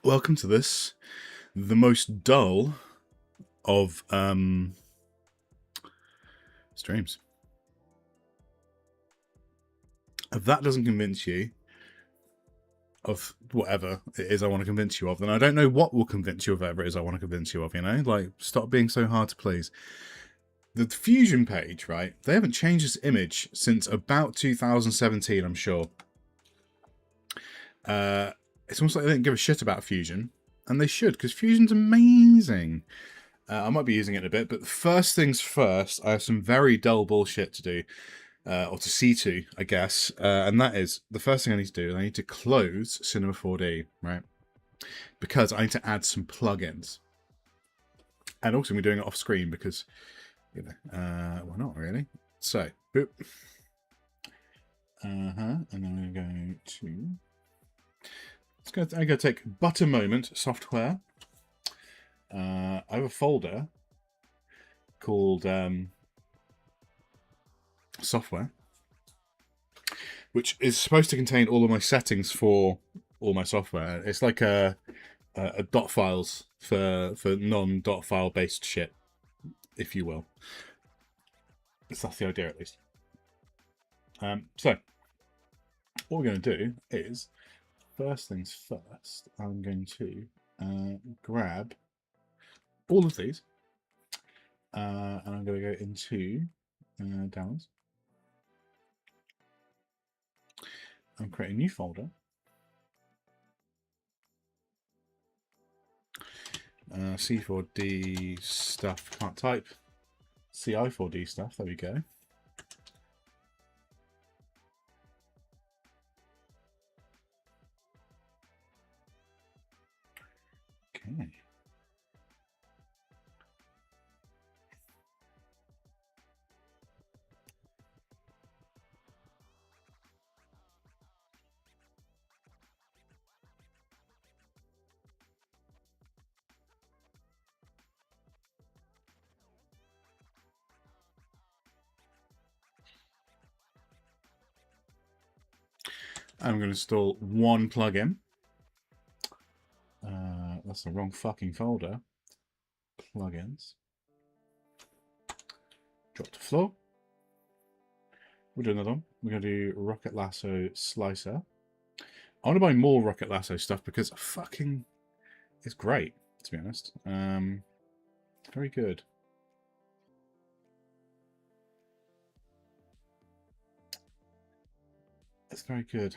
Welcome to this, the most dull of streams. If that doesn't convince you of whatever it is I want to convince you of, then I don't know what will convince you of whatever it is I want to convince you of, you know? Like, stop being so hard to please. The Fusion page, right? They haven't changed this image since about 2017, I'm sure. It's almost like they didn't give a shit about Fusion, and they should, because Fusion's amazing. I might be using it in a bit, but first things first, I have some very dull bullshit to do, or to see to, I guess, and that is, the first thing I need to do is I need to close Cinema 4D, right? Because I need to add some plugins. And also, we're doing it off screen because, you know, why not really? So, boop. And then I'm going to... I'm going to take but a moment software. I have a folder called software, which is supposed to contain all of my settings for all my software. It's like a dot files for non-dot file based shit, if you will. That's the idea, at least. So what we're going to do is, first things first, I'm going to grab all of these, and I'm going to go into downloads and create a new folder. C4D stuff, can't type. CI4D stuff, there we go. Okay. I'm going to install one plugin. That's the wrong fucking folder. Plugins. Drop to floor. We'll do another one. We're going to do Rocket Lasso Slicer. I want to buy more Rocket Lasso stuff because fucking it's great, to be honest. Very good. It's very good.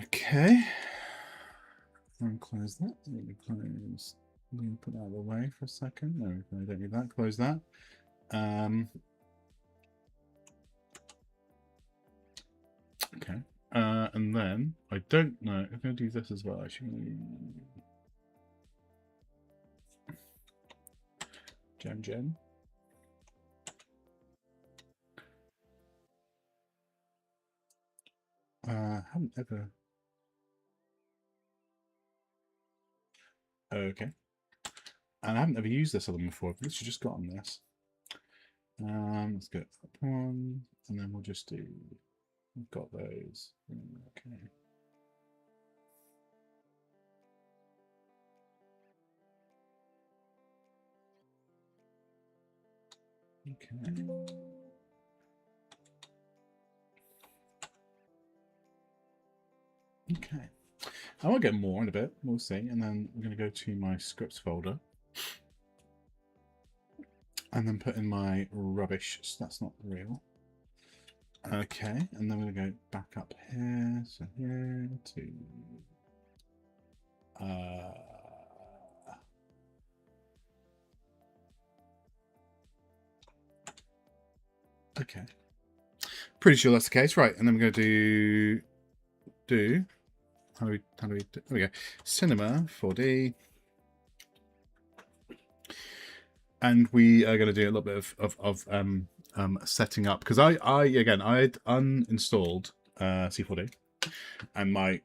Okay. I'm going to close that. Let me close. I'm going to put that out of the way for a second. No, I don't need that. Close that. Okay. And then I don't know. I'm going to do this as well, actually. Gem. I haven't ever. Okay. And I haven't ever used this other than before. I've literally just gotten this. Let's go up one, and then we'll just do. We've got those. Okay. Okay. Okay. I will get more in a bit. We'll see. And then we're going to go to my scripts folder. And then put in my rubbish. So that's not real. Okay. And then we're going to go back up here. So here to... okay. Pretty sure that's the case. Right. And then we're going to do... How do we do? There we go. Cinema 4D. And we are going to do a little bit of setting up, because I had uninstalled C4D, and my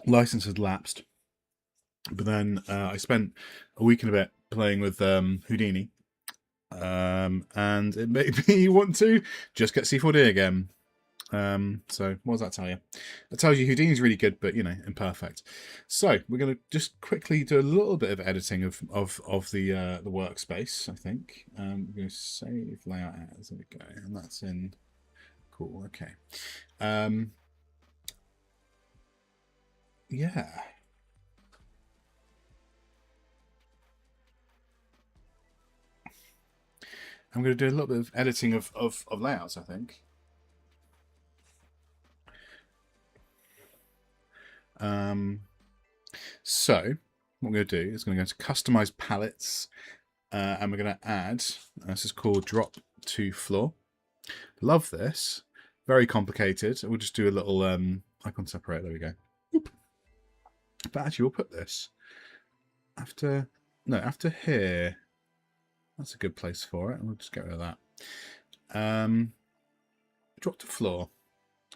license had lapsed. But then I spent a week and a bit playing with Houdini, And it made me want to just get C4D again. So what does that tell you? It tells you Houdini's really good, but imperfect. So we're going to just quickly do a little bit of editing of the workspace. I think we're going to save layout as. There we go, and that's in. Cool. Okay. Yeah. I'm going to do a little bit of editing of layouts, I think. So what we're going to do is going to go to customize palettes, and we're going to add, this is called drop to floor. Love this. Very complicated. We'll just do a little icon separate. There we go. Oop. But actually, we'll put this after here. That's a good place for it. We'll just get rid of that. Drop to floor.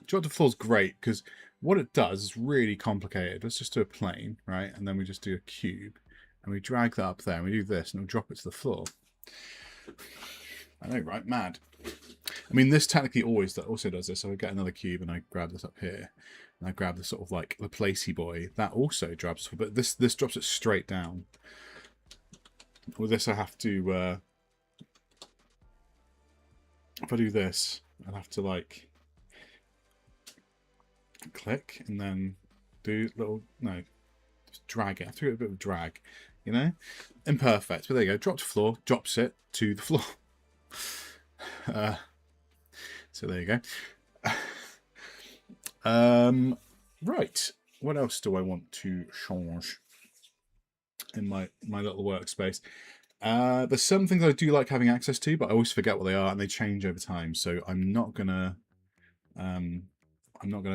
Drop to floor is great because what it does is really complicated. Let's just do a plane, right? And then we just do a cube. And we drag that up there. And we do this and we'll drop it to the floor. I know, right? Mad. I mean, this technically also does this. So I get another cube and I grab this up here. And I grab the sort of like the placey boy. That also drops, but this drops it straight down. With this, I have to, if I do this, I'll have to like click and then do just drag it. I have to do a bit of drag, imperfect. But there you go. Drop to floor, drops it to the floor. So there you go. Right. What else do I want to change in my little workspace? There's some things I do like having access to, but I always forget what they are and they change over time. So I'm not gonna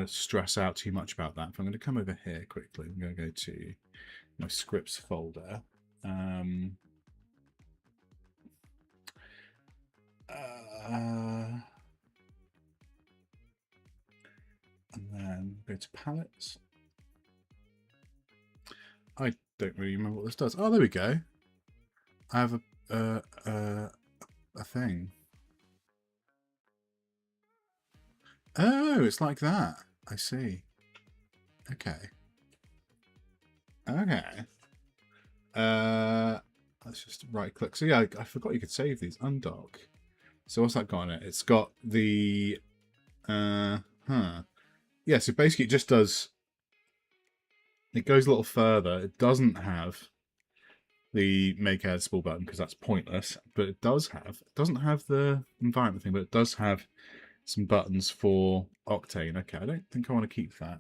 stress out too much about that. If I'm going to come over here quickly, I'm going to go to my scripts folder. And then go to palettes. I don't really remember what this does. Oh, there we go. I have a thing. Oh, it's like that. I see. Okay. Okay. Let's just right click. So yeah, I forgot you could save these. Undock. So what's that got on it? It's got the yeah, so basically it just does, it goes a little further. It doesn't have the make editable button because that's pointless, but it doesn't have the environment thing, but it does have some buttons for Octane. Okay, I don't think I want to keep that.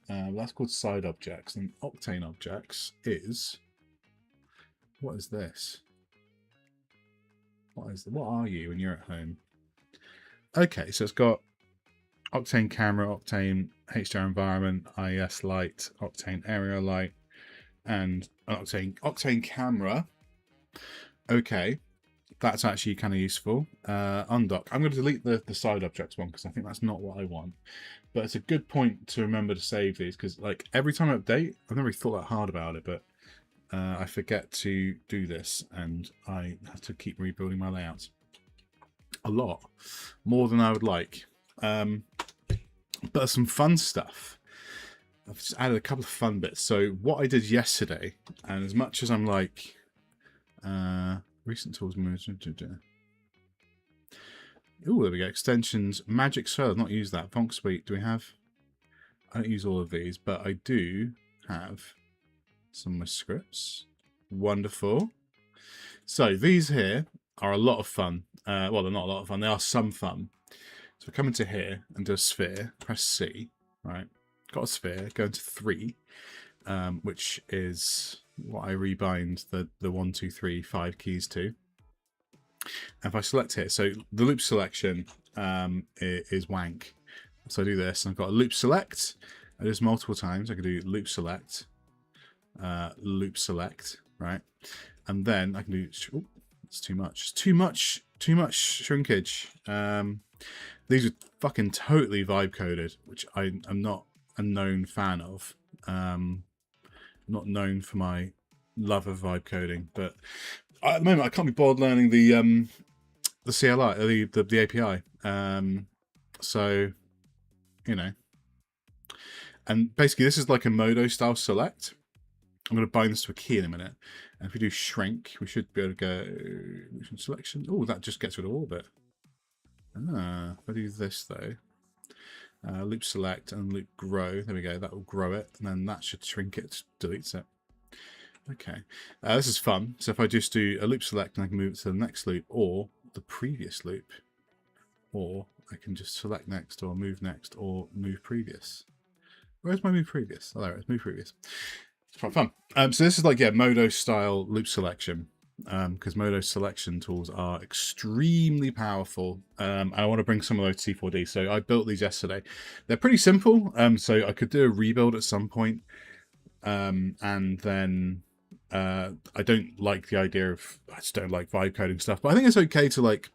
That's called side objects, and Octane objects is, what is this? What are you when you're at home? Okay, so it's got Octane camera, Octane HDR environment, IES light, Octane area light, and Octane camera. Okay, that's actually kind of useful. Undock. I'm going to delete the side objects one because I think that's not what I want. But it's a good point to remember to save these because like every time I update, I've never really thought that hard about it, but I forget to do this and I have to keep rebuilding my layouts. A lot. More than I would like. But there's some fun stuff. I've just added a couple of fun bits. So what I did yesterday, and as much as I'm like recent tools moves. Oh, there we go. Extensions. Magic Swell. I've not used that. Vonk Suite. Do we have? I don't use all of these, but I do have some of my scripts. Wonderful. So these here are a lot of fun. Well, they're not a lot of fun. They are some fun. So come into here and do a sphere. Press C. Right. Got a sphere. Go into 3, which is what I rebind the 1, 2, 3, 5 keys to. And if I select here, so the loop selection is wank. So I do this, and I've got a loop select. I do this multiple times. I can do loop select, right? And then I can do. Oh, it's too much. It's too much shrinkage. These are fucking totally vibe coded, which I'm not a known fan of. I'm not known for my love of vibe coding, but At the moment, I can't be bothered learning the CLI, the API. So, you know, and basically this is like a Modo style select. I'm going to bind this to a key in a minute. And if we do shrink, we should be able to go selection. Oh, that just gets rid of all of it. If I do this though, loop select and loop grow. There we go. That will grow it, and then that should shrink it, deletes it. Okay, this is fun. So if I just do a loop select, and I can move it to the next loop or the previous loop, or I can just select next or move next or move previous. Where's my move previous? Oh, there it is. Move previous. It's quite fun. So this is like, yeah, Modo style loop selection, because Modo selection tools are extremely powerful. I want to bring some of those to C4D. So I built these yesterday. They're pretty simple. So I could do a rebuild at some point. And then I don't like the idea of, I just don't like vibe coding stuff, but I think it's okay to like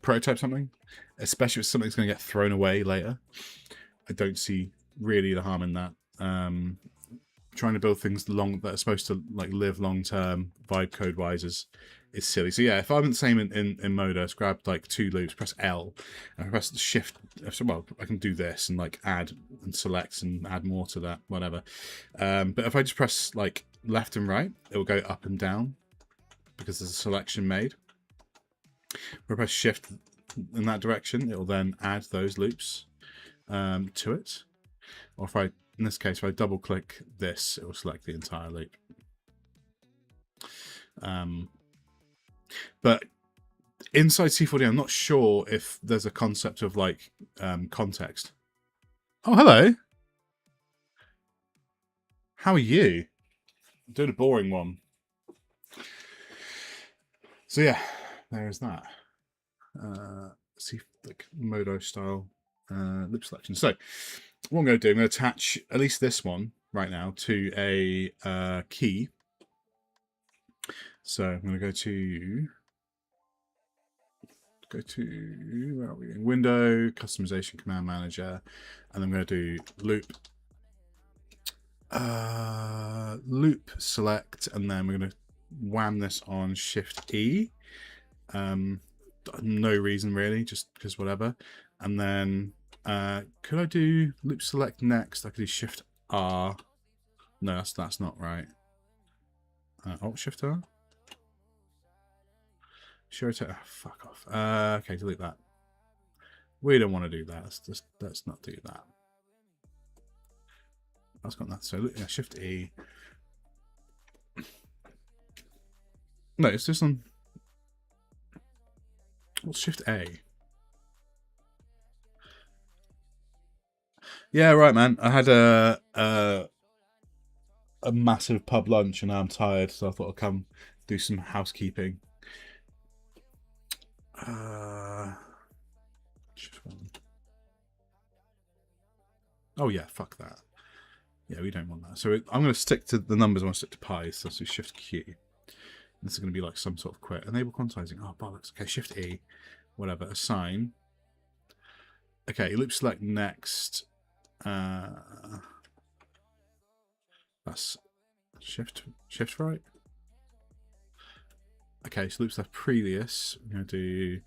prototype something, especially if something's going to get thrown away later. I don't see really the harm in that. Trying to build things that are supposed to like live long term, vibe code wise, is silly. So yeah, if I'm the same in Modo, just grab like 2 loops, press L, and I press the shift. Well, I can do this and like add and select and add more to that, whatever. But if I just press like left and right, it will go up and down because there's a selection made. If I press shift in that direction, it will then add those loops to it. Or if I, in this case, if I double click this, it will select the entire loop. But inside C4D, I'm not sure if there's a concept of like context. Oh, hello. How are you? I'm doing a boring one. So yeah, there's that. See, like Modo style loop selection. So what I'm going to do, I'm going to attach at least this one right now to a key. So I'm going to go to where are we going? Window, customization, command manager, and I'm going to do loop select, and then we're going to wham this on Shift E. No reason really, just because whatever. And then could I do loop select next? I could do Shift R. No, that's not right. Alt Shift R. Sure, fuck off. Okay, delete that. We don't want to do that. Let's not do that. That's got that. So yeah, Shift E. No, it's just on. What's Shift A? Yeah, right, man. I had a massive pub lunch and now I'm tired, so I thought I'd come do some housekeeping. Oh yeah, fuck that. Yeah, we don't want that. So I'm going to stick to the numbers. I want to stick to pi. So let's do Shift Q. This is going to be like some sort of quit. Enable quantizing. Oh, bollocks. Okay, Shift E. Whatever. Assign. Okay, loop select next. That's shift right. Okay, so loop select previous. I'm going to do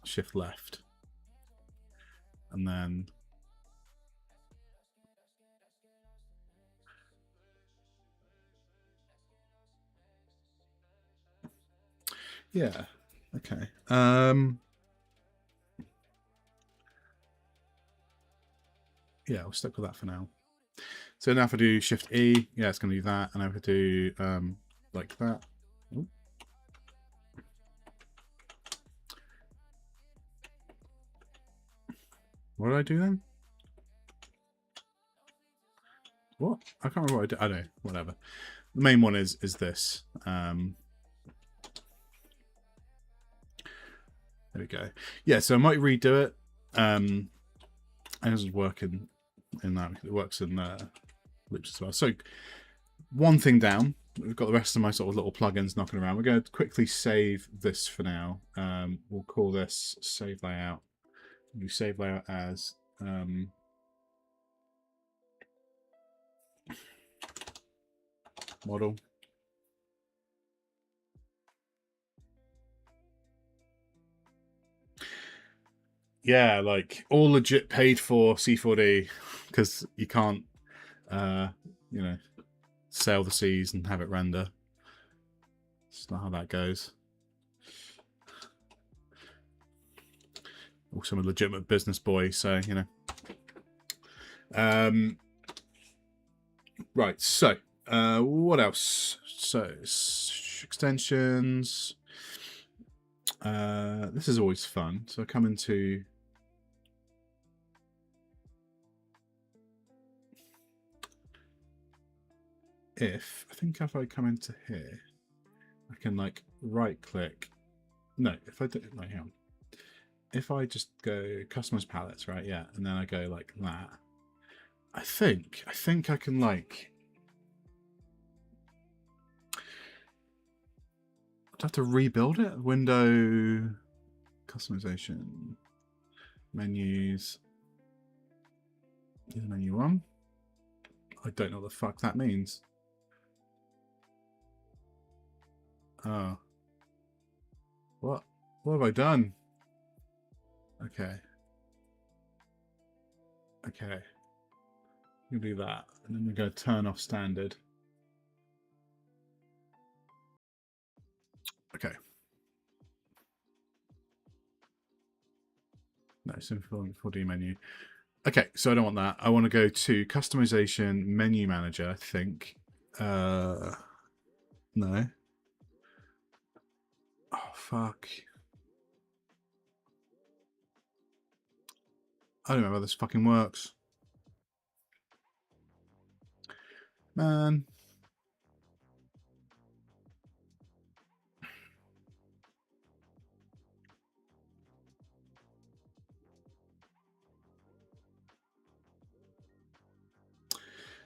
shift left. And then yeah, okay. Yeah, I'll stick with that for now. So now if I do Shift E, yeah, it's going to do that. And if I do like that. Ooh. What did I do then? What? I can't remember what I did. I don't know, whatever. The main one is this. There we go. Yeah, so I might redo it. And this is working in that. It works in loops as well. So one thing down. We've got the rest of my sort of little plugins knocking around. We're going to quickly save this for now. We'll call this save layout. You save layout as model. Yeah, like all legit paid for C4D because you can't, you know, sail the seas and have it render. It's not how that goes. Also, I'm a legitimate business boy, so you know. Right. So, what else? So, extensions. This is always fun. So I come into I think if I come into here, I can like right click. No, if I do like hang on. If I just go customize palettes, right? Yeah, and then I go like that. I think I can like. I'd have to rebuild it. Window customization menus. Is menu 1. I don't know what the fuck that means. Oh. What have I done? Okay. Okay. We'll do that. And then we go turn off standard. Okay. No, simple 4D menu. Okay, so I don't want that. I want to go to customization menu manager, I think. No. Oh, fuck. I don't know how this fucking works. Man.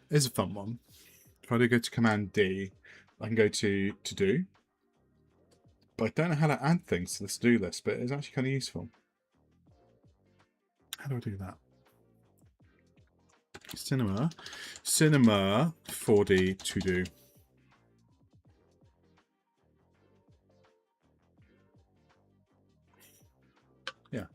It's a fun one. If I do go to Command D, I can go to do. But I don't know how to add things to this to-do list, but it's actually kind of useful. How do I do that? Cinema 4D to do. Yeah.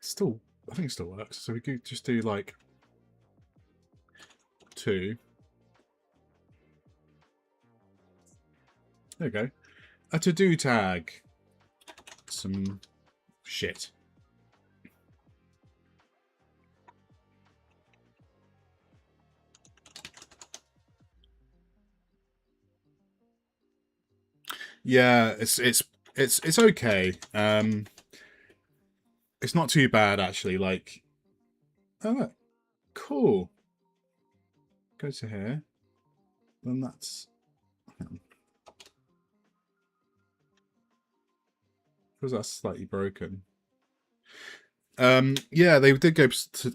Still, I think it still works. So we could just do like 2. There we go. A to-do tag. Some shit. Yeah, it's okay. It's not too bad actually. Like, oh look, cool. Go to here. Then that's. Because that's slightly broken. Yeah, they did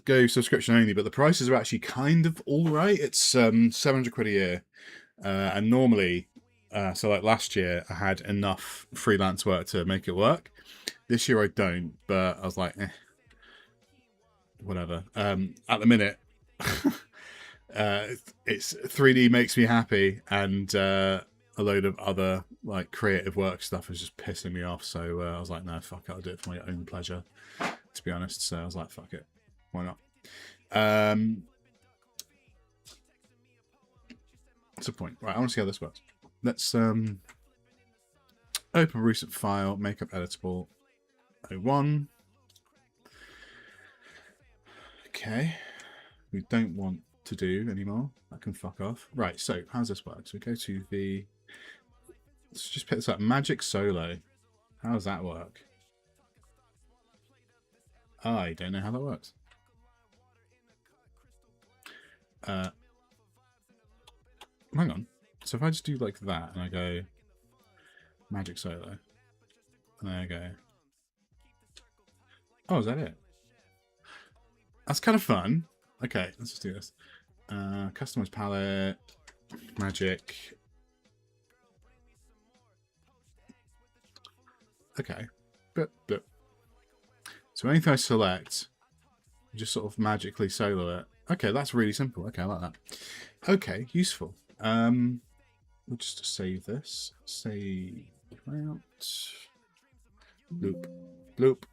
go subscription only, but the prices are actually kind of all right. It's 700 quid a year, and normally, so like last year, I had enough freelance work to make it work. This year I don't, but I was like, whatever. At the minute, it's 3D makes me happy, and a load of other like creative work stuff is just pissing me off. So I was like, no, fuck it, I'll do it for my own pleasure, to be honest. So I was like, fuck it, why not? What's the point? Right, I want to see how this works. Let's open a recent file, makeup editable 01. Okay, we don't want to do anymore. That can fuck off. Right, so how's this work? So we go to the. Let's just pick this up. Magic Solo. How does that work? I don't know how that works. Hang on. So if I just do like that and I go Magic Solo, and there I go. Oh, is that it? That's kind of fun. Okay, let's just do this. Customize palette, magic. Okay, but So anything I select, just sort of magically solo it. Okay, that's really simple. Okay, I like that. Okay, useful. We'll just save this. Save out. Loop. Loop.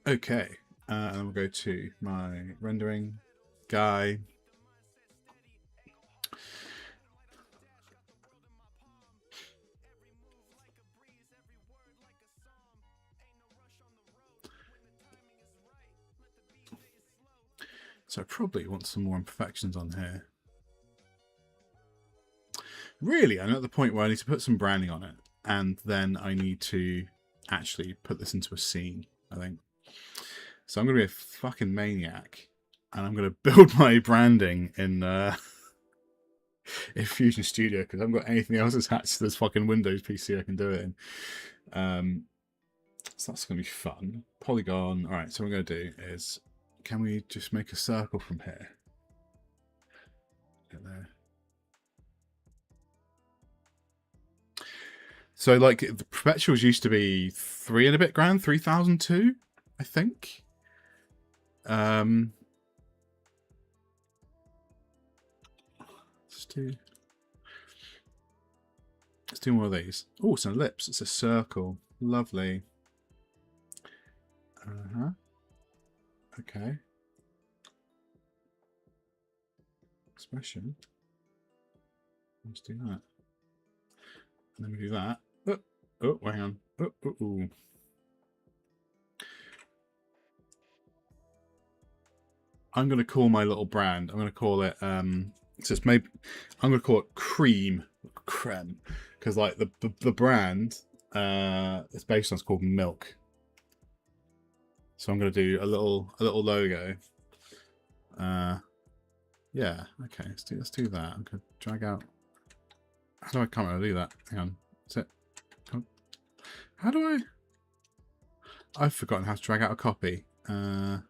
Okay. And we'll go to my rendering guy. So I probably want some more imperfections on here. Really, I'm at the point where I need to put some branding on it. And then I need to actually put this into a scene, I think. So I'm going to be a fucking maniac. And I'm going to build my branding in Fusion Studio because I haven't got anything else attached to this fucking Windows PC I can do it in. So that's going to be fun. Polygon. All right, so what I'm going to do is, can we just make a circle from here? Get there. So, like, the perpetuals used to be 3 and a bit grand, 3,002, I think. Let's do more of these. Oh, it's an ellipse. It's a circle. Lovely. Okay. Expression. Let's do that. And then we do that. Oh, hang on. Oh. I'm going to call my little brand. I'm going to call it. Just maybe. I'm going to call it creme, because like the brand it's based on, it's called Milk. So I'm going to do a little logo. Yeah. Okay. Let's do that. I'm going to drag out. How do I can't really do that? Hang on. Is it? How do I? I've forgotten how to drag out a copy. Can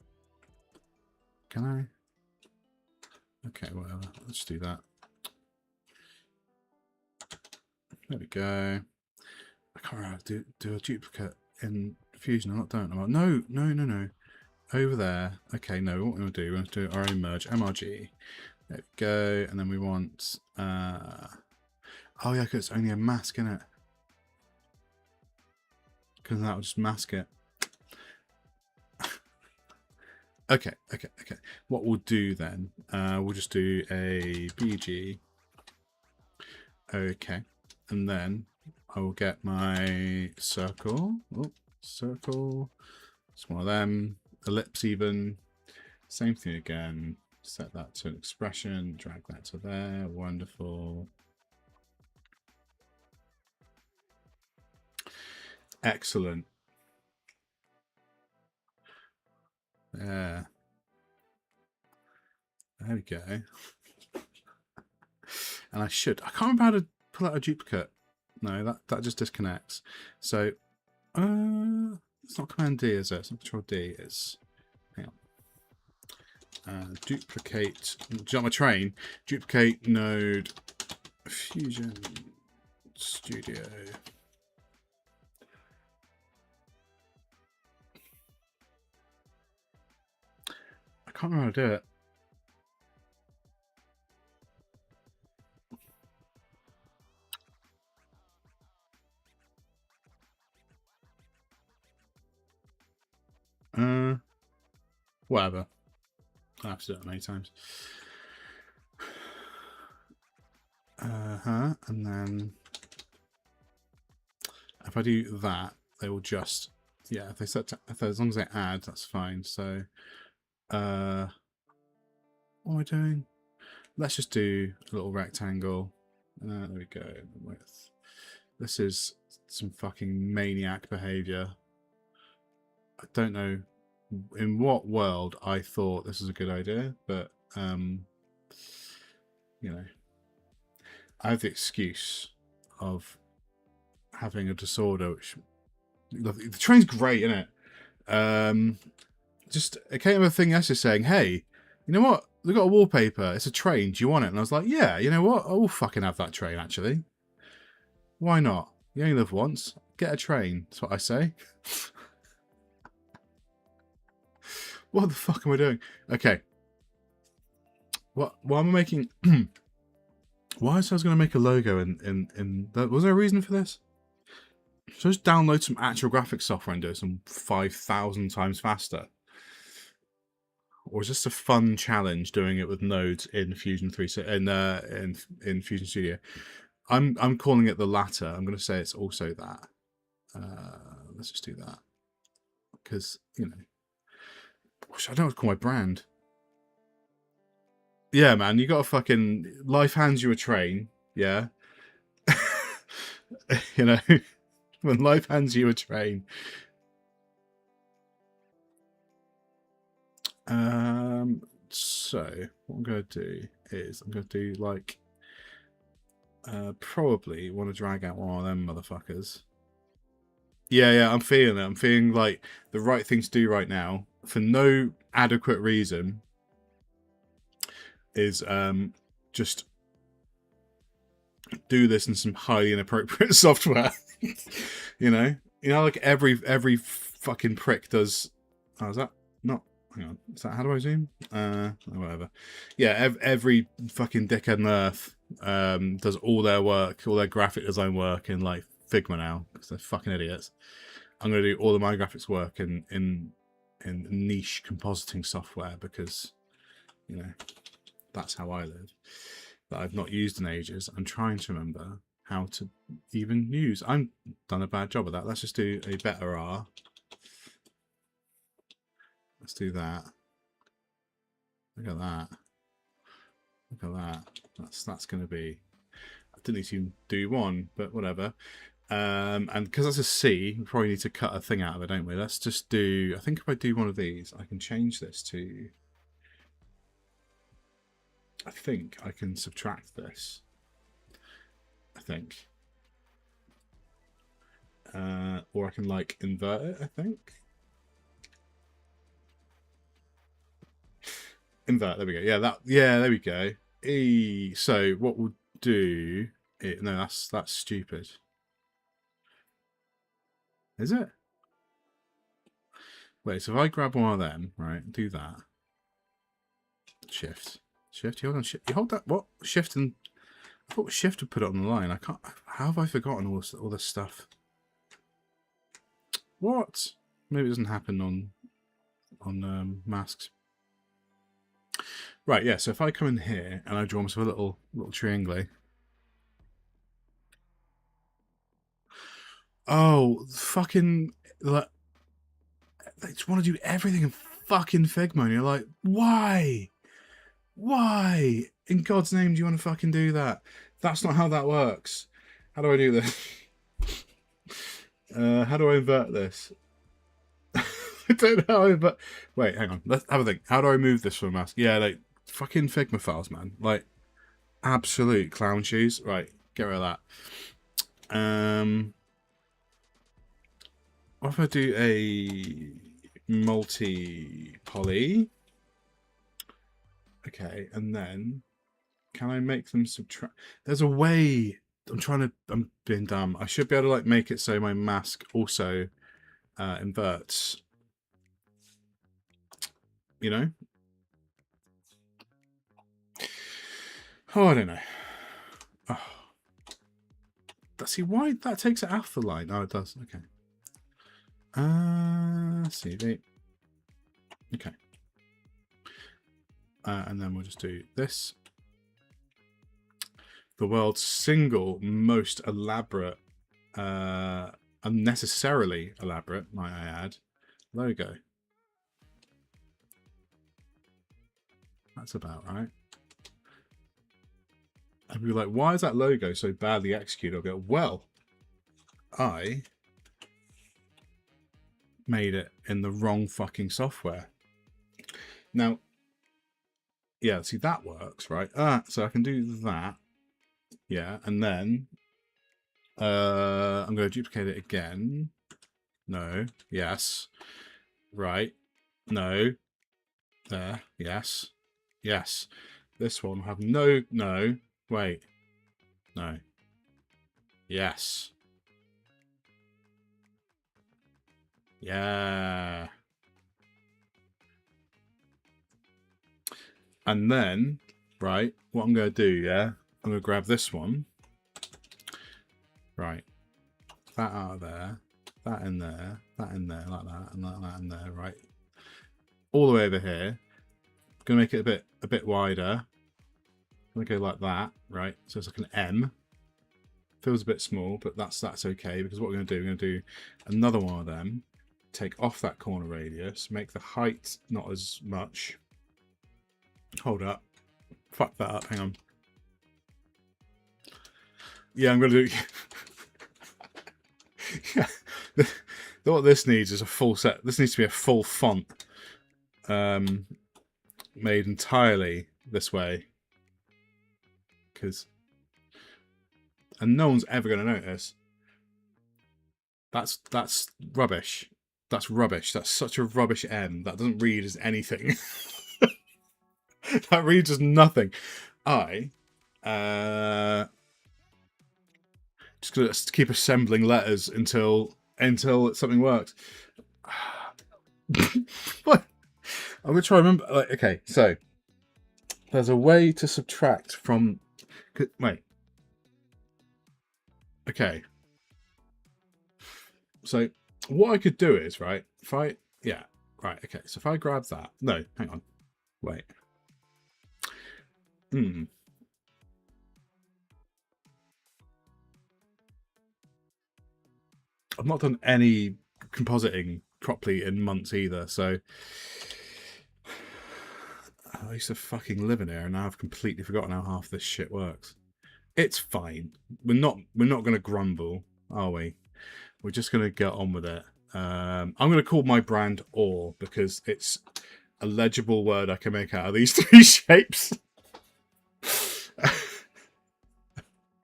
I? Okay, whatever. Let's do that. There we go. I can't remember how to do a duplicate in Fusion. I'm not doing it. No. Over there. Okay, no. What we're going to do? We're going to do our own merge. MRG. There we go. And then we want. Oh yeah, because it's only a mask, isn't it? Because that will just mask it. Okay. What we'll do then, we'll just do a BG. Okay. And then I will get my circle. Oh, circle. It's one of them. Ellipse even. Same thing again. Set that to an expression. Drag that to there. Wonderful. Excellent. There we go. And I can't remember how to pull out a duplicate. No, that just disconnects. So it's not Command D, is it? It's not Control D. It's, hang on. Duplicate. Do you want my train? Duplicate node Fusion Studio. I can't remember how to do it. Whatever. I have to do it many times. And then if I do that, they will just, yeah, if they set to, as long as they add, that's fine. So what am I doing? Let's just do a little rectangle. There we go. Width. This is some fucking maniac behavior. I don't know in what world I thought this was a good idea, but you know, I have the excuse of having a disorder, which the train's great, isn't it? Just it came with a thing yesterday saying, hey, you know what? We've got a wallpaper. It's a train. Do you want it? And I was like, yeah, you know what? I will fucking have that train, actually. Why not? You only live once. Get a train. That's what I say. What the fuck am I doing? Okay. Why am I making... Why was I going to make a logo in that? Was there a reason for this? Should I just download some actual graphics software and do it some 5,000 times faster? Or is this a fun challenge doing it with nodes in Fusion 3 in Fusion Studio? I'm calling it the latter. I'm going to say it's also that. Let's just do that. Because, you know, I don't know what to call my brand. Yeah, man, you got to fucking... Life hands you a train, yeah? You know, when life hands you a train. So, what I'm going to do is I'm going to do, like... probably want to drag out one of them motherfuckers. Yeah, I'm feeling it. I'm feeling like the right thing to do right now, for no adequate reason, is just do this in some highly inappropriate software. you know, like every fucking prick does. Oh, is that not? Hang on. Is that how do I zoom? Whatever. Yeah, every fucking dickhead on earth does all their work, all their graphic design work in like Figma now because they're fucking idiots. I'm going to do all of my graphics work in niche compositing software because, you know, that's how I live. That I've not used in ages. I'm trying to remember how to even use. I've done a bad job of that. Let's just do a better R. Let's do that. Look at that. Look at that. That's going to be... I didn't need to do one, but whatever. And because that's a C, we probably need to cut a thing out of it, don't we? Let's just do... I think if I do one of these, I can change this to... I think I can subtract this. I think. Or I can, like, invert it, I think. Invert, there we go. Yeah, there we go. So what we'll do... no, that's stupid. Is it? Wait, so if I grab one of them, right, do that. Shift, you hold on, you hold that, what? Shift and, I thought Shift would put it on the line. I can't, how have I forgotten all this stuff? What? Maybe it doesn't happen on masks. Right, yeah, so if I come in here and I draw myself a little triangle. Oh, fucking, like, they just want to do everything in fucking Figma, and you're like, why? Why? In God's name do you want to fucking do that? That's not how that works. How do I do this? How do I invert this? I don't know, but... Wait, hang on. Let's have a think. How do I move this from a mask? Yeah, like, fucking Figma files, man. Like, absolute clown shoes. Right, get rid of that. What if I do a multi-poly? Okay, and then can I make them subtract? There's a way. I'm being dumb. I should be able to like make it so my mask also inverts. You know? Oh, I don't know. Oh. See why that takes it off the line? Oh, it does. Okay. CV. Okay. And then we'll just do this. The world's single most elaborate, unnecessarily elaborate, might I add, logo. That's about right. And we're like, why is that logo so badly executed? I'll go, well, I made it in the wrong fucking software. Now, yeah, see, that works, right? So I can do that. Yeah, and then I'm going to duplicate it again. No. Yes. Right. No. There. Yes. Yes. This one will have no. No. Wait. No. Yes. Yeah. And then, right, what I'm going to do, yeah, I'm going to grab this one. Right. That out of there. That in there. That in there, like that. And that in there, right. All the way over here. Going to make it a bit wider. I'm going to go like that, right. So it's like an M. Feels a bit small, but that's okay, because what we're going to do, we're going to do another one of them. Take off that corner radius. Make the height not as much. Hold up. Fuck that up. Hang on. Yeah, I'm going to do... yeah. What this needs is a full set. This needs to be a full font. Made entirely this way. And no one's ever going to notice. That's rubbish. That's rubbish. That's such a rubbish M. That doesn't read as anything. That reads as nothing. Just gonna keep assembling letters until something works. What? I'm gonna try to remember. Like, okay, so there's a way to subtract from. Wait. Okay. So what I could do is, right, if I, yeah, right, okay, so if I grab that, no, hang on, wait. I've not done any compositing properly in months either, so I used to fucking live in here and now I've completely forgotten how half this shit works. It's fine. We're not going to grumble, are we? We're just going to get on with it. I'm going to call my brand Ore because it's a legible word I can make out of these three shapes.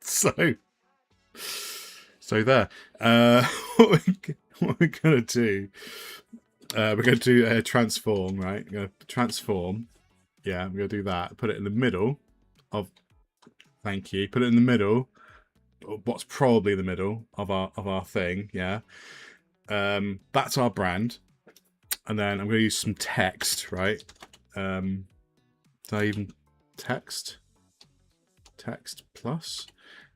So there. What we're going to do, we're going to do a transform, right? We're going to transform. Yeah, we're going to do that. Put it in the middle of... Thank you. Put it in the middle. What's probably the middle of our thing, yeah. That's our brand. And then I'm going to use some text, right? Did I even text? Text plus.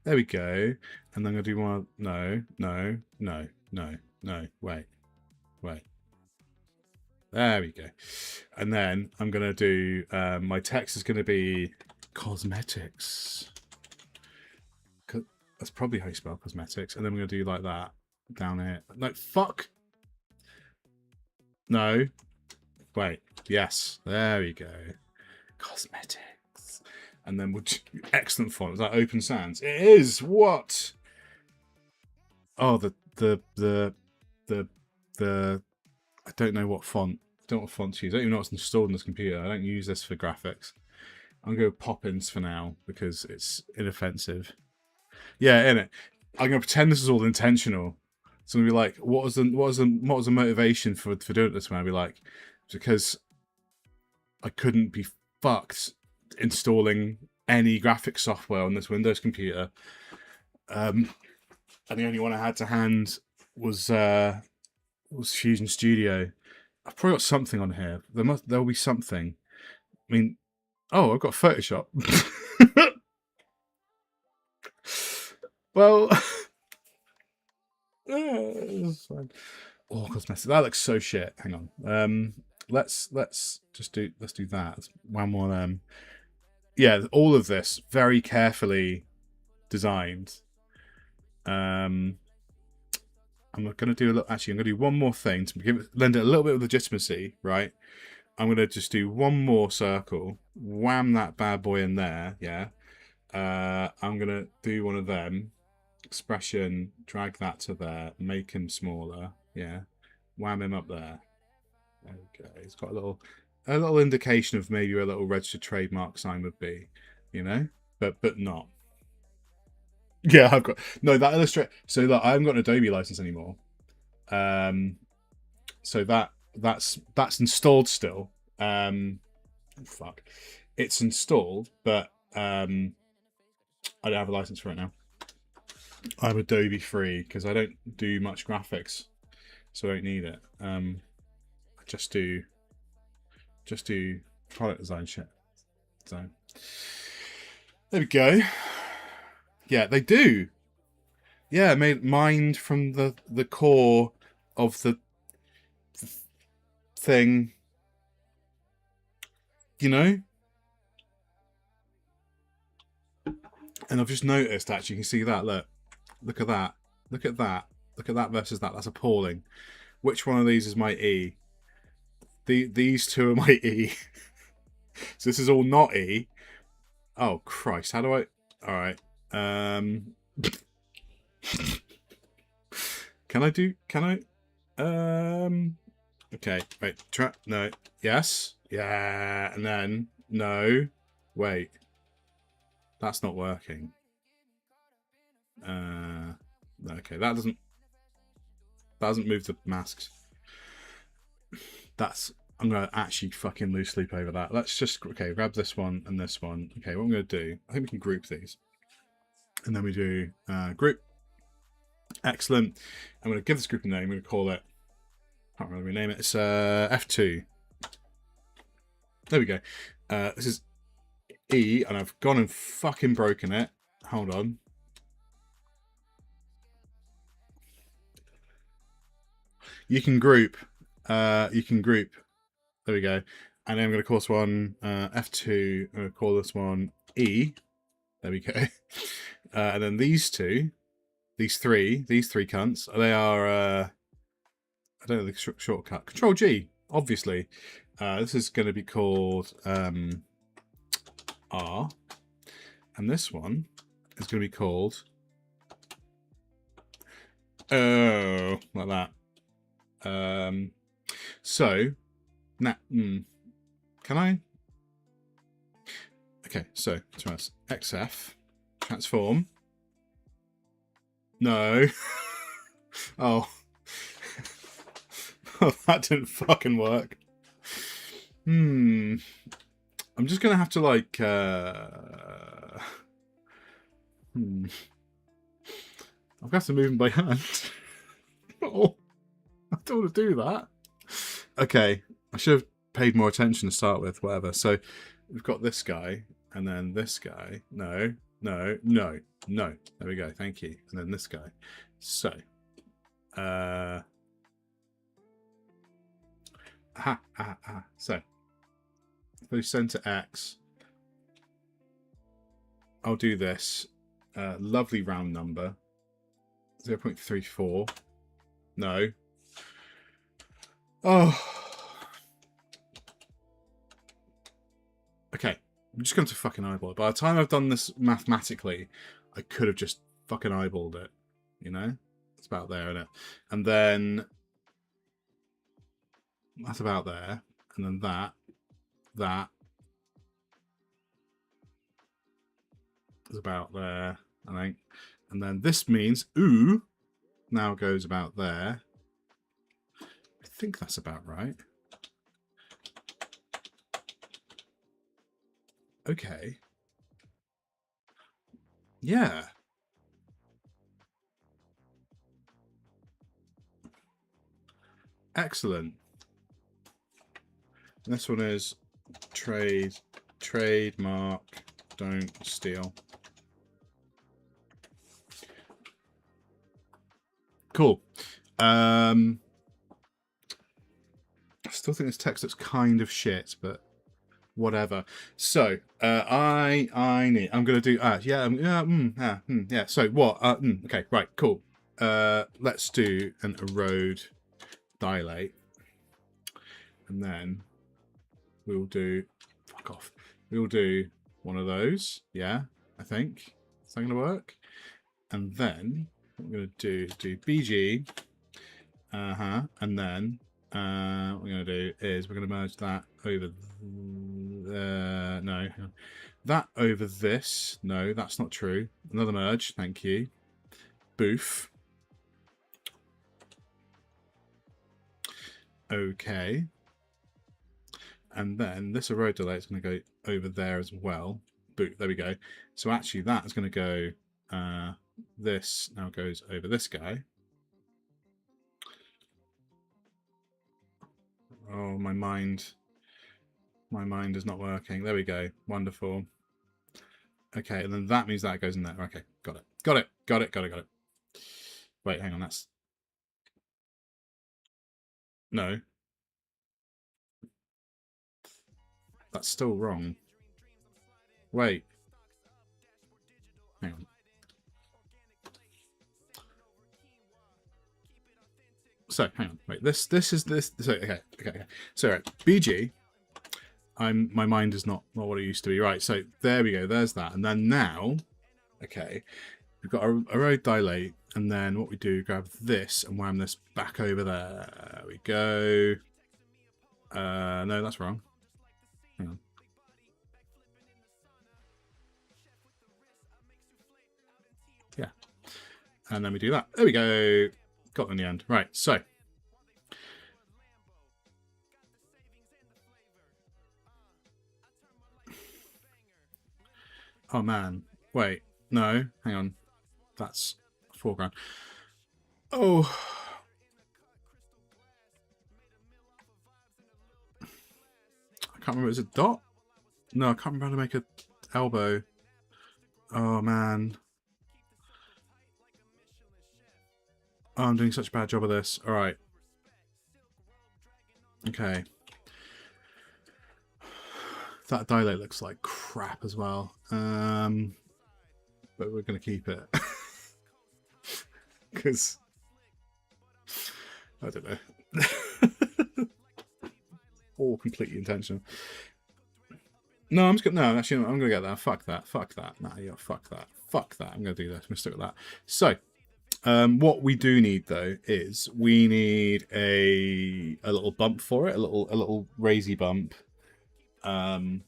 There we go. And then I'm going to do one. No. Wait. There we go. And then I'm going to do, my text is going to be cosmetics. That's probably how you spell cosmetics. And then we're going to do like that down here. No, fuck. No. Wait. Yes. There we go. Cosmetics. And then we'll do excellent font. Is that Open Sans? It is. What? Oh, the I don't know what font. I don't know what font to use. I don't even know what's installed on this computer. I don't use this for graphics. I'm going to go Poppins for now because it's inoffensive. Yeah, innit? I'm going to pretend this is all intentional. So I'm going to be like, what was the motivation for doing it this way? I'll be like, because I couldn't be fucked installing any graphics software on this Windows computer. And the only one I had to hand was Fusion Studio. I've probably got something on here. There'll be something. I mean, oh, I've got Photoshop. Well, it's fine. Oh, cosmetics. That looks so shit. Hang on. Let's do that. One more. Yeah, all of this very carefully designed. I'm going to do I'm going to do one more thing to lend it a little bit of legitimacy, right? I'm going to just do one more circle, wham that bad boy in there, yeah. I'm going to do one of them. Expression, drag that to there, make him smaller, yeah. Wham him up there. Okay, it's got a little indication of maybe where a little registered trademark sign would be, you know, but not. Yeah, I've got no that illustrate. So look, I haven't got an Adobe license anymore. So that's installed still. Fuck, it's installed, but I don't have a license for it now. I'm Adobe free because I don't do much graphics. so I don't need it. Just do product design shit. So there we go. Yeah, they do. Yeah, mined from the core of the thing. You know? And I've just noticed, actually, you can see that. Look at that. Look at that. Look at that versus that. That's appalling. Which one of these is my E? These two are my E. So this is all not E. Oh, Christ. How do I... Alright. Can I... Okay, wait. No. Yes. Yeah. And then... No. Wait. That's not working. Okay, that doesn't move the masks. I'm gonna actually fucking lose sleep over that. Let's just grab this one and this one. Okay, what I'm gonna do, I think we can group these. And then we do group. Excellent. I'm gonna give this group a name, I'm gonna call it, can't remember rename it, it's F2. There we go. This is E, and I've gone and fucking broken it. Hold on. You can group. There we go. And then I'm going to call this one F2. I'm going to call this one E. There we go. And then these three cunts, they are, I don't know the shortcut. Control G, obviously. This is going to be called R. And this one is going to be called, oh, like that. So now, can I? Okay, so XF transform. No. Oh. That didn't fucking work. I'm just gonna have to like I've got to move them by hand. Oh, I don't want to do that. Okay, I should have paid more attention to start with, whatever. So we've got this guy, and then this guy. No. There we go, thank you. And then this guy. So, So, if we center X, I'll do this. Lovely round number. 0.34. No. Oh. Okay. I'm just going to fucking eyeball it. By the time I've done this mathematically, I could have just fucking eyeballed it. You know? It's about there, isn't it? And then that's about there. And then that is about there, I think. And then this means ooh now goes about there. I think that's about right. Okay. Yeah. Excellent. And this one is trademark, don't steal. Cool. I still think this text looks kind of shit, but whatever. So I'm gonna do yeah. So what? Okay, right, cool. Let's do an erode dilate, and then we'll do fuck off. We'll do one of those. Yeah, I think is that gonna work? And then what we're gonna do BG. And then what we're going to do is we're going to merge that over no, that over this. No, that's not true. Another merge, thank you. Boof. Okay. And then this erode delay is going to go over there as well. Boot, there we go. So actually that is going to go, this now goes over this guy. Oh, my mind is not working. There we go. Wonderful. Okay, and then that means that goes in there. Okay, got it. Wait, hang on, that's... No. That's still wrong. Wait. Hang on. So, hang on. Wait, this is this... So, okay. So, right, BG... my mind is not what it used to be. Right, so there we go. There's that. And then now... Okay. We've got a road dilate, and then what we do, grab this and wham this back over there. There we go. No, that's wrong. Hang on. Yeah. And then we do that. There we go. Got them in the end. Right, so. Oh, man. Wait. No, hang on. That's foreground. Oh. I can't remember. Is it a dot? No, I can't remember how to make an elbow. Oh, man. Oh, I'm doing such a bad job of this. All right. Okay. That dilate looks like crap as well. But we're going to keep it. Because... I don't know. All completely intentional. No, I'm just gonna... No, actually, I'm going to get that. Fuck that. Nah, yeah, fuck that. I'm going to do this. I'm going to stick with that. So... what we do need though is we need a little bump for it, a little raisy bump. I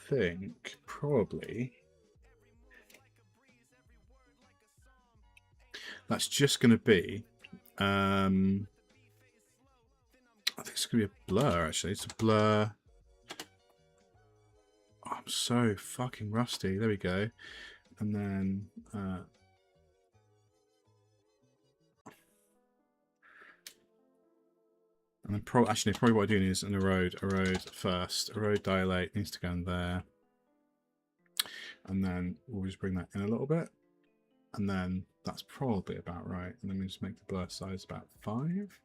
think probably that's just going to be. I think it's going to be a blur. Actually, it's a blur. Oh, I'm so fucking rusty. There we go. And then probably what I'm doing is an erode first. Erode dilate needs to go in there. And then we'll just bring that in a little bit. And then that's probably about right. And then we just make the blur size about 5.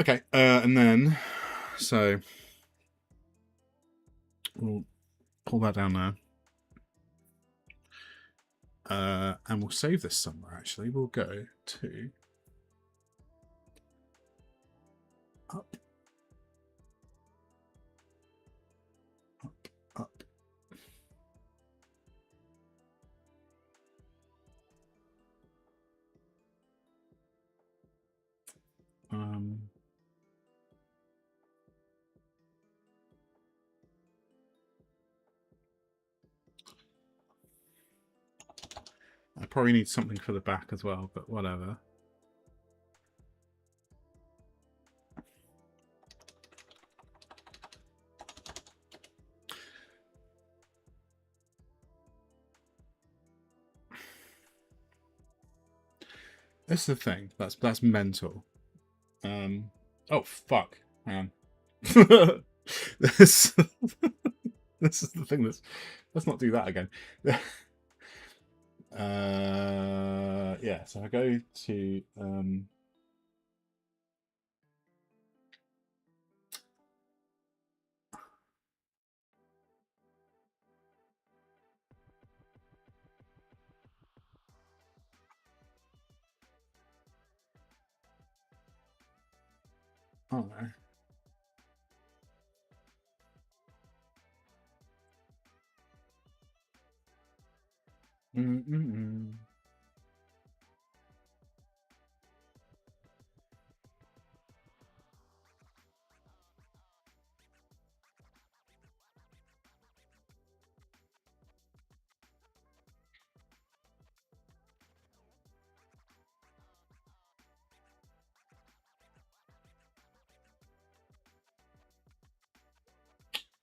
Okay, and then so we'll pull that down there. And we'll save this somewhere, actually. We'll go to up. I probably need something for the back as well, but whatever. This is the thing. That's mental. Oh fuck. Hang on. this this is the thing let's not do that again. Yeah, so I go to oh no.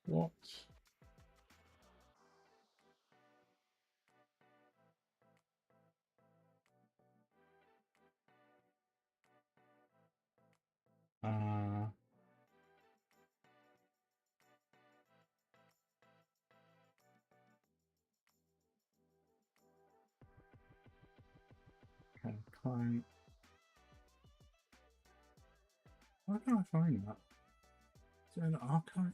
What? find... Why can't I find that? Is it in the archive?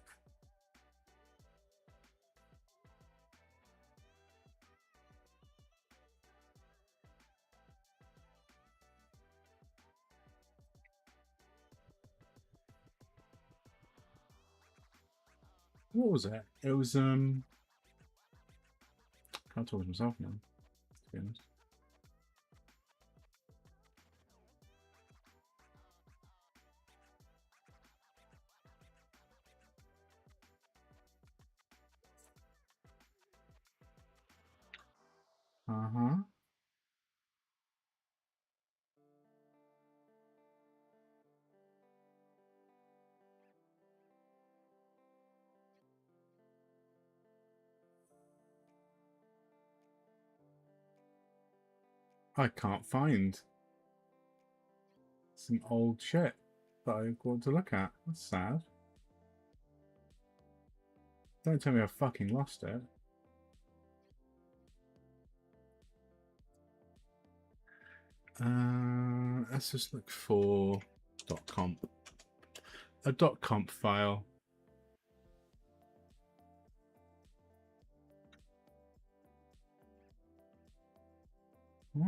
What was it? It was, can't talk to myself now, to be honest. Uh-huh. I can't find some old shit that I want to look at. That's sad. Don't tell me I fucking lost it. Let's just look for .comp. A .comp file. Oh.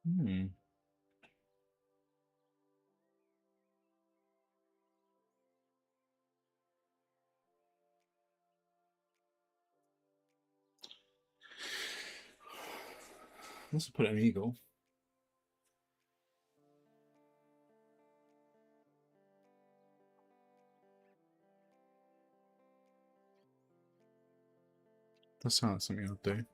Hmm. Let's put it in Eagle. That sounds like something I'll do.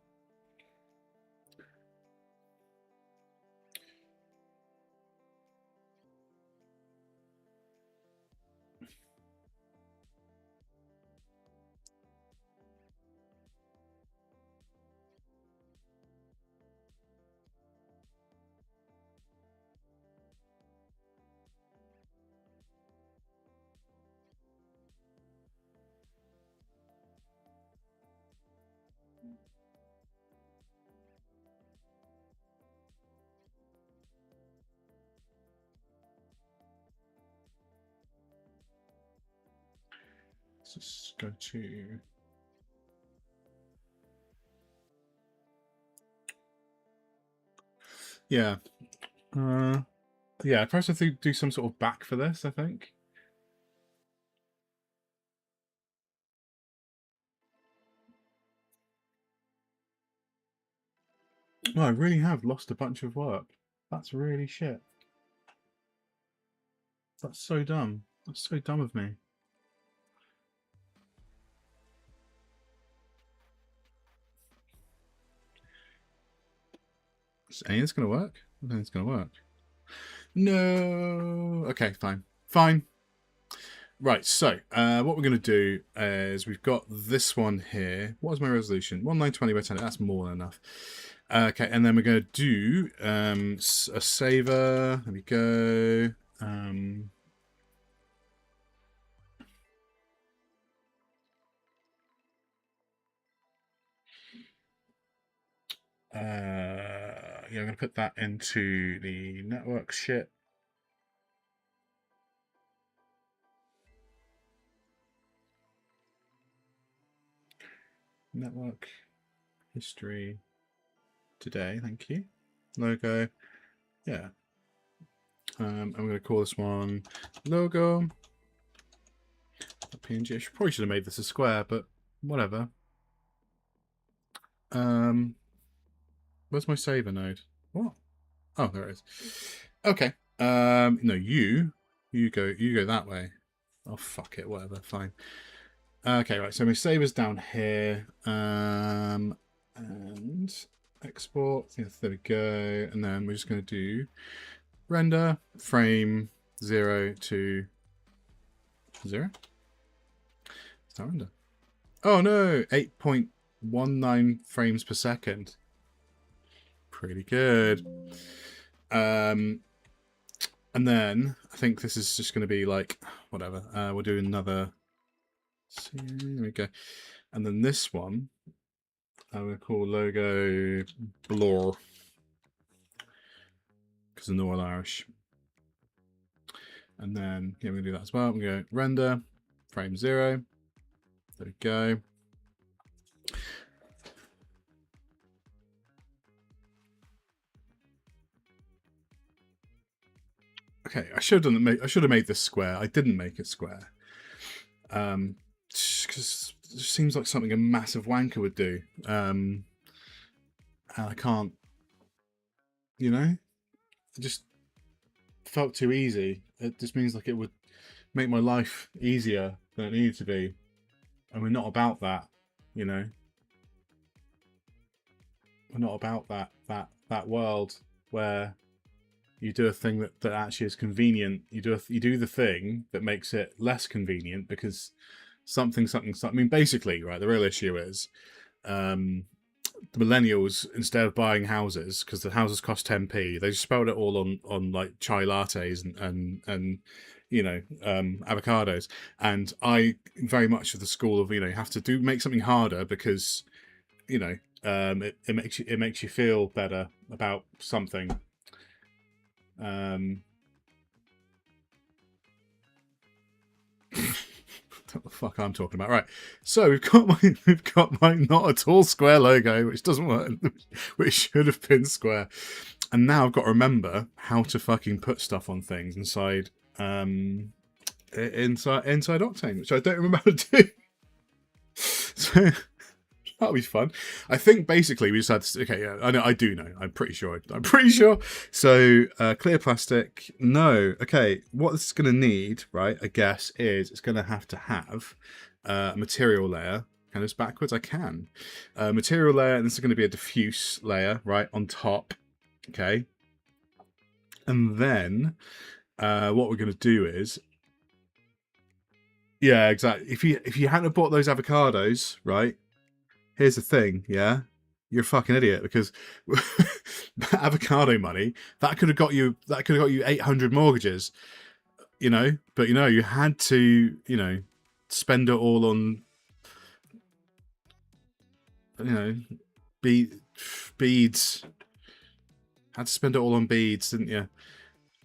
Let's just go to... Yeah. Yeah, I perhaps have to do some sort of back for this, I think. No, I really have lost a bunch of work. That's really shit. That's so dumb. That's so dumb of me. Is any of this going to work? I don't think it's going to work. No. Okay, fine. Fine. Right, so what we're going to do is we've got this one here. What is my resolution? 1920 by 10. That's more than enough. Okay, and then we're going to do a saver. There we go. Yeah, I'm going to put that into the network shit. Network history today, thank you. Logo, yeah. I'm going to call this one logo. PNG. I probably should have made this a square, but whatever. Where's my saver node? What? Oh, there it is. Okay. No, you go that way. Oh, fuck it. Whatever. Fine. Okay, right. So my saver's down here. And export. Yes, there we go. And then we're just going to do render frame 0 to 0. Start render. Oh no, 8.19 frames per second. Pretty good. And then I think this is just going to be like, whatever. We'll do another. There we go. And then this one, I'm going to call logo Blur, because of Northern Irish. And then, yeah, we're going to do that as well. We're going to go render, frame 0. There we go. Okay, I should have made this square. I didn't make it square. Because it seems like something a massive wanker would do. And I can't, you know? It just felt too easy. It just means like it would make my life easier than it needed to be. And we're not about that, you know? We're not about that world where you do a thing that actually is convenient. You do the thing that makes it less convenient because something. I mean, basically, right? The real issue is the millennials, instead of buying houses because the houses cost 10p, they just spelled it all on like chai lattes and you know, avocados. And I very much of the school of, you know, you have to make something harder because, you know, it makes you feel better about something. What the fuck I'm talking about, right? So we've got my not at all square logo, which doesn't work, which should have been square, and now I've got to remember how to fucking put stuff on things inside Octane, which I don't remember how to do. So that'll be fun. I think basically we just had to, okay, yeah, I know, I do know. I'm pretty sure. So clear plastic. No. Okay, what this is going to need, right, I guess, is it's going to have a material layer. Kind of backwards. I can. Material layer, and this is going to be a diffuse layer, right, on top. Okay. And then what we're going to do is, yeah, exactly. If you hadn't bought those avocados, right, here's the thing, yeah? You're a fucking idiot, because avocado money, that could have got you 800 mortgages, you know? But, you know, you had to, you know, spend it all on, you know, beads. Had to spend it all on beads, didn't you?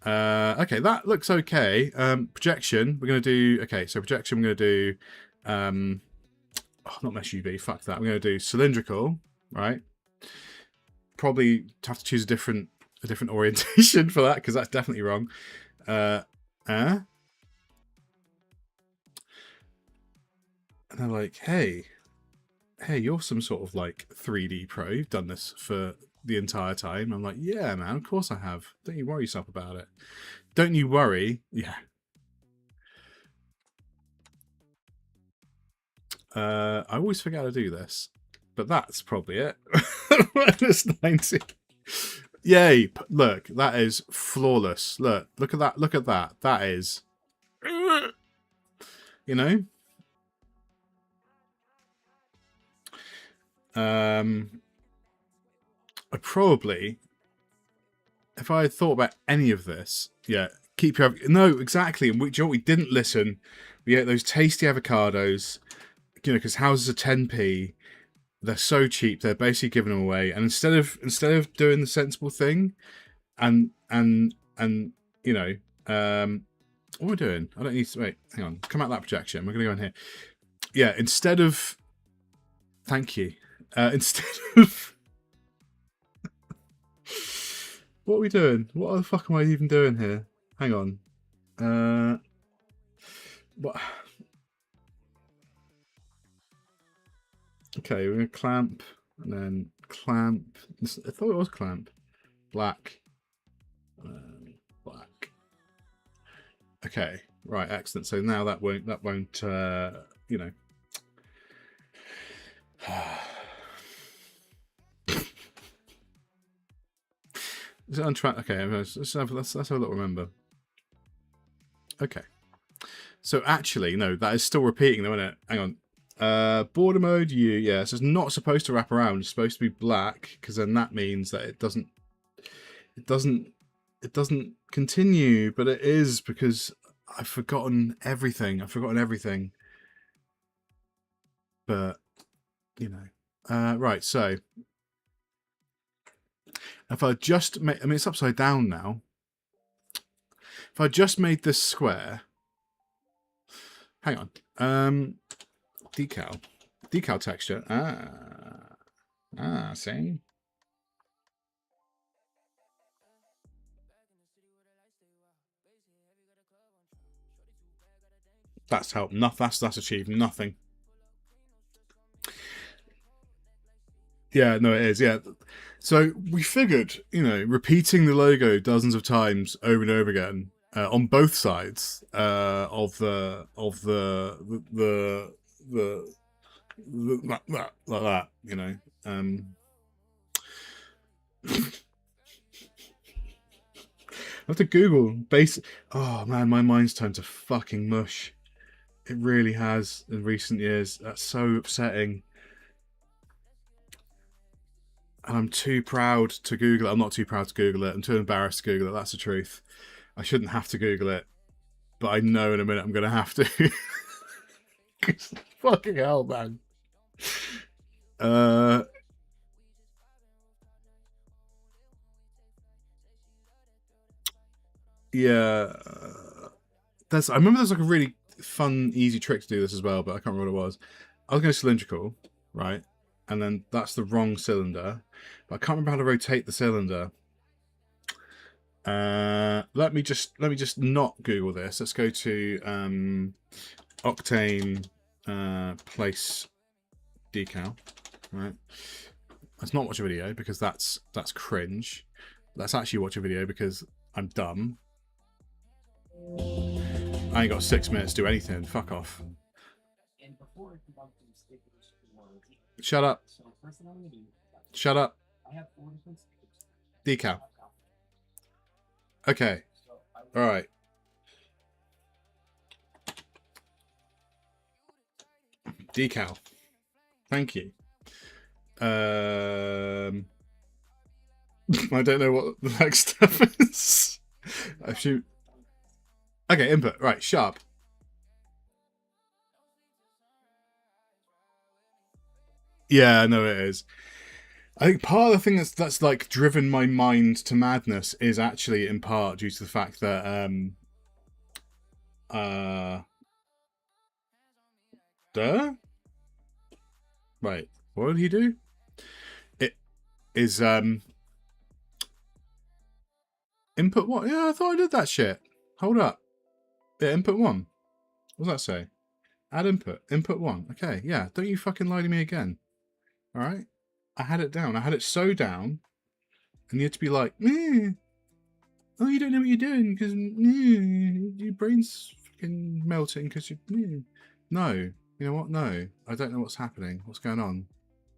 Okay, that looks okay. Projection, we're going to do, okay, so projection, we're going to do, not mesh UV, fuck that. We're going to do cylindrical, right? Probably have to choose a different orientation for that, because that's definitely wrong. And they're like, hey, you're some sort of like 3D pro. You've done this for the entire time. I'm like, yeah, man, of course I have. Don't you worry yourself about it. Don't you worry. Yeah. I always forget how to do this, but that's probably it. Minus 90. Yay! Look, that is flawless. Look at that. Look at that. That is, you know. I probably, if I had thought about any of this, yeah, keep your, no, exactly. And we didn't listen. We ate those tasty avocados, you know, because houses are 10p. They're so cheap. They're basically giving them away. And instead of doing the sensible thing, and you know, what am I doing? I don't need to wait. Hang on. Come out that projection. We're gonna go in here. Yeah. Instead of, thank you. Instead of, what are we doing? What the fuck am I even doing here? Hang on. What? Okay, we're gonna clamp, and then clamp. I thought it was clamp. Black. Black. Okay, right, excellent. So now that won't, you know. Is it on track? Okay, let's have a little remember. Okay. So actually, no, that is still repeating though, isn't it? Hang on. Border mode, yeah, so it's not supposed to wrap around. It's supposed to be black, because then that means that it doesn't continue, but it is because I've forgotten everything. But, you know. Right, so. If I just made... I mean, it's upside down now. If I just made this square... Hang on. Decal. Decal texture. See? That's helped. That's achieved nothing. Yeah, no, it is. Yeah. So we figured, you know, repeating the logo dozens of times over and over again on both sides of the like that, you know. I have to Google base. Oh man, my mind's turned to fucking mush. It really has in recent years. That's so upsetting. And I'm too proud to Google it. I'm not too proud to Google it. I'm too embarrassed to Google it. That's the truth. I shouldn't have to Google it. But I know in a minute I'm going to have to. Fucking hell, man. Yeah. I remember there's like a really fun, easy trick to do this as well, but I can't remember what it was. I was going cylindrical, right? And then that's the wrong cylinder. But I can't remember how to rotate the cylinder. Let me just not Google this. Let's go to Octane place decal. Right. Let's not watch a video because that's cringe. Let's actually watch a video because I'm dumb. I ain't got 6 minutes to do anything. Fuck off. Shut up. Shut up. Decal. Okay. All right. Decal. Thank you. I don't know what the next step is. I shoot. Okay, input. Right, sharp. Yeah, no, it is. I think part of the thing that's like driven my mind to madness is actually in part due to the fact that Right, what did he do? It is input what? Yeah, I thought I did that shit. Hold up. Yeah, input 1. What does that say? Add input. Input 1. Okay, yeah. Don't you fucking lie to me again. Alright? I had it down. I had it so down. And you had to be like, oh, you don't know what you're doing because your brain's fucking melting because you. No. You know what? No. I don't know what's happening. What's going on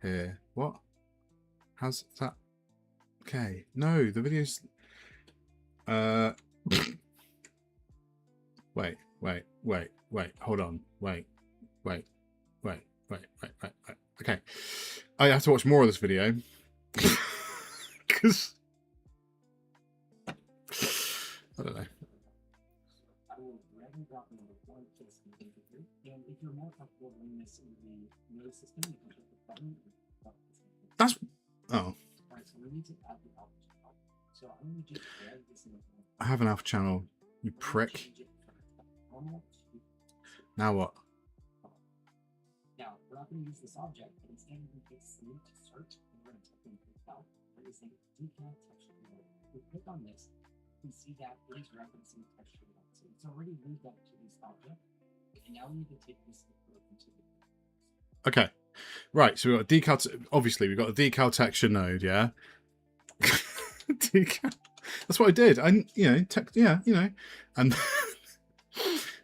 here? What? How's that? Okay. No, the video's. Wait. Hold on. Wait. Okay. I have to watch more of this video. Because I don't know. That's oh. I have an alpha channel, you prick. Now what? Now we're not going to use this object, but instead we can select search and we're going to type in decal. We're using decal texture. We click on this, we see that it is referencing texture. So it's already linked up to this object, and now we need to take this into the. Okay, right. So we've got a decal. Obviously, we've got a decal texture node. Yeah. Decal. That's what I did. And and.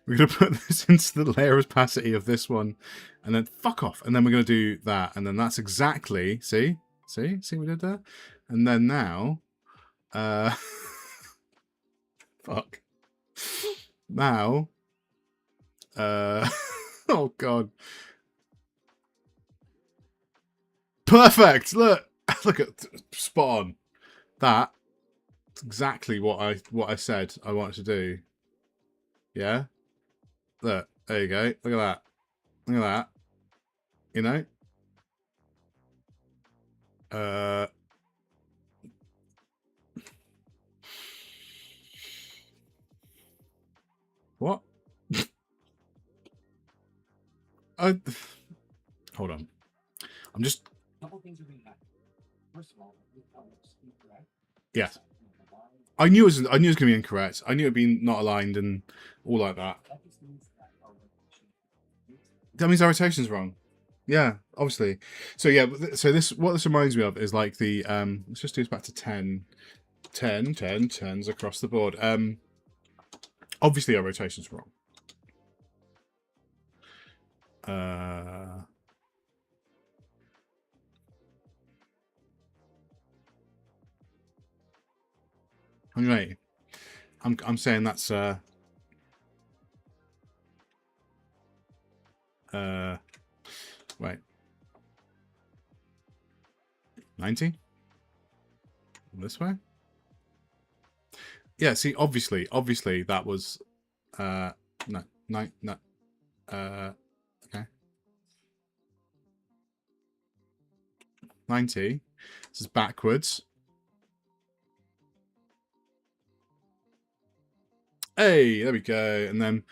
We're going to put this into the layer opacity of this one, and then fuck off. And then we're going to do that, and then that's exactly, see we did that? And then now, fuck. Now, oh God. Perfect! Look at, spot on. That, exactly what I said I wanted to do. Yeah? Look, there you go. Look at that. Look at that. You know? What? Hold on. I'm just... Yeah. I knew it was going to be incorrect. I knew it being not aligned and all like that. That means our rotation's wrong. Yeah, obviously. So yeah, so what this reminds me of is like the let's just do this back to 10 10s across the board. Obviously our rotation's wrong. Uh 180. I'm saying that's wait. 90? This way? Yeah, see, obviously that was no, okay. 90. This is backwards. Hey, there we go. And then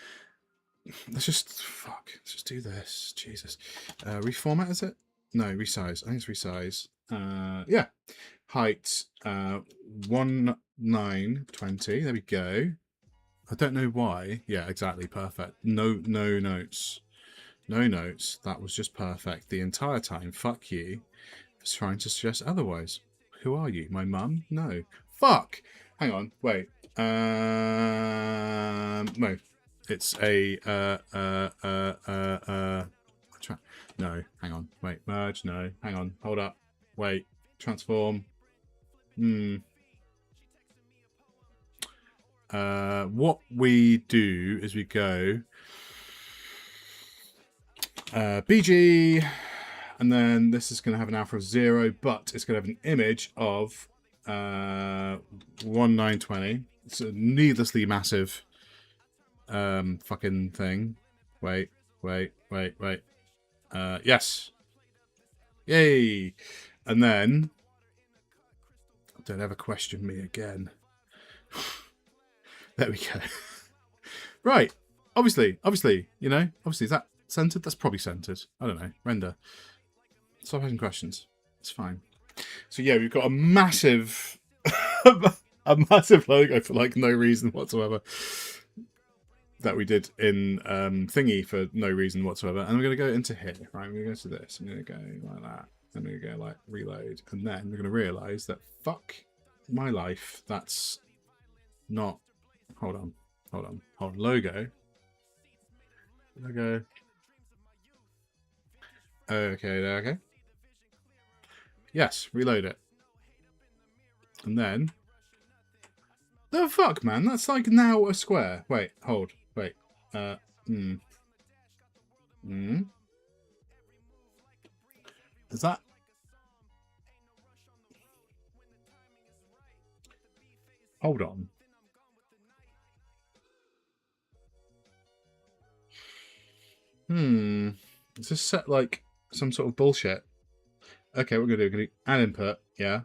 let's just do this. Jesus. Reformat, is it? No, resize. I think it's resize. Yeah. Height 1920. There we go. I don't know why. Yeah, exactly. Perfect. No notes. No notes. That was just perfect the entire time. Fuck you. I was trying to suggest otherwise. Who are you? My mum? No. Fuck. Hang on. Wait. No. It's a no. Hang on. Wait. Merge. No. Hang on. Hold up. Wait. Transform. What we do is we go BG, and then this is going to have an alpha of 0, but it's going to have an image of 1920. It's a needlessly massive fucking thing. Wait. Yes. Yay. And then don't ever question me again. There we go. Right. Obviously, you know, obviously, is that centered? That's probably centered. I don't know. Render. Stop asking questions. It's fine. So yeah, we've got a massive, a massive logo for like no reason whatsoever that we did in Thingy for no reason whatsoever. And we're going to go into here. Right, I'm going to go to this. I'm going to go like that. I'm going to go like reload. And then we're going to realise that fuck my life. That's not... Hold on. Logo. Okay. Yes, reload it. And then... The fuck, man? That's like now a square. Wait, hold. Wait. Is that... Hold on. Is this set like some sort of bullshit? Okay, we're gonna do add input, yeah.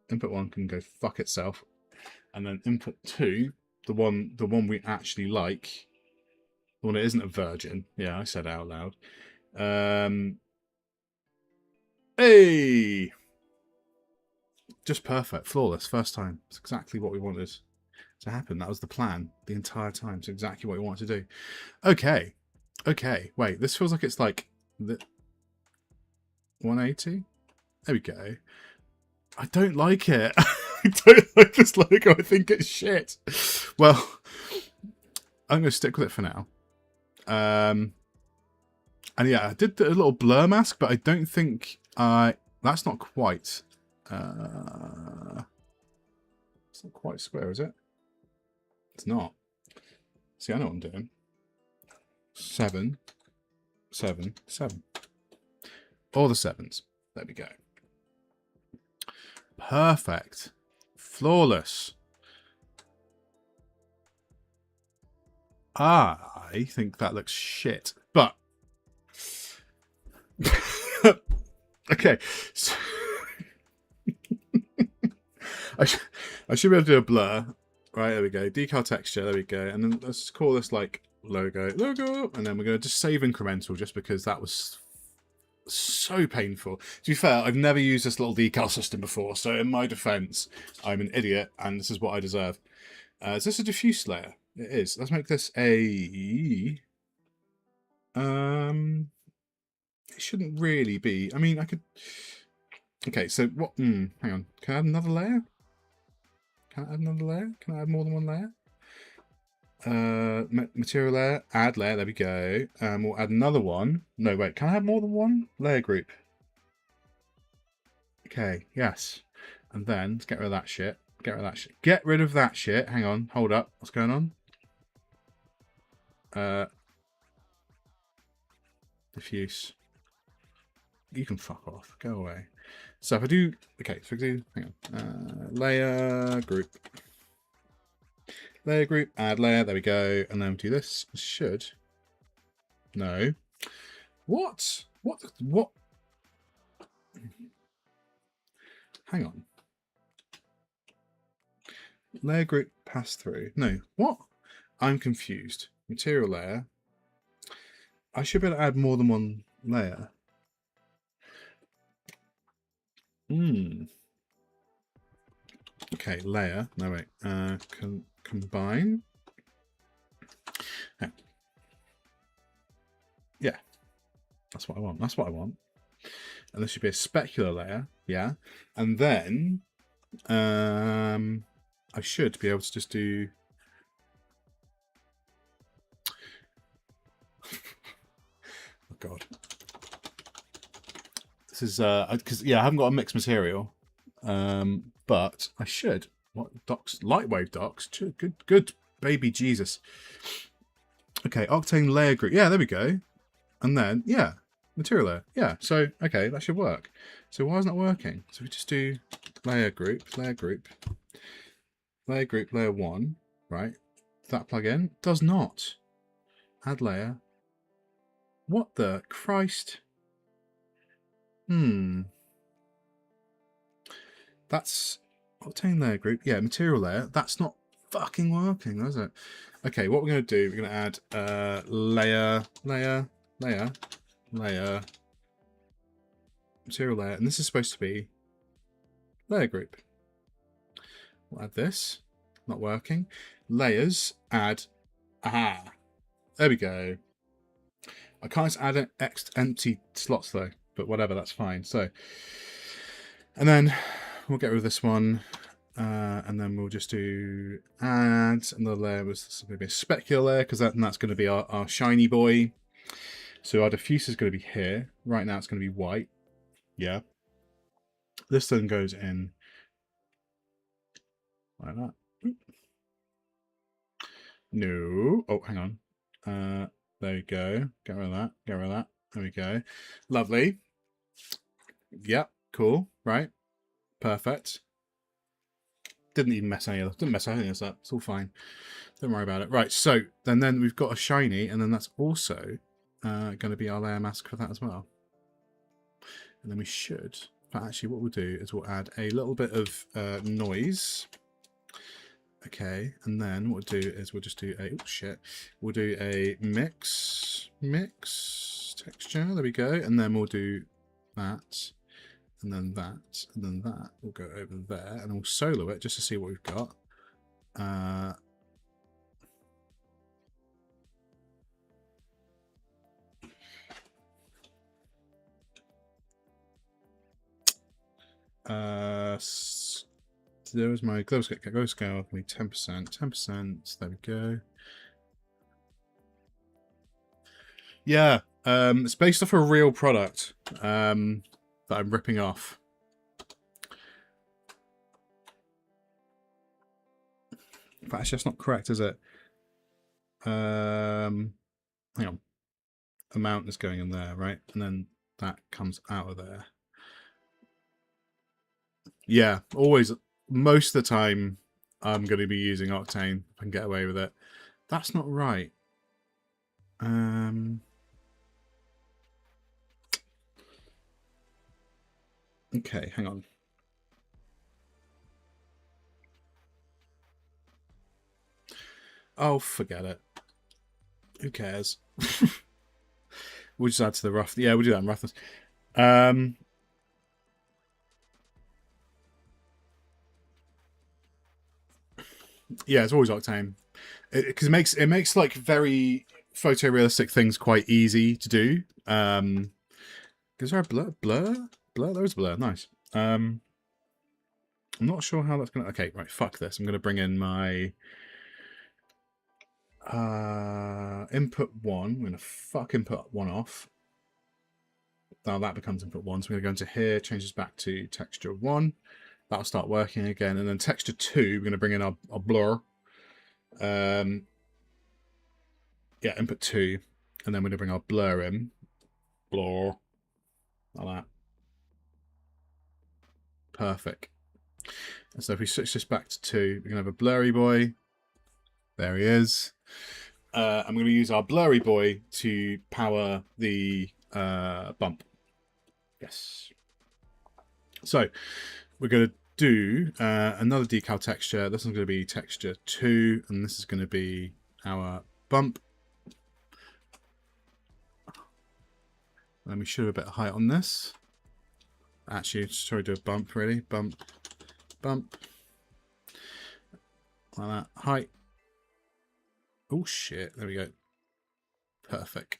Input 1 can go fuck itself. And then input 2, the one we actually like. The one that isn't a virgin. Yeah, I said it out loud. Hey! Just perfect. Flawless. First time. It's exactly what we wanted to happen. That was the plan the entire time. It's exactly what we wanted to do. Okay. Wait, this feels like it's like the 180. There we go. I don't like it. I don't like this logo. I think it's shit. Well, I'm going to stick with it for now. And yeah, I did a little blur mask, but I don't think that's not quite. It's not quite square, is it? It's not. See, I know what I'm doing. 7, 7, 7. All the 7s. There we go. Perfect. Flawless. I think that looks shit. But okay, so I should be able to do a blur. Right, there we go. Decal texture, there we go. And then let's call this like logo, and then we're going to just save incremental just because that was so painful. To be fair, I've never used this little decal system before, so in my defense, I'm an idiot and this is what I deserve. Is this a diffuse layer? It is. Let's make this a... It shouldn't really be. I mean, I could... Okay, so what... hang on. Can I add another layer? Can I add another layer? Can I add more than one layer? Material layer, add layer, there we go. We'll add another one. No, wait, can I have more than one? Layer group. Okay, yes. And then, let's get rid of that shit. Get rid of that shit. Get rid of that shit. Hang on, hold up. What's going on? Diffuse. You can fuck off. Go away. So if I do... Okay, so if I do... Hang on. Layer group. Layer group, add layer, there we go. And then do this. Should. No. What? What? Hang on. Layer group pass through. No. What? I'm confused. Material layer. I should be able to add more than one layer. Okay, layer. No, wait. Combine. Yeah. That's what I want. That's what I want. And this should be a specular layer. Yeah. And then I should be able to just do... Oh, God. This is... because, yeah, I haven't got a mixed material. But I should. What docs? Lightwave docs. Good baby Jesus. Okay, octane layer group. Yeah, there we go. And then, yeah, material layer. Yeah, so, okay, that should work. So why isn't that working? So we just do layer group, layer group, layer group, layer 1, right? Does that plug in? Does not. Add layer. What the Christ? That's octane layer group. Yeah, material layer. That's not fucking working, is it? Okay, what we're going to do, we're going to add layer, material layer, and this is supposed to be layer group. We'll add this. Not working. Layers, add. Aha. There we go. I can't add empty slots though, but whatever, that's fine. So, and then we'll get rid of this one. And then we'll just do add another layer. This is going to be a specular layer because that's going to be our shiny boy. So our diffuse is going to be here. Right now it's going to be white. Yeah. This then goes in like that. No. Oh, hang on. There we go. Get rid of that. Get rid of that. There we go. Lovely. Yep. Cool. Right. Perfect. Didn't even mess any of didn't mess anything else up. It's all fine. Don't worry about it. Right, so then we've got a shiny, and then that's also going to be our layer mask for that as well. And then we should, but actually what we'll do is we'll add a little bit of noise. Okay, and then what we'll do is we'll just do a, oh shit, we'll do a mix texture, there we go, and then we'll do that. And then that, and then that will go over there, and we'll solo it just to see what we've got. There was my glow scale, me 10%, 10%. There we go. Yeah, it's based off a real product that I'm ripping off. But actually, that's not correct, is it? Hang on. Amount is going in there, right? And then that comes out of there. Yeah, always. Most of the time, I'm going to be using Octane if I can get away with it. That's not right. Okay, hang on. Oh, forget it. Who cares? We'll just add to the rough. Yeah, we'll do that in roughness. Yeah, it's always Octane because it makes like very photorealistic things quite easy to do. Is there a blur? There is a blur. Nice. I'm not sure how that's gonna. Okay, right. Fuck this. I'm gonna bring in my input one. I'm gonna fuck input one off. Now that becomes input one. So we're gonna go into here, change this back to texture one. That'll start working again, and then texture two. We're gonna bring in our blur. Yeah, input two, and then we're gonna bring our blur in. Blur. Like that. Perfect. And so if we switch this back to 2, we're going to have a blurry boy. There he is. I'm going to use our blurry boy to power the bump. Yes. So we're going to do another decal texture. This one's going to be texture 2, and this is going to be our bump. Let me show a bit of height on this. Actually, just try to do a bump, really. Bump. Like that. Height. Oh, shit. There we go. Perfect.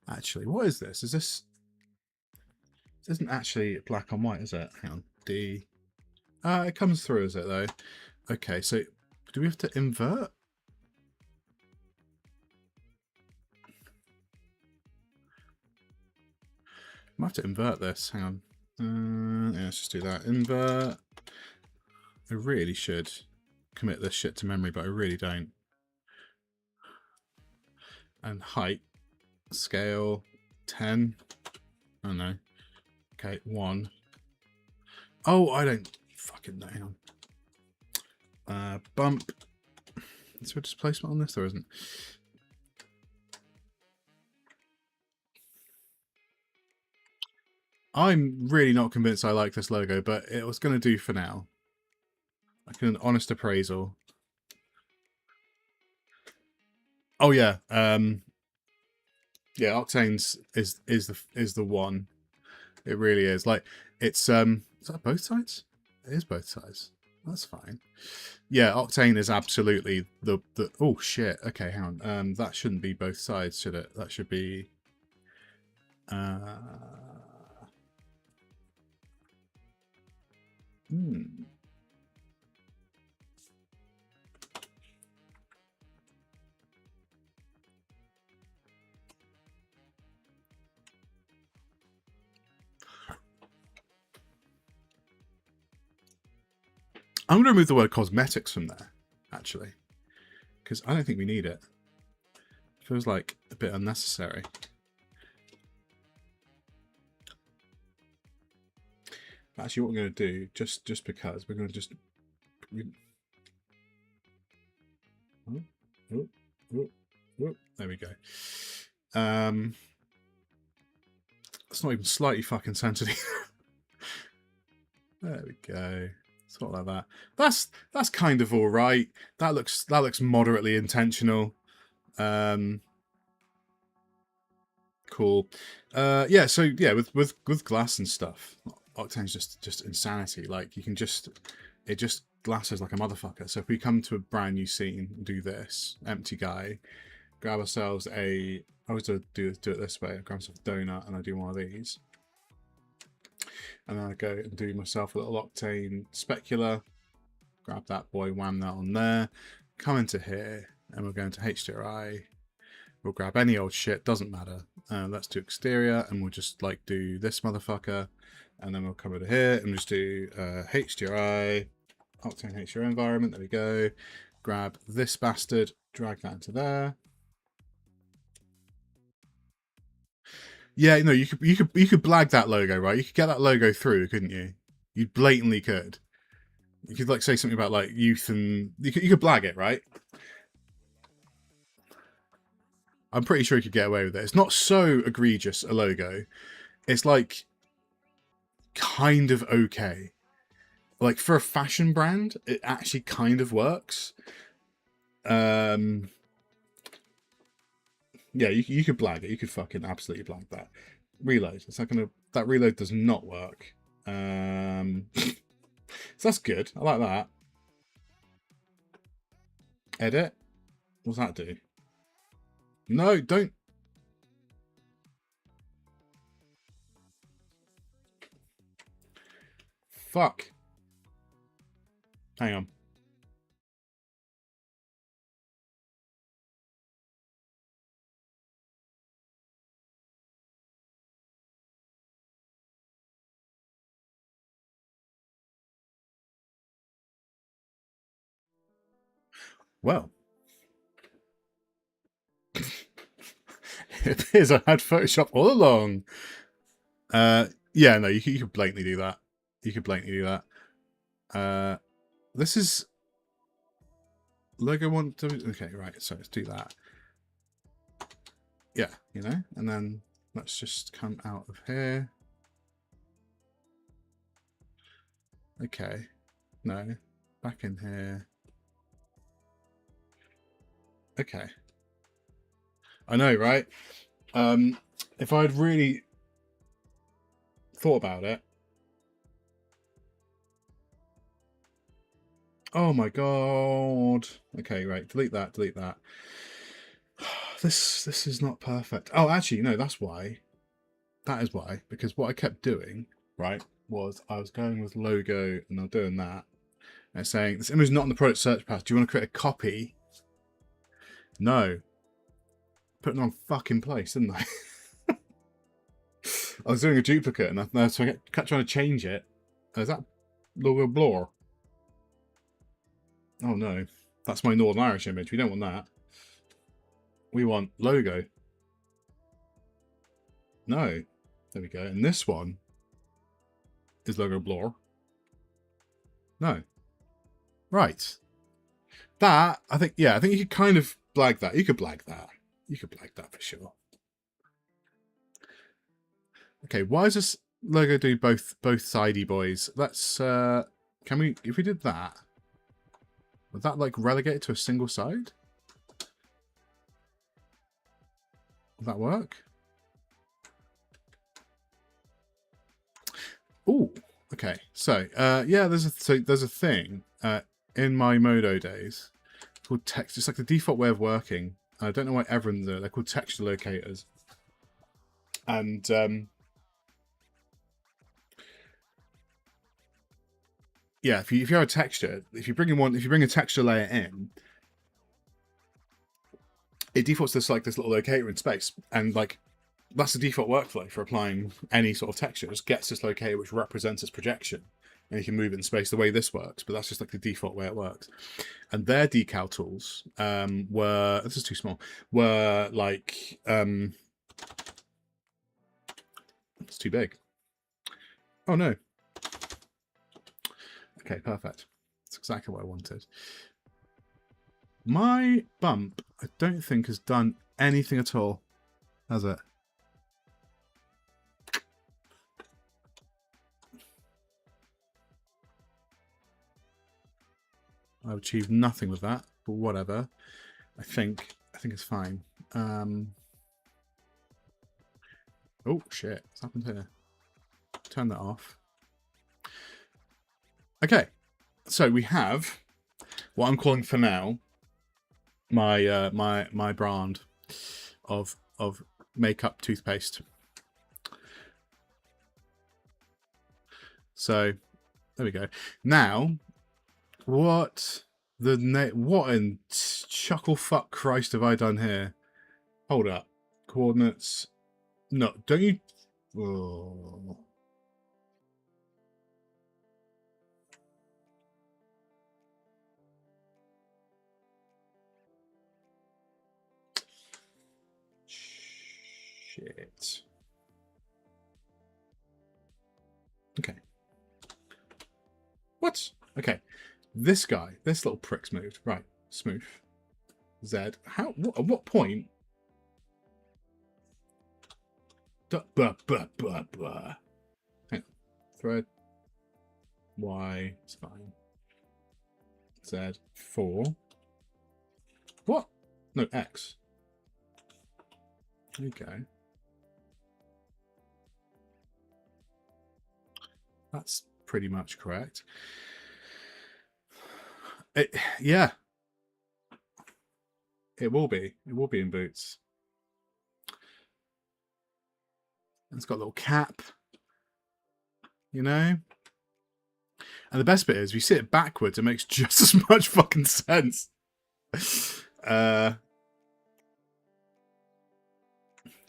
Actually, what is this? Is this... This isn't actually black on white, is it? Hang on. D. It comes through, is it, though? Okay, so do we have to invert? I might have to invert this. Hang on. Yeah, let's just do that. Invert. I really should commit this shit to memory, but I really don't. And height. Scale. 10. Oh, no. Okay, 1. Oh, I don't fucking know. Hang on. Bump. Is there a displacement on this? There isn't. I'm really not convinced I like this logo, but it was going to do for now. Like an honest appraisal. Oh yeah, yeah. Octane's is the one. It really is. Like it's is that both sides? It is both sides. That's fine. Yeah, Octane is absolutely the oh shit. Okay, hang on. That shouldn't be both sides, should it? That should be I'm going to remove the word cosmetics from there, actually, because I don't think we need it. It feels like a bit unnecessary. Actually, what we're going to do, just because, we're going to just... there we go. It's not even slightly fucking centered. There we go. Sort of like that. That's kind of all right. That looks moderately intentional. Cool. Yeah. So yeah, with glass and stuff, Octane's just insanity. Like you can just glasses like a motherfucker. So if we come to a brand new scene, do this empty guy, grab ourselves a. I always do it this way. I grab myself a donut and I do one of these. And then I go and do myself a little Octane specular. Grab that boy, wham that on there. Come into here, and we're going to HDRI. We'll grab any old shit, doesn't matter. Let's do exterior, and we'll just like do this motherfucker. And then we'll come over here and just do HDRI, Octane HDRI environment. There we go. Grab this bastard, drag that into there. Yeah, no, you could blag that logo, right? You could get that logo through, couldn't you? You blatantly could. You could like say something about like youth, and you could blag it, right? I'm pretty sure you could get away with it. It's not so egregious a logo. It's like kind of okay. Like for a fashion brand, it actually kind of works. Um, yeah, you could blag it. You could fucking absolutely blag that. Reload. It's not gonna. That reload does not work. So that's good. I like that. Edit. What's that do? No, don't. Fuck. Hang on. Well, it appears I had Photoshop all along. Yeah, no, you could blatantly do that. You could blatantly do that. This is logo one. Okay, right. So let's do that. Yeah, and then let's just come out of here. Okay, no, back in here. Okay, I know, right? If I'd really thought about it. Oh my god. Okay, right. Delete that. Delete that. This is not perfect. Oh, actually, no. That's why. That is why. Because what I kept doing, right, was I was going with logo and I'm doing that and saying this image is not in the product search path. Do you want to create a copy? No. Putting on fucking place, didn't I? I was doing a duplicate and so I kept trying to change it. Is that logo blur? Oh no, that's my Northern Irish image. We don't want that. We want logo. No. There we go. And this one is logo blur. No. Right. That, I think you could kind of blag that. You could blag that. You could blag that for sure. Okay, why does this logo do both sidey boys? Let's can we, if we did that, would that like relegate it to a single side? Would that work? Oh, okay. So yeah, there's a thing in my Modo days called text. It's like the default way of working. I don't know why everyone's there. They're called texture locators, and yeah, if you have a texture, if you bring a texture layer in, it defaults to like this little locator in space, and like that's the default workflow for applying any sort of texture. It just gets this locator which represents its projection, and you can move it in space the way this works. But that's just like the default way it works. And their decal tools were, this is too small, were like it's too big. Oh no. Okay, perfect. That's exactly what I wanted. My bump, I don't think has done anything at all, has it? I've achieved nothing with that, but whatever. I think it's fine. Oh shit, what's happened here? Turn that off. Okay, so we have what I'm calling for now my my brand of makeup toothpaste. So there we go. Now, what in chuckle fuck Christ have I done here? Hold up, coordinates. No, don't you? Oh. Shit. Okay. What? Okay. This guy, this little prick's moved. Right. Smooth. Z. How? What, at what point? Hang on. Thread. Y. It's fine. Z. 4. What? No, X. There you go. That's pretty much correct. Yeah. It will be. It will be in boots. It's got a little cap. You know? And the best bit is, if you sit it backwards, it makes just as much fucking sense.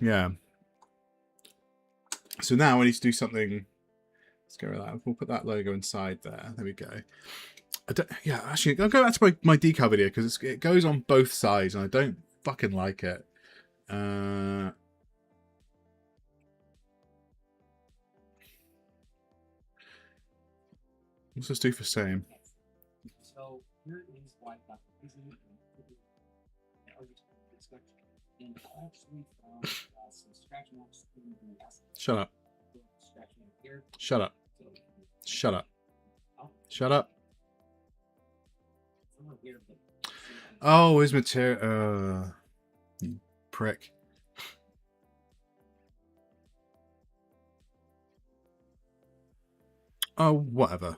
Yeah. So now I need to do something. Let's go with that. We'll put that logo inside there. There we go. Yeah, actually, I'll go back to my decal video because it goes on both sides and I don't fucking like it. What's this do for same? So here is why Shut up. Shut up. Shut up. Shut up. Oh, his material. You prick. Oh, whatever.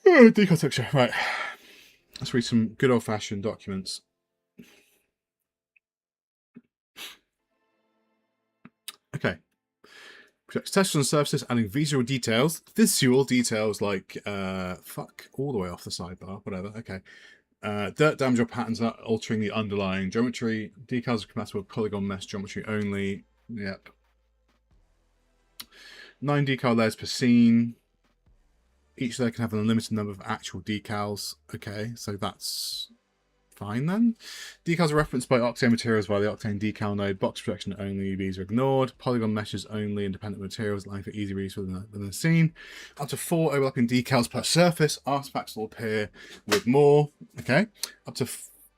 Oh, decal texture. Right. Let's read some good old-fashioned documents. Okay. Projects textures and surfaces, adding visual details. Visual details like, fuck, all the way off the sidebar, whatever. Okay. Dirt damage or patterns not altering the underlying geometry. Decals are compatible with polygon mesh geometry only. Yep. 9 decal layers per scene. Each layer can have an unlimited number of actual decals. Okay, so that's fine then. Decals are referenced by Octane materials via the Octane decal node. Box projection only, these are ignored. Polygon meshes only, independent materials, allowing for easy reuse within the scene. Up to 4 overlapping decals per surface. Artifacts will appear with more. Okay. Up to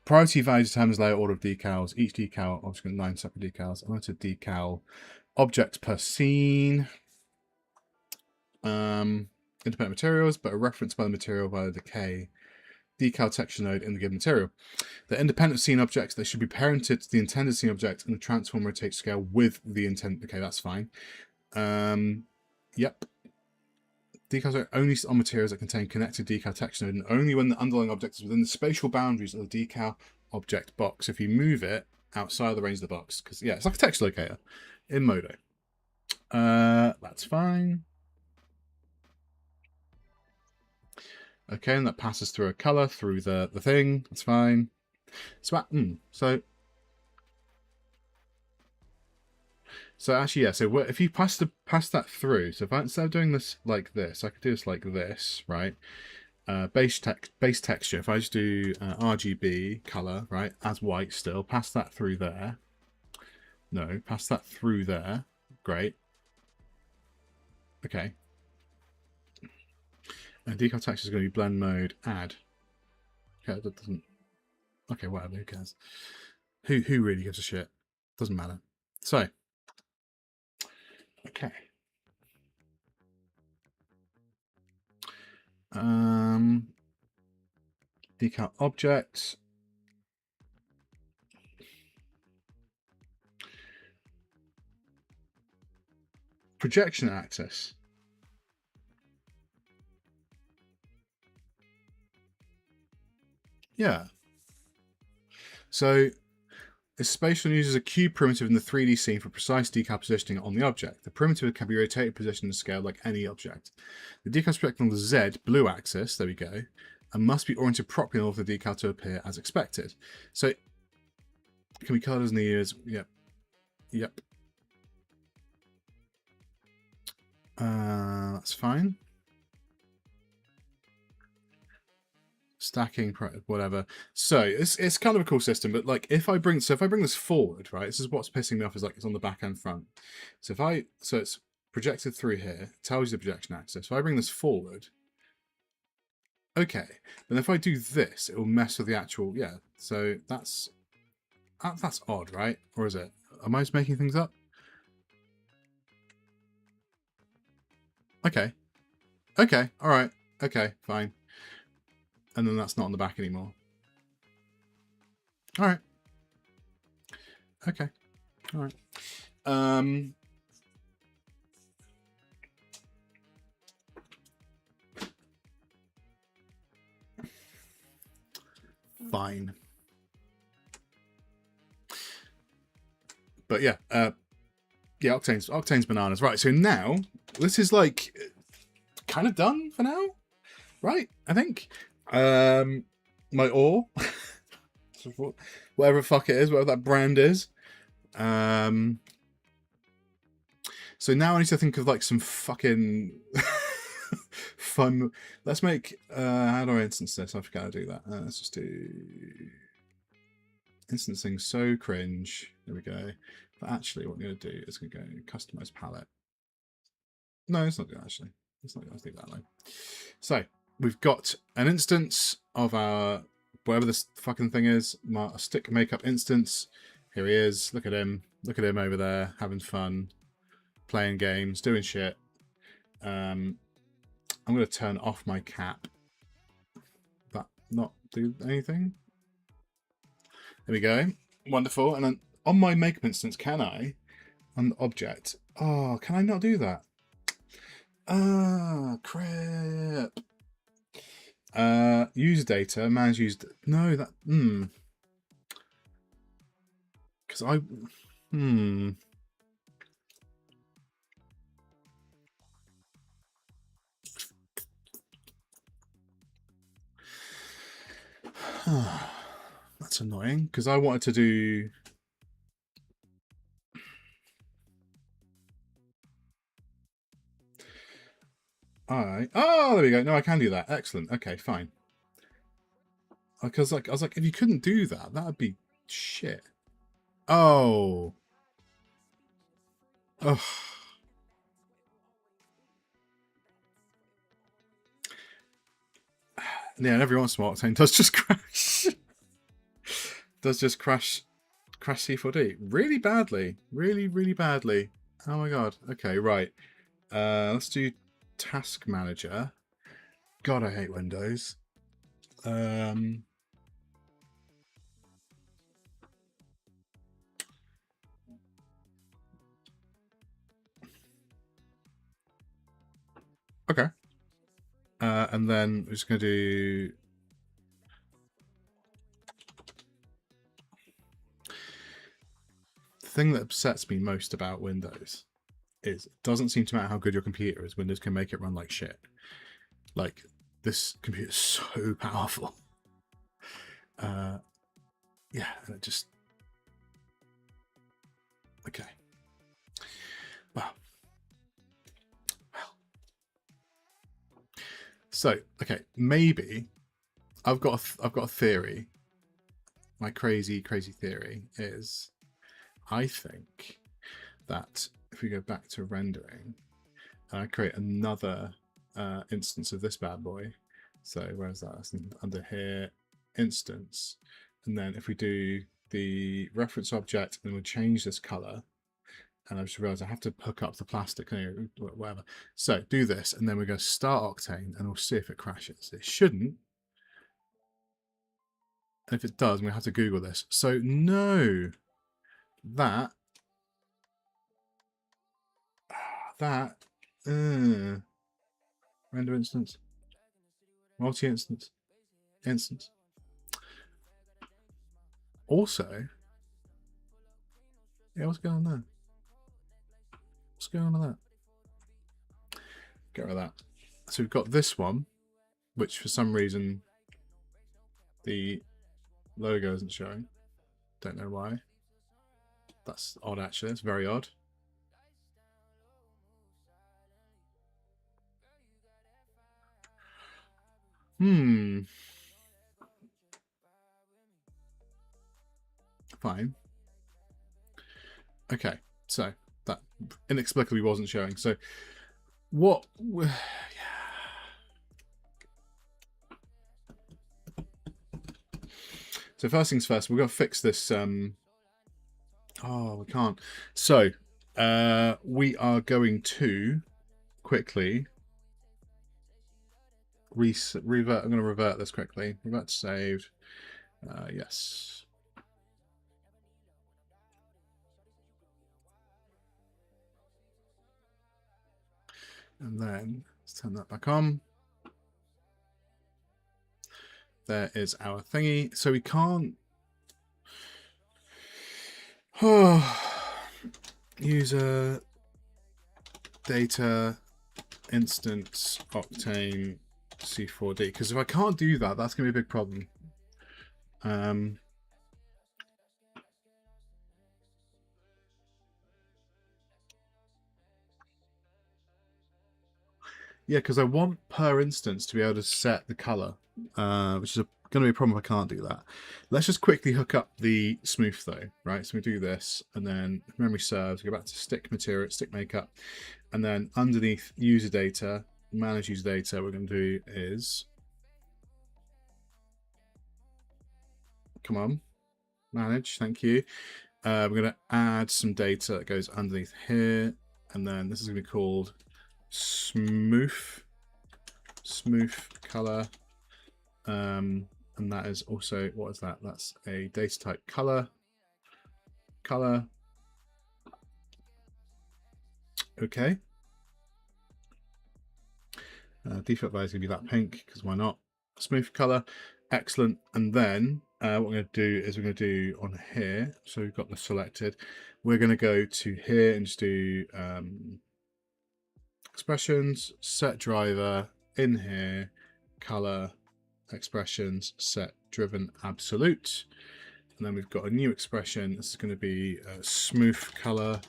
priority value determines layer order of decals. Each decal, obviously 9 separate decals. Unlimited decal objects per scene. Independent materials, but a reference by the material via the decay decal texture node in the given material. They're independent scene objects. They should be parented to the intended scene object, and the transform rotate scale with the intent. Okay, that's fine. Yep. Decals are only on materials that contain connected decal texture node, and only when the underlying object is within the spatial boundaries of the decal object box. If you move it outside of the range of the box, because yeah, it's like a text locator in Modo. That's fine. Okay, and that passes through a color through the thing. That's fine. So actually, yeah. So if you pass that through, so if instead of doing this like this, I could do this like this, right? Base texture. If I just do RGB color, right, as white still, pass that through there. No, pass that through there. Great. Okay. And decal texture is going to be blend mode add. Okay, that doesn't. Okay, whatever. Who cares? Who really gives a shit? Doesn't matter. So. Okay. Decal object. Projection axis. Yeah. So this spatial uses a cube primitive in the 3D scene for precise decal positioning on the object. The primitive can be rotated, positioned, and scaled like any object. The decal is projected on the Z, blue axis, there we go, and must be oriented properly in order for the decal to appear as expected. So it can be colored as needed. Yep. Yep. That's fine. stacking, whatever. So it's kind of a cool system, but like if I bring this forward, right? This is what's pissing me off, is like it's on the back and front. So it's projected through here, tells you the projection axis. If I bring this forward, okay, but if I do this, it will mess with the actual, yeah. So that's odd, right? Or is it? Am I just making things up? Okay. Okay, alright. Okay, fine. And then that's not on the back anymore. Alright. Okay. Alright. Fine. But yeah, yeah, Octane's bananas. Right, so now this is like kind of done for now, right? I think. My ore, whatever the fuck it is, whatever that brand is. So now I need to think of like some fucking fun. Let's make. How do I instance this? I forgot to do that. Let's just do instancing. So cringe. There we go. But actually, what I'm going to do is going to go customize palette. No, it's not good actually. It's not going to do that though. So we've got an instance of our whatever this fucking thing is, my stick makeup instance. Here he is. Look at him. Look at him over there having fun, playing games, doing shit. I'm going to turn off my cap. That not do anything. There we go. Wonderful. And then on my makeup instance, can I, on the object? Oh, can I not do that? Ah, crap. User data, manage used. No, that. Because I. That's annoying because I wanted to do. Alright. Oh, there we go. No, I can do that. Excellent. Okay, fine. Because like I was like, if you couldn't do that, that would be shit. Oh. Ugh. Yeah, and every once in a while, Octane does just crash. Does just crash C4D really badly, really, really badly. Oh my god. Okay, right. Let's do Task Manager. God, I hate Windows. Okay. And then we're just going to do. The thing that upsets me most about Windows is it doesn't seem to matter how good your computer is, Windows can make it run like shit. Like, this computer is so powerful. Yeah, and it just. Okay. Well. So, okay, maybe I've got a theory. My crazy theory is, I think that if we go back to rendering, and I create another instance of this bad boy. So where's that? That's under here, instance, and then if we do the reference object and we'll change this color. And I just realized I have to hook up the plastic, whatever. So do this, and then we're going to start Octane, and we'll see if it crashes. It shouldn't. And if it does, we have to Google this. So no, that render instance, multi-instance, instance. Also, yeah, what's going on there? What's going on with that? Get rid of that. So we've got this one, which for some reason the logo isn't showing. Don't know why. That's odd, actually. It's very odd. fine. Okay, so that inexplicably wasn't showing. So what? So first things first, we've got to fix this. Oh, we can't. So we are going to quickly revert. I'm going to revert this quickly. Revert to saved. Yes. And then let's turn that back on. There is our thingy. So we can't. User data instance octane C4D. Because if I can't do that, that's going to be a big problem. Yeah, because I want per instance to be able to set the color, which is going to be a problem if I can't do that. Let's just quickly hook up the smooth though, right? So we do this, and then memory serves, go back to stick material, stick makeup, and then underneath user data, manage user data, what we're going to do is, come on, manage, thank you. We're going to add some data that goes underneath here, and then this is going to be called smooth color, and that is also, what is that? That's a data type color. Okay. Default value is going to be that pink, because why not? Smooth color, excellent. And then what we're going to do is we're going to do on here, so we've got this selected, we're going to go to here and just do expressions, set driver, in here, color, expressions, set driven absolute. And then we've got a new expression. This is going to be smooth color.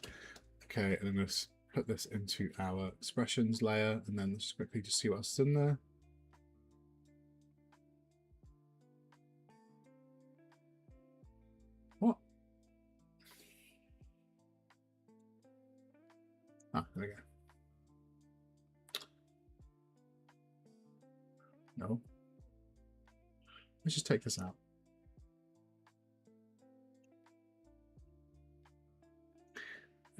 Okay, and I'm going to put this into our expressions layer, and then let's quickly just see what's in there. What? Ah, there we go. No. Let's just take this out.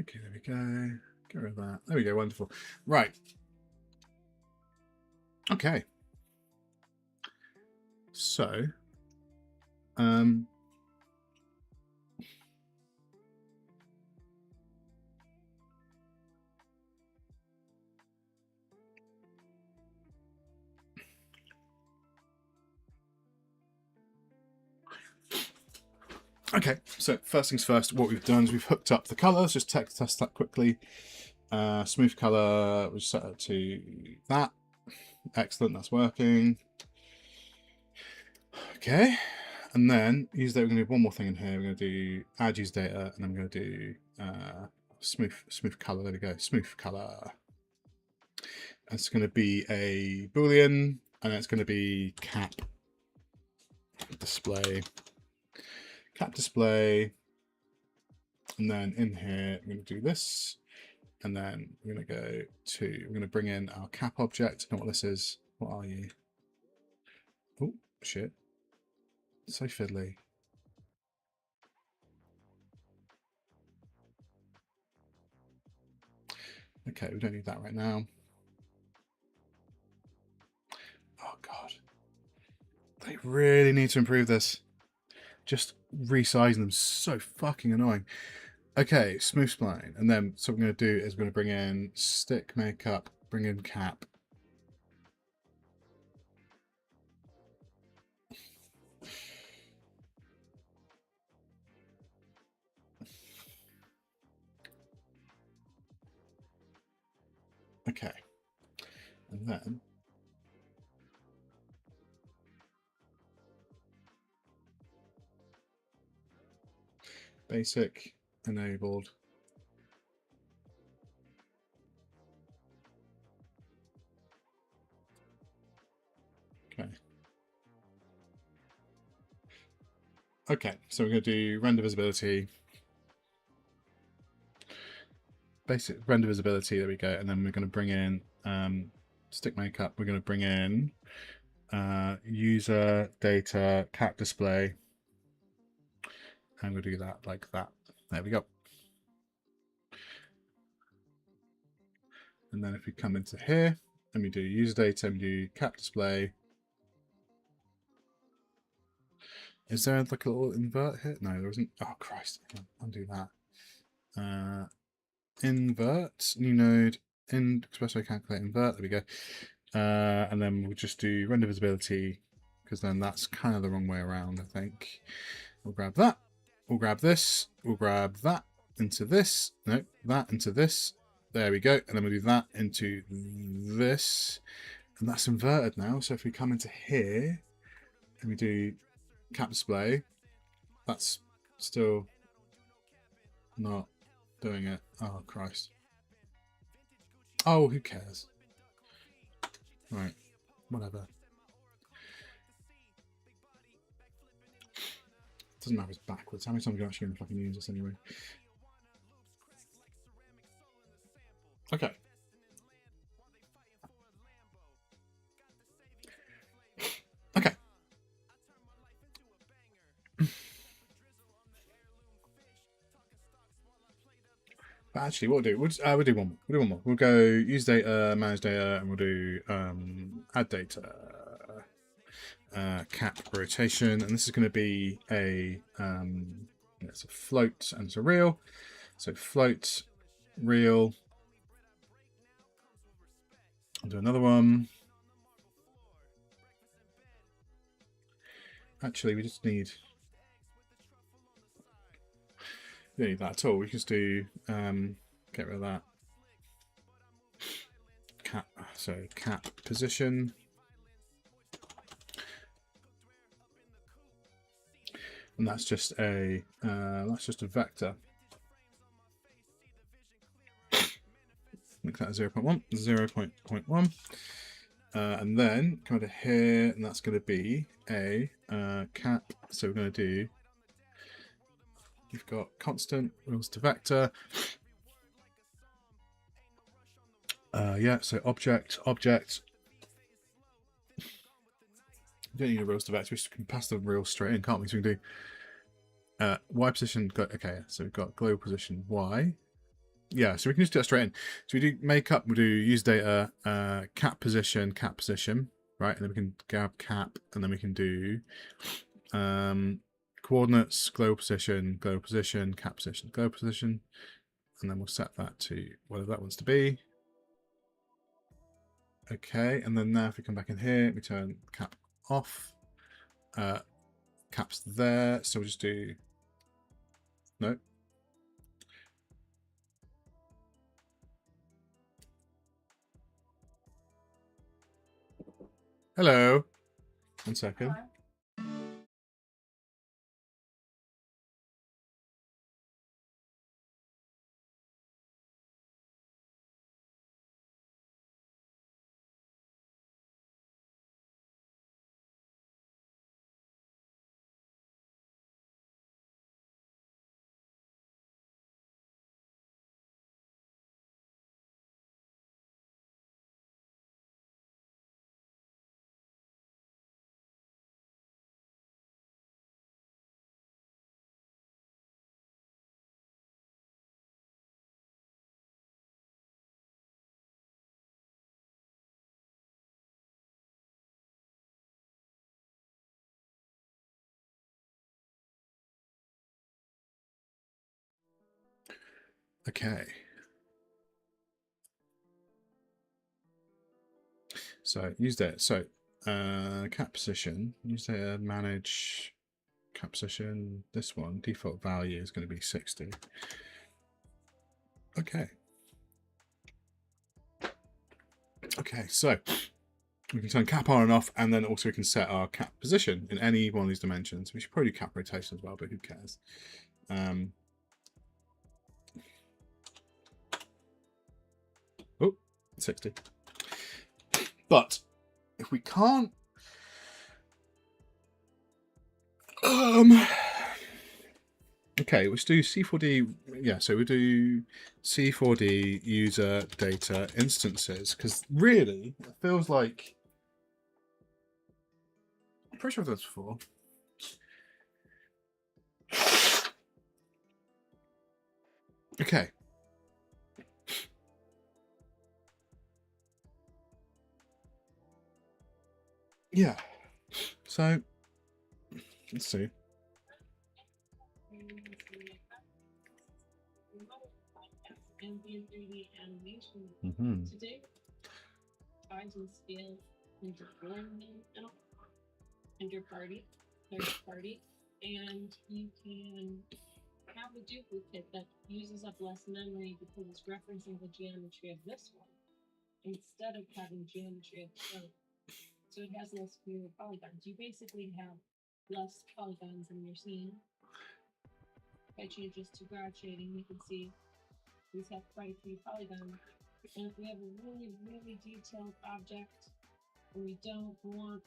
Okay, there we go. Get rid of that. There we go, wonderful. Right. Okay. So, okay, so first things first, what we've done is we've hooked up the colors. Just test that quickly. Smooth color, we'll set it to that. Excellent, that's working. Okay, and then user data, we're going to do one more thing in here. We're going to do add user data, and I'm going to do smooth color. There we go, smooth color. It's going to be a boolean, and it's going to be cap display. Cap display, and then in here I'm going to do this, and then we're going to go to, we're going to bring in our cap object. I know what this is. What are you? Oh shit, so fiddly. Okay, we don't need that right now. Oh god, they really need to improve this. Just resizing them, so fucking annoying. Okay, smooth spline, and then so what we're going to do is we're going to bring in stick makeup, bring in cap. Okay, and then basic enabled. Okay. Okay, so we're going to do render visibility, basic render visibility. There we go, and then we're going to bring in stick makeup. We're going to bring in user data cat display, and we'll do that like that. There we go. And then if we come into here and we do user data and we do cat display, is there like a little invert here? No, there isn't. Oh Christ! Undo that. Invert, new node, expressway calculate invert. There we go. And then we'll just do render visibility, because then that's kind of the wrong way around, I think. We'll grab that. We'll grab this. We'll grab that into this. No, that into this. There we go. And then we'll do that into this. And that's inverted now. So if we come into here and we do cap display, that's still not doing it. Oh, Christ. Oh, who cares? Right, whatever. Doesn't matter if it's backwards. How many times are you actually going to fucking use this anyway? Okay. Okay. But actually, what we'll do, we'll do one more. We'll do one more. We'll go use data, manage data, and we'll do add data, cap rotation, and this is going to be a it's a float and it's a real. So float, real. I'll do another one. Actually, we just need. We don't need that at all. We can just do get rid of that. Cap, so cap position. And that's just a vector. Make that a 0.1, 0.1. And then come over here, and that's going to be a cap. So we're going to do. You've got constant rules to vector. Yeah, so object. You don't need a rules to vector. We can pass the rules straight in, can't we? So we can do y position. Okay, so we've got global position y. Yeah, so we can just do that straight in. So we do makeup. We'll do use data cap position, right? And then we can grab cap, and then we can do coordinates, global position, cap position, global position, and then we'll set that to whatever that wants to be. Okay, and then now if we come back in here, we turn cap off. Cap's there, so we'll just do no. Hello. 1 second. Hello. Okay. So use that. So cap position. Use data manage cap position. This one default value is going to be 60. Okay. Okay. So we can turn cap on and off, and then also we can set our cap position in any one of these dimensions. We should probably do cap rotation as well, but who cares? Oh, 60. But if we can't Okay, let's do C4D. Yeah, so we do C4D user data instances, because really, it feels like... I'm pretty sure I've done this before. Okay. Yeah. So, let's see. Mm-hmm. Size and scale into under party, third party, and you can have a duplicate that uses up less memory because it's referencing the geometry of this one instead of having geometry of the other. So it has less fewer polygons. You basically have less polygons in your scene. If I change this to graph shading, you can see these have quite a few polygons. And if we have a really, really detailed object and we don't want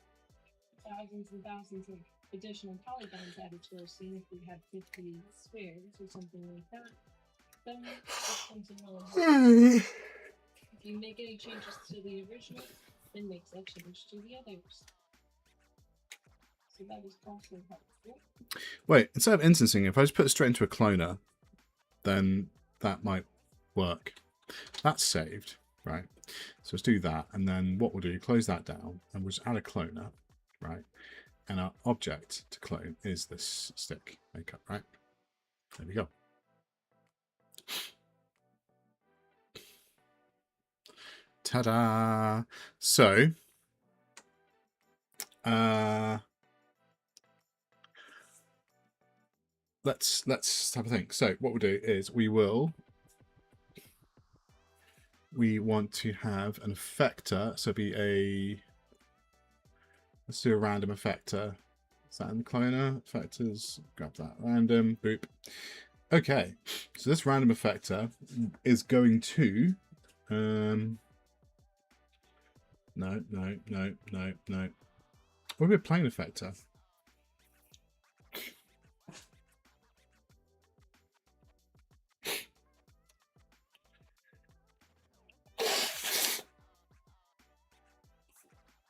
thousands and thousands of additional polygons added to our scene, if we had 50 spheres or something like that, then it's something really hard. If you make any changes to the original, then make that change to the others. So that is also helpful. Wait, instead of instancing, if I just put it straight into a cloner, then that might work. That's saved, right? So let's do that, and then what we'll do, close that down, and we'll just add a cloner, right? And our object to clone is this stick makeup, right? There we go. Ta-da! So, let's have a think. So what we'll do is we want to have an effector, so be a, let's do a random effector. Is that in the cloner? Effectors, grab that, random, boop. Okay, so this random effector is going to, no. What about a plane effector?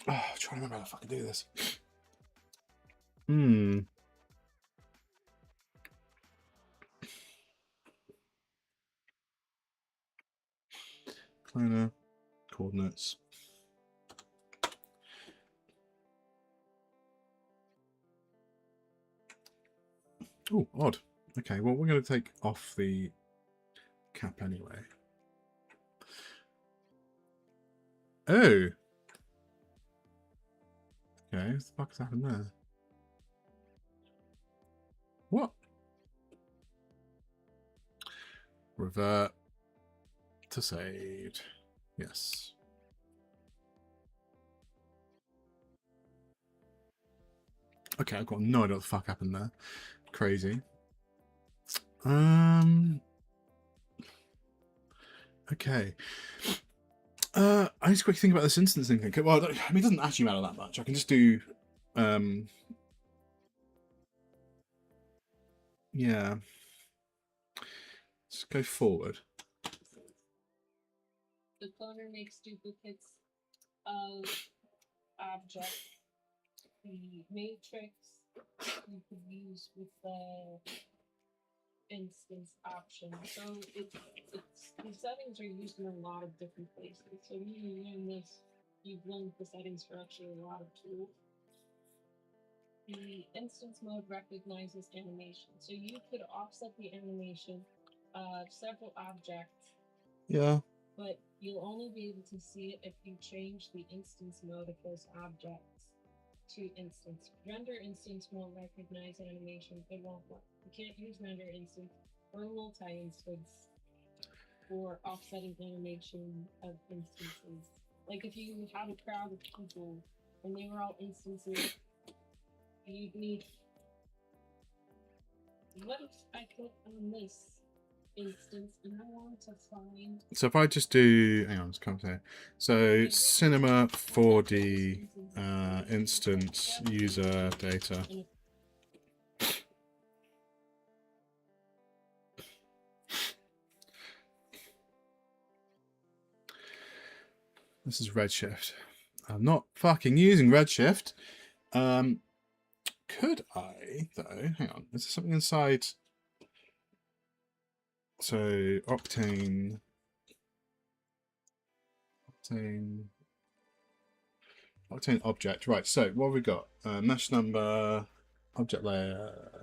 Oh, I'm trying to remember how to fucking do this. Cloner, coordinates. Oh, odd. Okay, well, we're going to take off the cap anyway. Oh! Okay, what the fuck has happened there? What? Revert to saved. Yes. Okay, I've got no idea what the fuck happened there. Crazy. Okay. I need to quickly think about this instancing thing. Well, I mean, it doesn't actually matter that much. I can just do, yeah. Let's go forward. The cloner makes duplicates of objects. The matrix you could use with the instance option. So the settings are used in a lot of different places. So when you learn this, you've learned the settings for actually a lot of tools. The instance mode recognizes animation. So you could offset the animation of several objects. Yeah. But you'll only be able to see it if you change the instance mode of those objects to instance. Render instance won't recognize animation. It won't work. You can't use render instance or multi-instance for offsetting animation of instances. Like if you had a crowd of people and they were all instances, you'd need. What if I click on this instance and I want to find. So if I just do, hang on, let's come here. So Cinema 4D instance user data. This is Redshift. I'm not fucking using Redshift. Could I, though? Hang on. Is there something inside? So, Octane. Octane object. Right, so what have we got? Mesh number, object layer.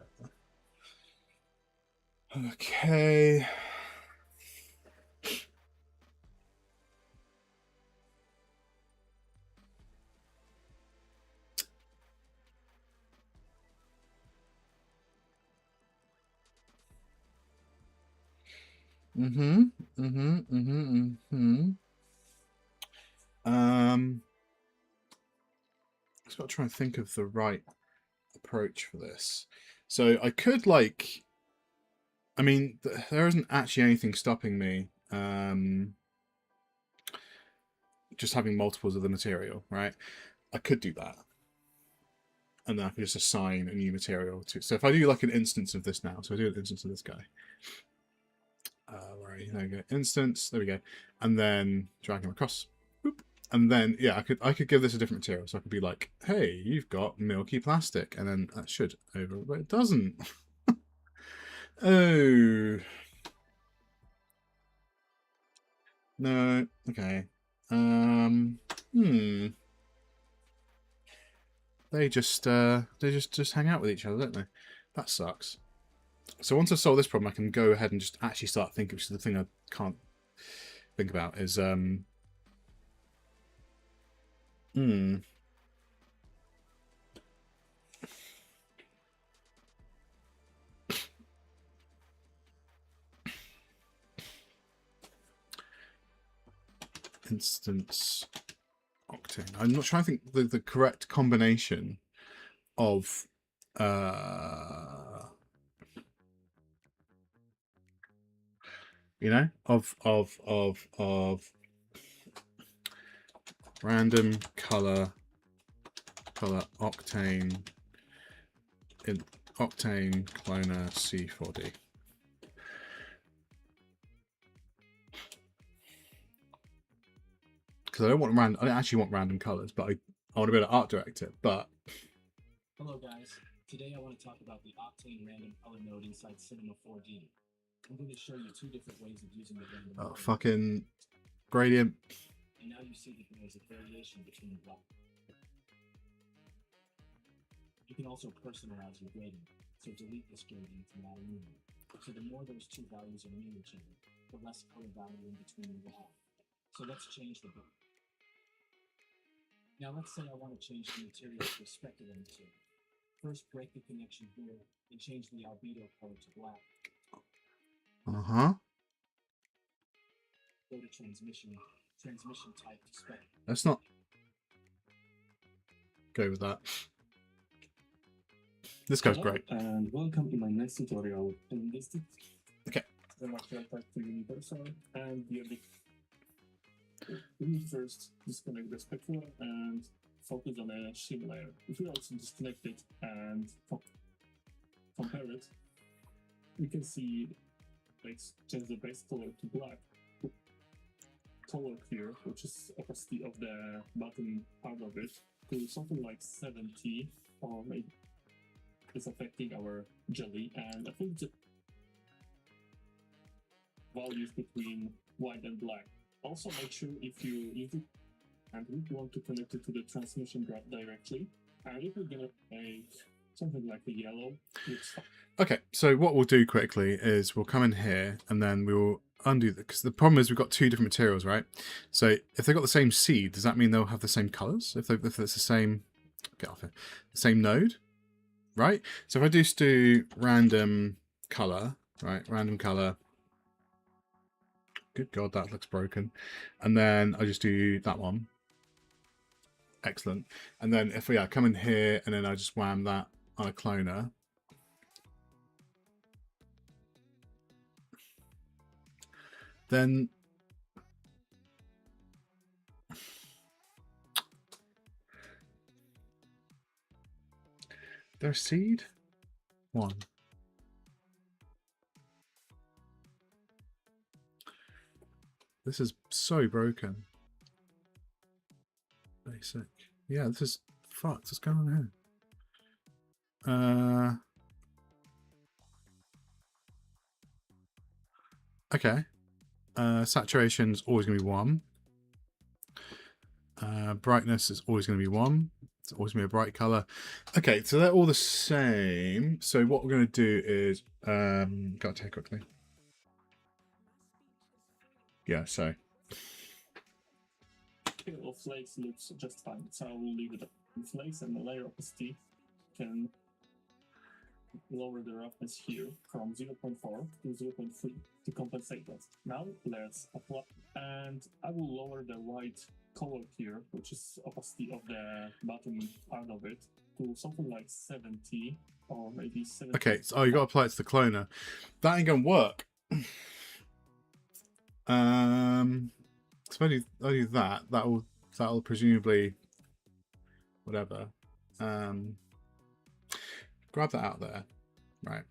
Okay. Mm-hmm. Mm-hmm. Mm-hmm. Mm-hmm. I've got to try and think of the right approach for this. So I could like, I mean, there isn't actually anything stopping me just having multiples of the material, right? I could do that. And then I could just assign a new material to. So if I do like an instance of this now, so I do an instance of this guy. Where are you? There we go. Instance. There we go. And then drag him across. Boop. And then yeah, I could give this a different material. So I could be like, hey, you've got milky plastic, and then that should over, but it doesn't. Oh no. Okay. Hmm. They just hang out with each other, don't they? That sucks. So once I've solved this problem, I can go ahead and just actually start thinking, which is the thing I can't think about, is instance Octane. I'm not trying to think the correct combination of you know, of random color Octane in Octane cloner C4D. Because I don't actually want random colors, but I want to be able to art direct it. But hello guys, today I want to talk about the Octane random color node inside Cinema 4D. I'm going to show you two different ways of using the random fucking gradient. And now you see that there's a variation between the block. You can also personalize your gradient, so delete this gradient and add a new one. So the more those two values are near each other, the less color value in between you have. So let's change the book. Now let's say I want to change the material to a specular material. First, break the connection here and change the albedo color to black. Go to transmission type to spec. Let's not go with that. This guy's great. And welcome to my next tutorial. In this okay. The material type to universal and the other. We first disconnect the spectrum and focus on a shim layer. If we also disconnect it and compare it, we can see like change the base color to black. Color here, which is opacity of the bottom part of it, to something like 70, or maybe it's affecting our jelly. And I think the values between white and black. Also make sure if you use it and we want to connect it to the transmission graph directly, and if we're gonna make something like a yellow, okay, so what we'll do quickly is we'll come in here and then we will undo that, because the problem is we've got two different materials, right? So if they've got the same seed, does that mean they'll have the same colors? If it's the same, get off here, the same node, right? So if I just do random color, right, random color. Good God, that looks broken. And then I just do that one. Excellent. And then if we come in here and then I just wham that on a cloner. Then there's seed? One. This is so broken. Basic. Yeah, this is fucked. What's going on here? Okay. Saturation's always going to be 1. Brightness is always going to be 1. It's always going to be a bright color. Okay, so they're all the same. So what we're going to do is, got to take quickly. Yeah, so. All flakes looks just fine, so I will leave it at flakes, and the layer opacity can lower the roughness here from 0.4 to 0.3 to compensate that. Now let's apply, and I will lower the white color here, which is opacity of the bottom part of it, to something like 70 or maybe 70. Okay, so, oh, you got to apply it to the cloner. That ain't gonna work. So I do that. That'll presumably whatever. Grab that out there, right?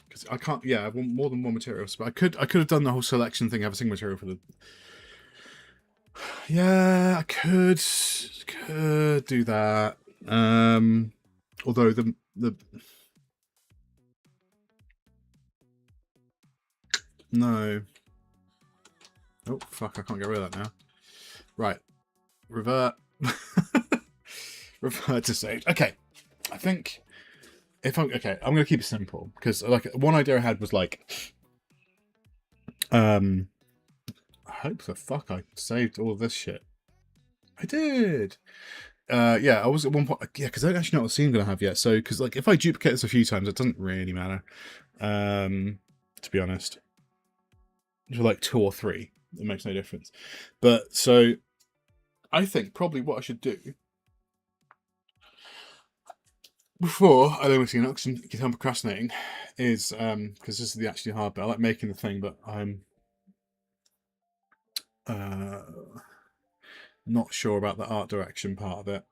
Because I can't. Yeah, I want more than one material. So I could have done the whole selection thing, have a single material for the. Yeah, I could do that. Although the no. Oh fuck! I can't get rid of that now. Right, revert. Revert to sage. Okay, I think if I'm okay, I'm gonna keep it simple because like one idea I had was like, I hope the fuck I saved all of this shit. I did. Yeah, I was at one point. Yeah, because I don't actually know what scene I'm gonna have yet. So because like if I duplicate this a few times, it doesn't really matter. To be honest, for like 2 or 3, it makes no difference. But so I think probably what I should do before I don't see an because I'm procrastinating is because this is the actually hard bit. I like making the thing, but I'm not sure about the art direction part of it.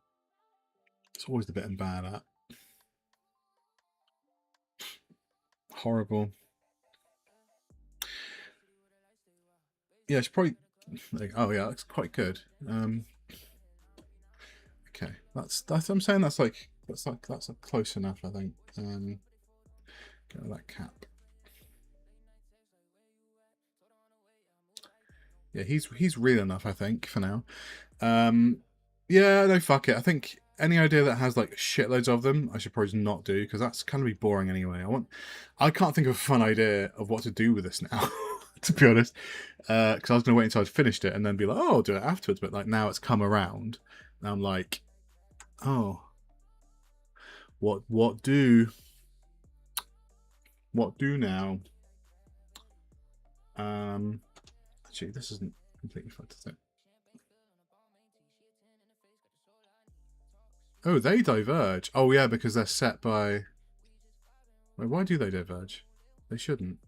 It's always the bit I'm bad at. Horrible. Yeah, it's probably like, oh yeah, it's quite good. Okay, that's I'm saying that's close enough, I think. Get rid of that cap. Yeah, he's real enough, I think, for now. Yeah, no, fuck it. I think any idea that has like shitloads of them, I should probably not do because that's kind of be boring anyway. I can't think of a fun idea of what to do with this now, to be honest. Because I was gonna wait until I'd finished it and then be like, oh, I'll do it afterwards. But like now it's come around, and I'm like, oh, what do now? Actually, this isn't completely fucked, is it? Oh, they diverge. Oh yeah, because they're set by. Wait, why do they diverge? They shouldn't.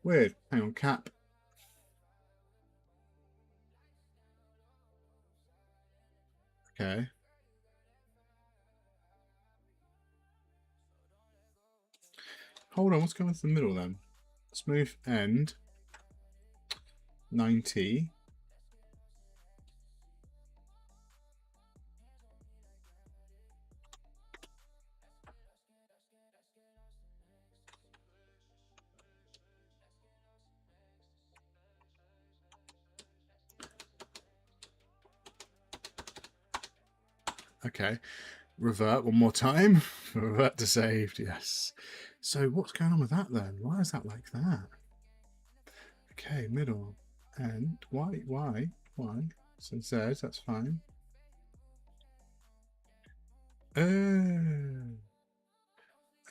Weird. Hang on, cap. Okay. Hold on, what's going on in the middle then? Smooth end. 90. Okay. Revert one more time. Revert to saved, yes. So what's going on with that then? Why is that like that? Okay, middle. And why? So Z, that's fine. Oh.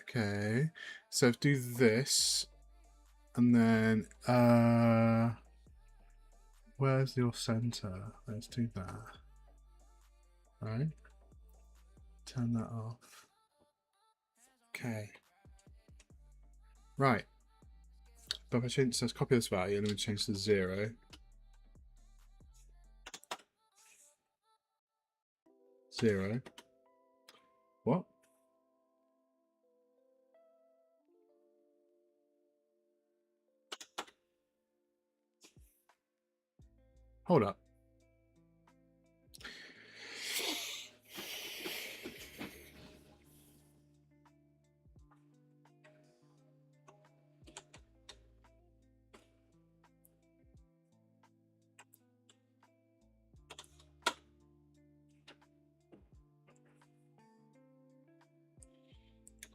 Okay. So do this. And then where's your center? Let's do that. Right. Turn that off. Okay. Right. But if I change, so let's copy this value and then we change to 0. 0. What? hold up.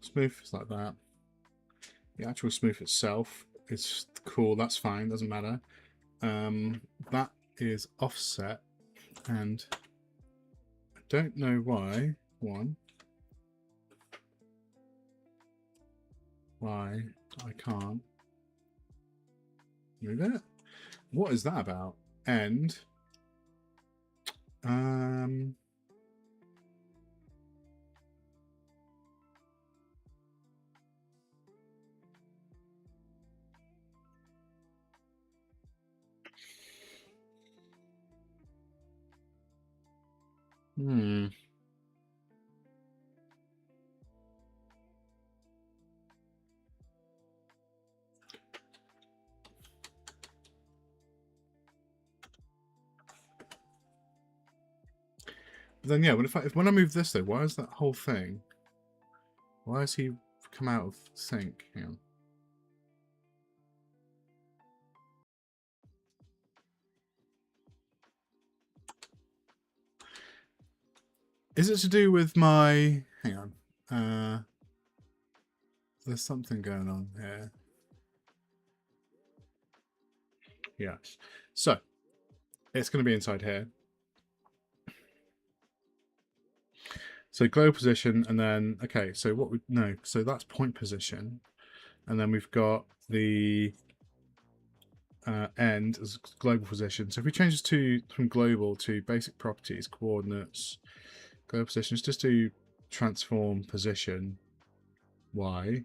Smooth is like that. The actual smooth itself is cool. That's fine. Doesn't matter. That is offset, and I don't know why. Why I can't move it? What is that about? And But then yeah, when I move this though, why is that whole thing? Why has he come out of sync? Hang on. Is it to do with my? Hang on. There's something going on here. Yes. So it's going to be inside here. So global position, and then okay. So what we no. So that's point position, and then we've got the end as global position. So if we change this to from global to basic properties, coordinates, global position, let's just do transform position y.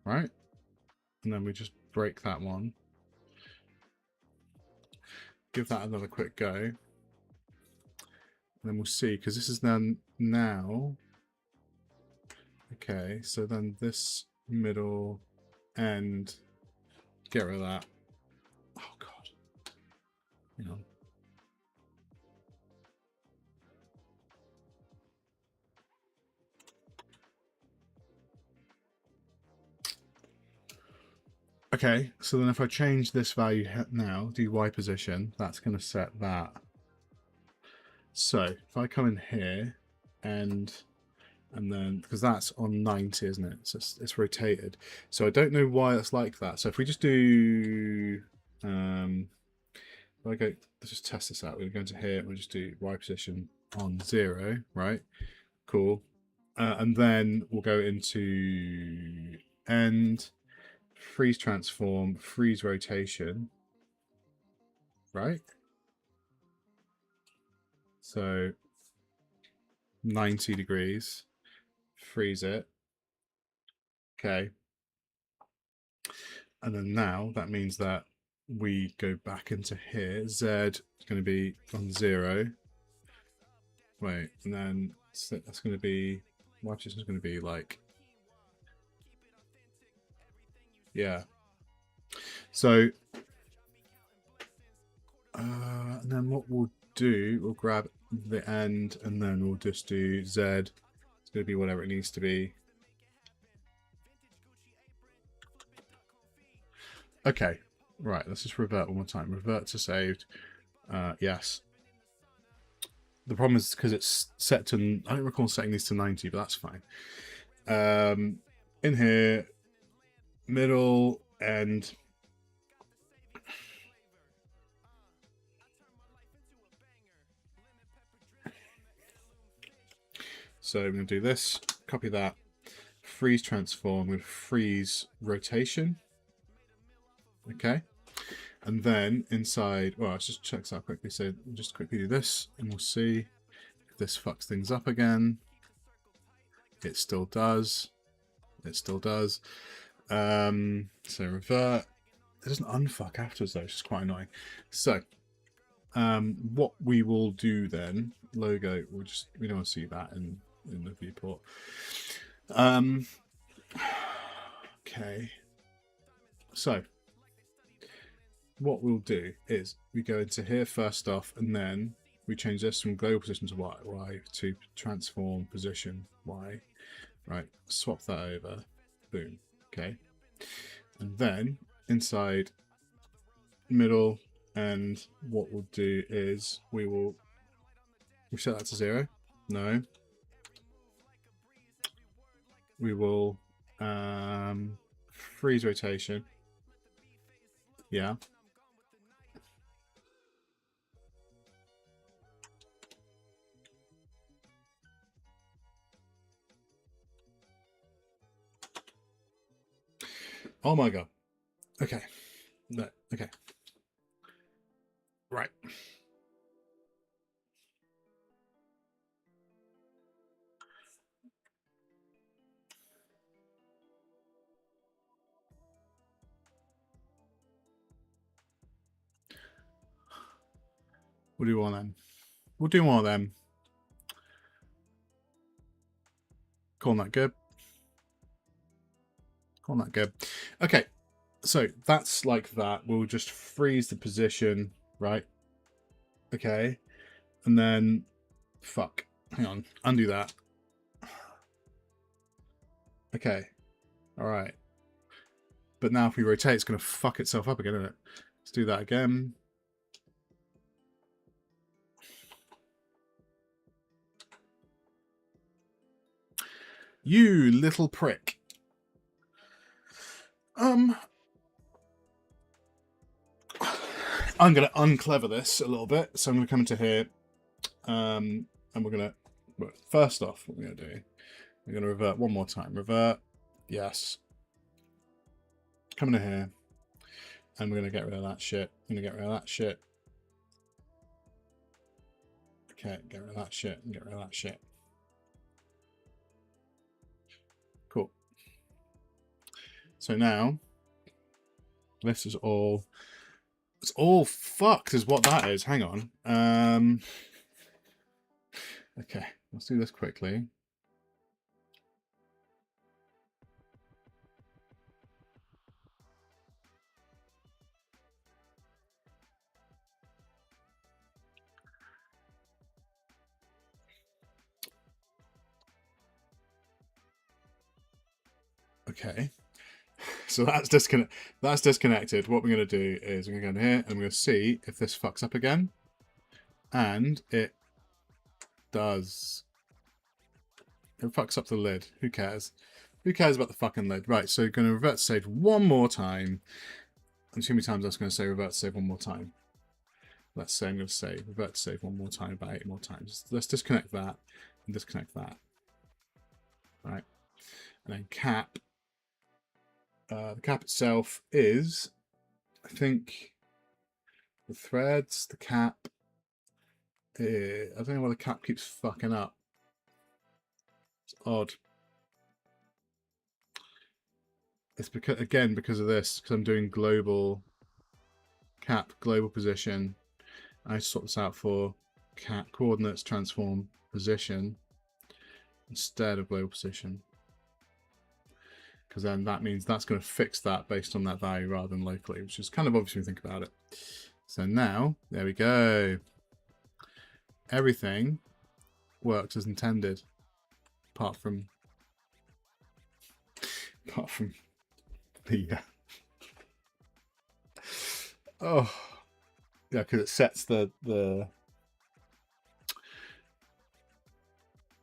Right, and then we just break that one. Give that another quick go, and then we'll see, because this is then now. Okay, so then this middle end, get rid of that. Oh god, hang on. Okay, so then if I change this value now, do y position, that's going to set that. So if I come in here and then, because that's on 90, isn't it? So it's rotated. So I don't know why it's like that. So if we just do, let's just test this out. We're going to here, we'll just do y position on 0, right? Cool. And then we'll go into end, freeze transform, freeze rotation, right? So 90 degrees, freeze it. Okay. And then now that means that we go back into here. Z is going to be on 0. Wait, and then that's going to be, y position is going to be like, yeah. So, and then what we'll do, we'll grab the end, and then we'll just do Z. It's going to be whatever it needs to be. Okay, right, let's just revert one more time. Revert to saved. Yes. The problem is because it's set to, I don't recall setting these to 90, but that's fine. In here, middle, end. So I'm going to do this, copy that, freeze transform with freeze rotation. Okay. And then inside, well, let's just check this out quickly. So we'll just quickly do this and we'll see if this fucks things up again. It still does. It still does. So revert. It doesn't unfuck afterwards though, which is quite annoying. So what we will do then, logo, we don't want to see that in the viewport. Okay. So what we'll do is we go into here first off, and then we change this from global position to Y to transform position Y. Right, swap that over. Boom. Okay. And then inside middle, and what we'll do is we set that to 0. No. We will freeze rotation. Yeah. Oh my god. Okay. No. Okay. Right. We'll do one of them. We'll do one of them. Calling that good. Calling that good. Okay. So that's like that. We'll just freeze the position, right? Okay. And then, fuck. Hang on. Undo that. Okay. All right. But now if we rotate, it's going to fuck itself up again, isn't it? Let's do that again. You little prick. I'm going to unclever this a little bit. So I'm going to come into here. And we're going to... Well, first off, what we're going to do, we're going to revert one more time. Revert. Yes. Come into here. And we're going to get rid of that shit. I'm going to get rid of that shit. Okay, get rid of that shit. And get rid of that shit. Cool. So now, this is all... It's all fucked is what that is. Hang on. Okay, let's do this quickly. Okay. So that's disconnected. What we're going to do is we're going to go in here and we're going to see if this fucks up again. And it does. It fucks up the lid. Who cares? Who cares about the fucking lid? Right, so we're going to revert to save one more time. And too many times that's going to say revert to save one more time. Let's say I'm going to say revert to save one more time about 8 more times. Let's disconnect that and disconnect that. Right. And then cap. The cap itself is, I think, the threads, the cap. I don't know why the cap keeps fucking up. It's odd. It's because, again, because of this, because I'm doing global cap, global position. I sort this out for cap coordinates, transform position instead of global position. Because then that means that's going to fix that based on that value rather than locally, which is kind of obvious when you think about it. So now, there we go. Everything works as intended, apart from the oh yeah, because it sets the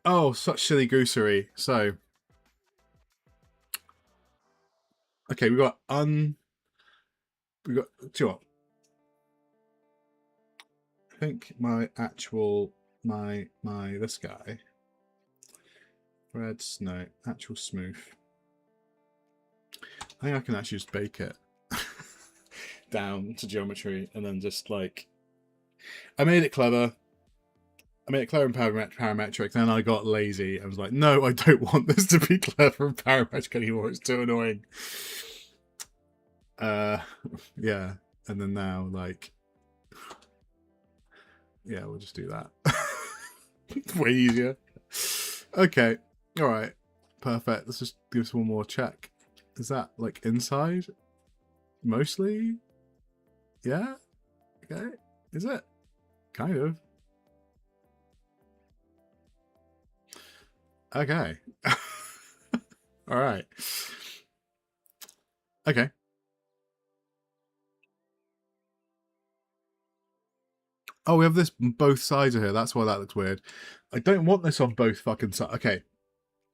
oh, such silly goosery. So okay, we got do you know what? I think my actual this guy Reds, no, actual smooth. I think I can actually just bake it down to geometry and then just like I made it clever. I made it clever and parametric, then I got lazy. I was like, no, I don't want this to be clever and parametric anymore. It's too annoying. Yeah. And then now, like, yeah, we'll just do that. Way easier. Okay. All right. Perfect. Let's just give us one more check. Is that, like, inside? Mostly? Yeah? Okay. Is it? Kind of. Okay. All right. Okay. Oh, we have this both sides of here. That's why that looks weird. I don't want this on both fucking sides. Okay.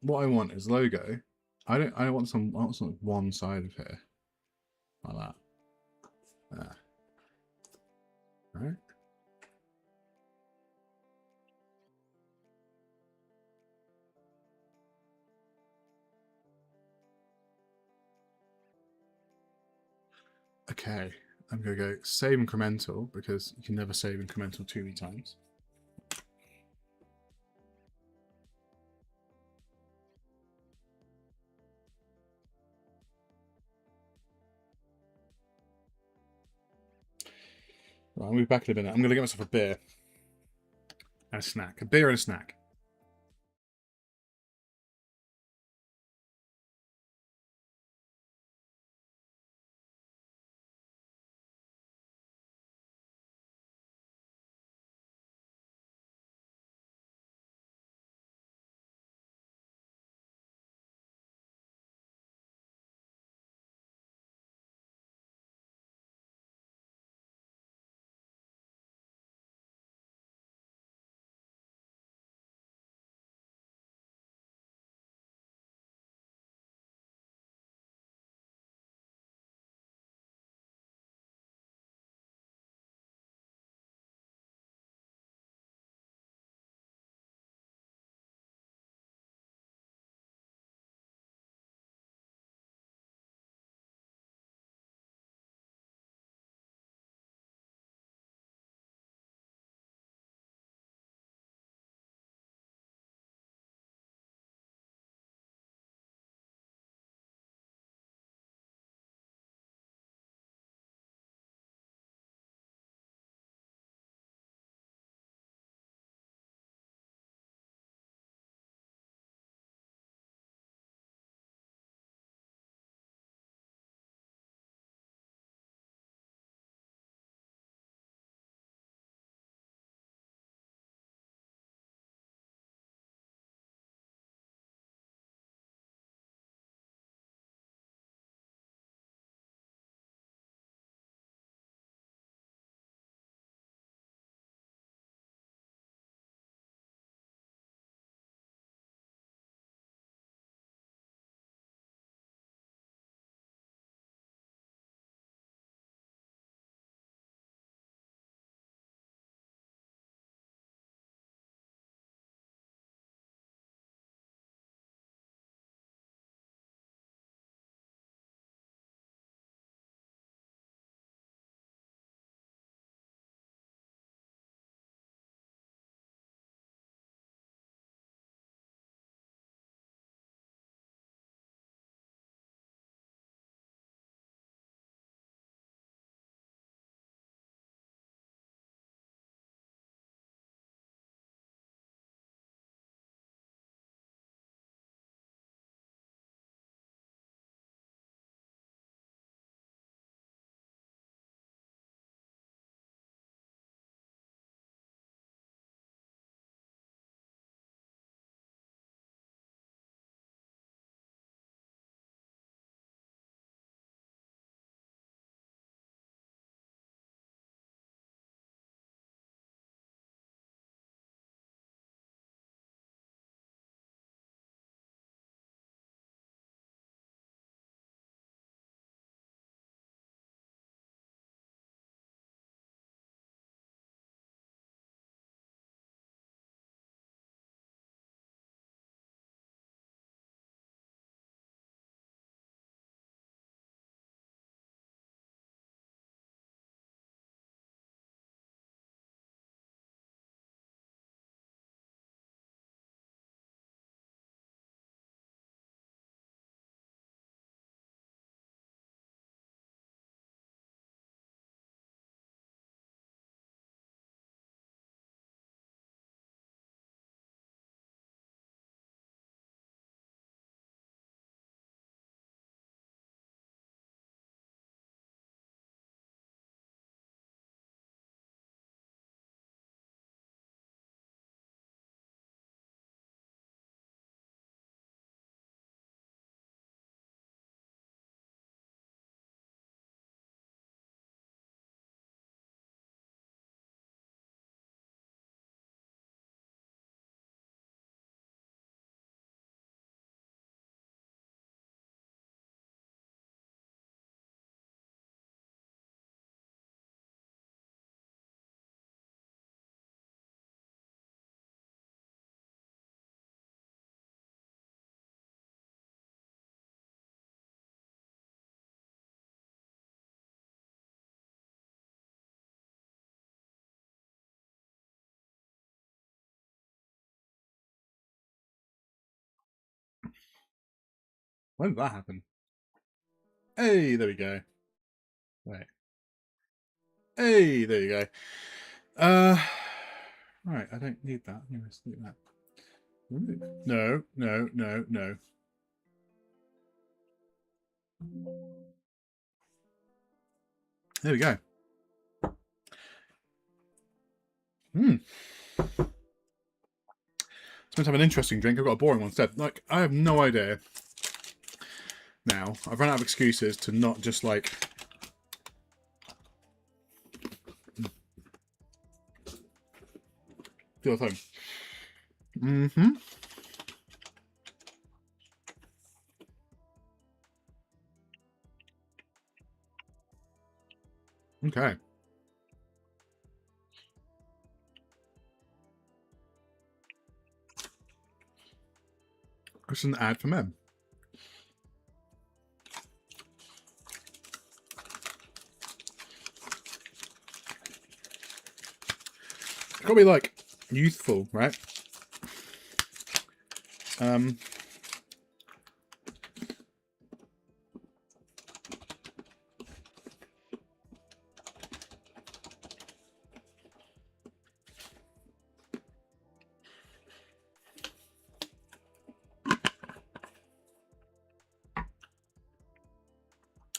What I want is logo. I don't want some one side of here. Like that. There. Right? Okay. I'm gonna go save incremental because you can never save incremental too many times. Right, I'll move back in a minute. I'm gonna get myself a beer and a snack. A beer and a snack. When did that happen? Hey, there we go. Wait. Hey, there you go. Right, I don't need that. Let's do that. No, no, no, no. There we go. It's meant to have an interesting drink. I've got a boring one instead. Like, I have no idea. Now, I've run out of excuses to not just, like... do a thing. Okay. It's an ad for men. It's got to be, like, youthful, right?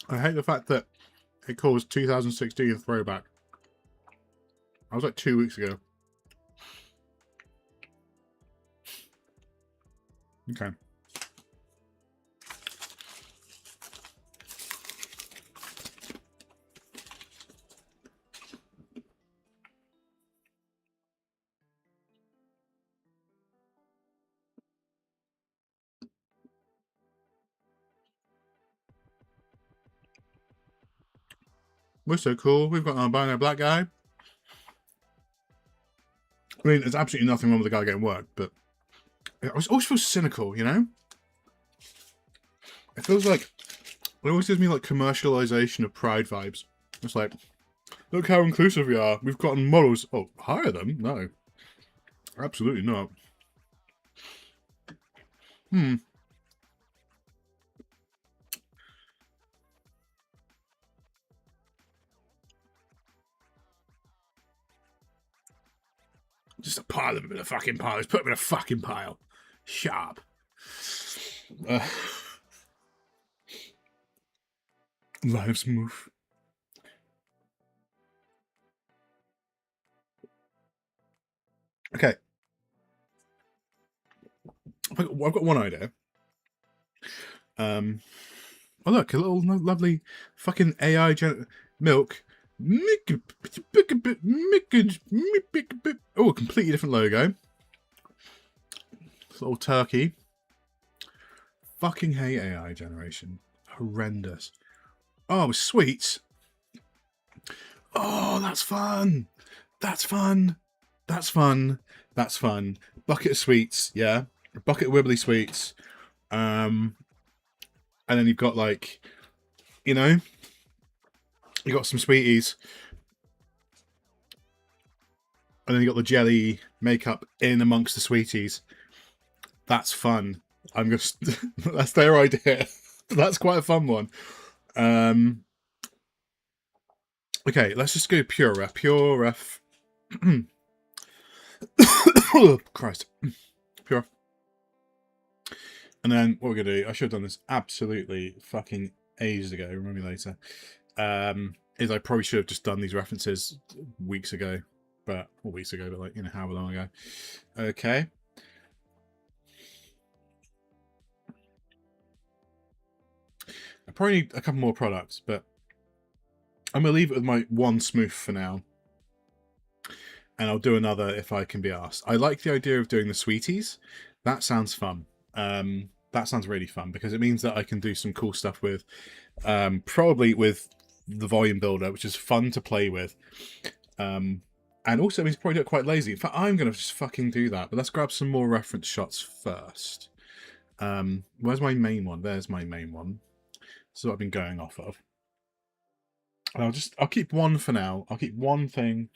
I hate the fact that it calls 2016 throwback. I was like 2 weeks ago. Okay. We're so cool. We've got an albino black guy. I mean, there's absolutely nothing wrong with the guy getting work, but it always feels cynical, you know? It feels like... it always gives me, like, commercialization of Pride vibes. It's like, look how inclusive we are. We've gotten models. Oh, hire them? No. Absolutely not. Just a pile of them in a fucking pile. Just put them in a fucking pile. Sharp. Lives move. Okay. I've got one idea. Oh look, a little lovely fucking AI milk. Oh, a completely different logo. This little turkey. Fucking hate AI generation. Horrendous. Oh, sweets. Oh, that's fun. That's fun. That's fun. That's fun. Bucket of sweets, yeah. A bucket of wibbly sweets. And then you've got, like, you know, you got some sweeties. And then you got the jelly makeup in amongst the sweeties. That's fun. I'm just that's their idea. That's quite a fun one. Okay, let's just go pure ref. Pure ref. Oh, Christ. Pure. And then what we're gonna do, I should have done this absolutely fucking ages ago, remember me later. Is I probably should have just done these references weeks ago. But weeks ago, but like, you know, however long ago. Okay. I probably need a couple more products, but I'm gonna leave it with my one smooth for now. And I'll do another if I can be asked. I like the idea of doing the sweeties. That sounds fun. That sounds really fun because it means that I can do some cool stuff with, probably with the volume builder, which is fun to play with. And also, he's probably quite lazy. In fact, I'm going to just fucking do that. But let's grab some more reference shots first. Where's my main one? There's my main one. This is what I've been going off of. And I'll keep one for now. I'll keep one thing.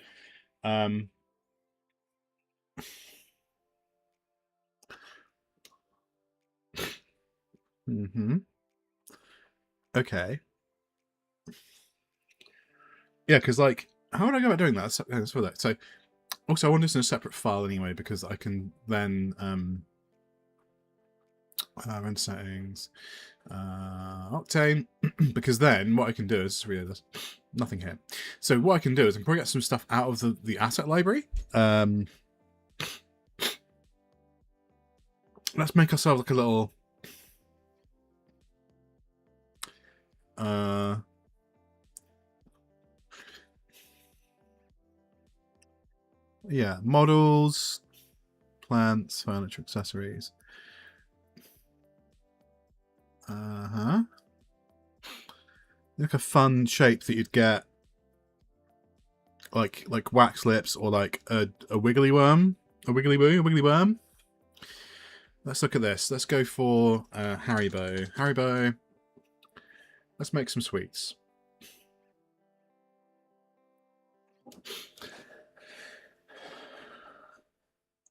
Okay. Yeah, because like, how would I go about doing that? Let's for that. So, also, I want this in a separate file anyway because I can then run settings, Octane, because then what I can do is really there's nothing here. So what I can do is I can probably get some stuff out of the asset library. Let's make ourselves like a little. Yeah, models, plants, furniture, accessories. Like a fun shape that you'd get, like wax lips or like a wiggly worm, a wiggly worm. Let's look at this. Let's go for Haribo. Haribo. Let's make some sweets.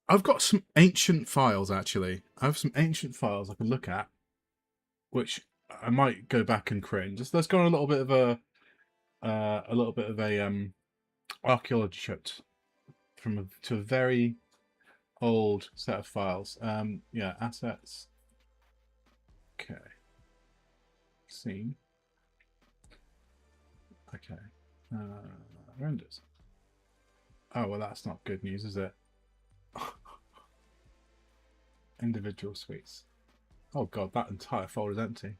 I've got some ancient files actually. I have some ancient files I can look at, which I might go back and cringe. Let's go on a little bit of a archaeology trip to a very old set of files. Yeah, assets. Okay. Scene. Okay. Renders. Oh well, that's not good news, is it? Individual suites. Oh god, that entire folder is empty.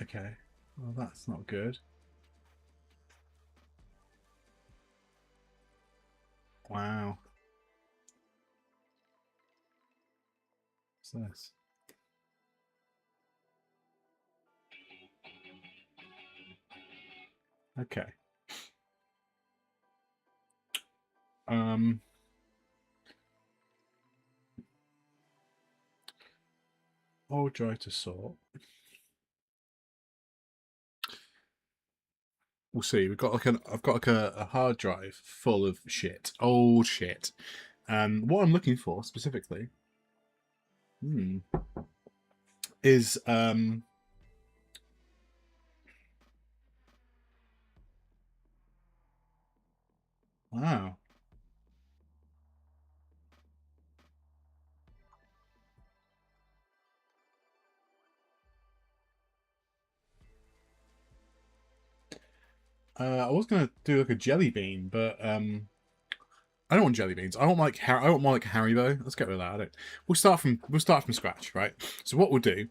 Okay. Well, that's not good. Wow. What's this? Okay. Old drive to sort. We'll see. We've got like I've got like a hard drive full of shit, old shit. What I'm looking for specifically, is wow. I was gonna do like a jelly bean, but I don't want jelly beans. I don't like I don't want like Haribo. Let's get rid of that. I don't. We'll start from scratch, right? So what we'll do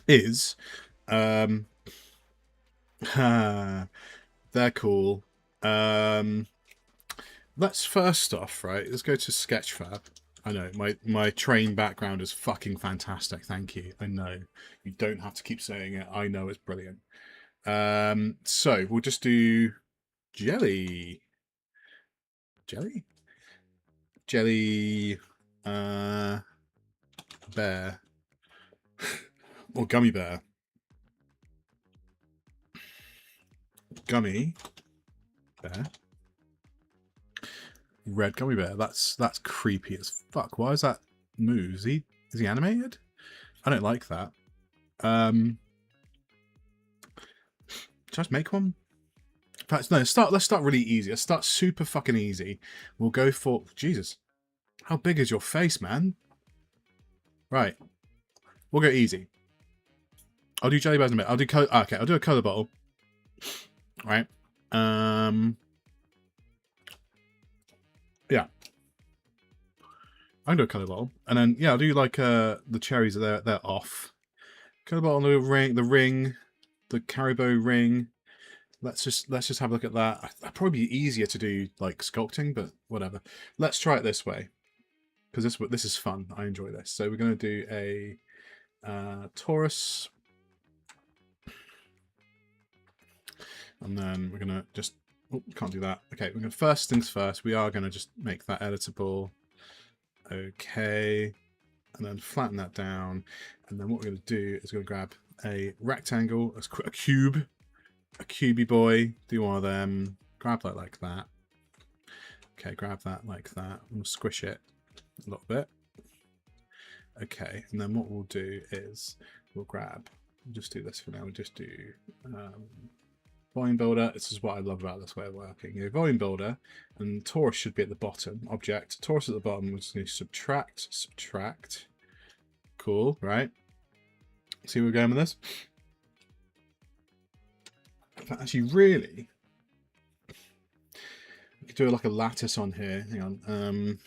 is they're cool. Let's first off, right? Let's go to Sketchfab. I know my train background is fucking fantastic. Thank you. I know you don't have to keep saying it. I know it's brilliant. So we'll just do jelly, bear or gummy bear, gummy bear, red gummy bear. That's creepy as fuck. Why is that move? Is he animated? I don't like that. Just make one. In fact, no. Let's start really easy. Let's start super fucking easy. We'll go for Jesus. How big is your face, man? Right. We'll go easy. I'll do jelly bears in a bit. I'll do okay. I'll do a color bottle. Right. Yeah. I can do a color bottle, and then yeah, I'll do like the cherries. They're off. Color bottle, the ring, the Haribo ring. Let's just have a look at that. That'd probably be easier to do like sculpting, but whatever. Let's try it this way because this is fun. I enjoy this. So we're going to do a Taurus, and then we're going to just can't do that. Okay, we're going to first things first. We are going to just make that editable. Okay, and then flatten that down, and then what we're going to do is we're going to grab a rectangle, a cube. A cubey boy, do one of them, grab that like that. Okay, grab that like that. We'll squish it a little bit. Okay, and then what we'll do is we'll grab we'll just do this for now. We'll just do volume builder. This is what I love about this way of working. Your volume builder, and torus should be at the bottom. Object, torus at the bottom. We're just going to subtract. Cool, right? See where we're going with this? In fact, actually, really, we could do like a lattice on here. Hang on,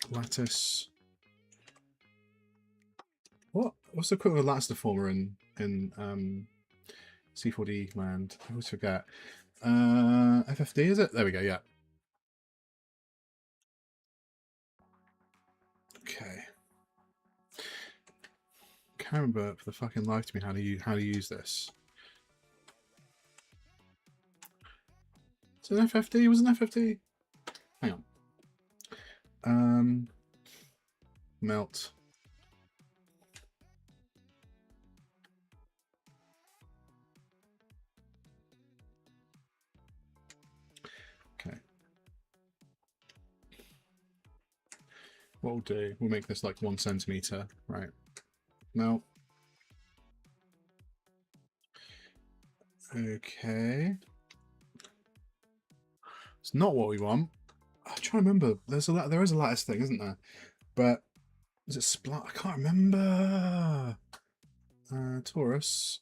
lattice. What's the equivalent of lattice deformer in C4D land? I always forget. FFD, is it? There we go. Yeah. Okay. Can't remember for the fucking life to me how to use this. Is it an FFD? Was it an FFD? Hang on. Melt. Okay. What we'll do, we'll make this like 1 centimeter, right? Melt. Okay. It's not what we want. I'm trying to remember. There is a lattice thing, isn't there? But is it splat? I can't remember. Torus.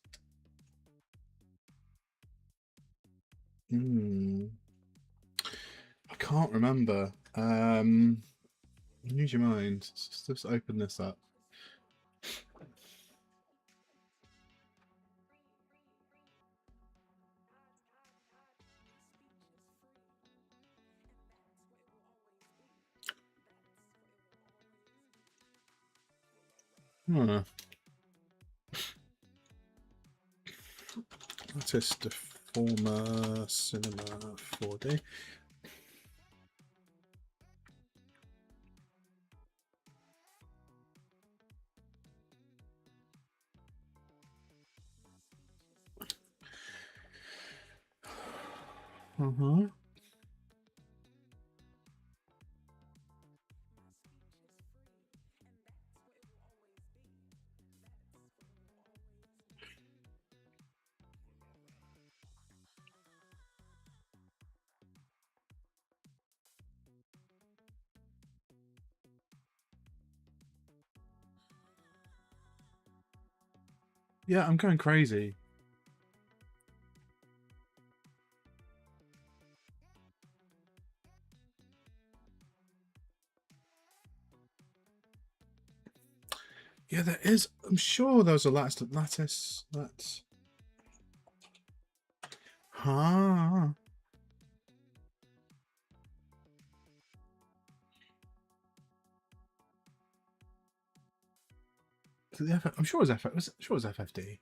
I can't remember. Use your mind. Just open this up. Artist Deformer Cinema 4D. Yeah, I'm going crazy. Yeah, there is. I'm sure there was a lattice. Let's. Huh. I'm sure it was FFD.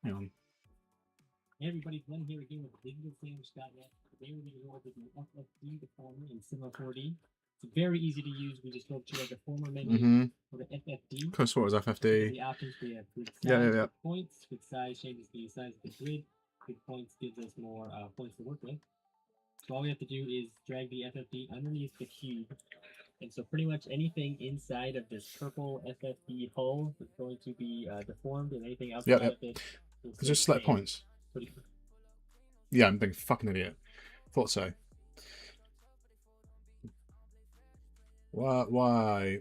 Hang on. Hey everybody, Glenn here again with DigitalSandwich.net. Today we're going to go over the FFD deformer in Cinema 4D. It's very easy to use. We just go to our deformer menu for the FFD. Of course, what was FFD? The options we have grid size, yeah. points. Grid size changes the size of the grid. Grid points gives us more points to work with. So all we have to do is drag the FFD underneath the cube. And so pretty much anything inside of this purple FFD hull is going to be deformed, and anything outside of it Is just select points? Yeah, I'm being a fucking idiot. Thought so. Why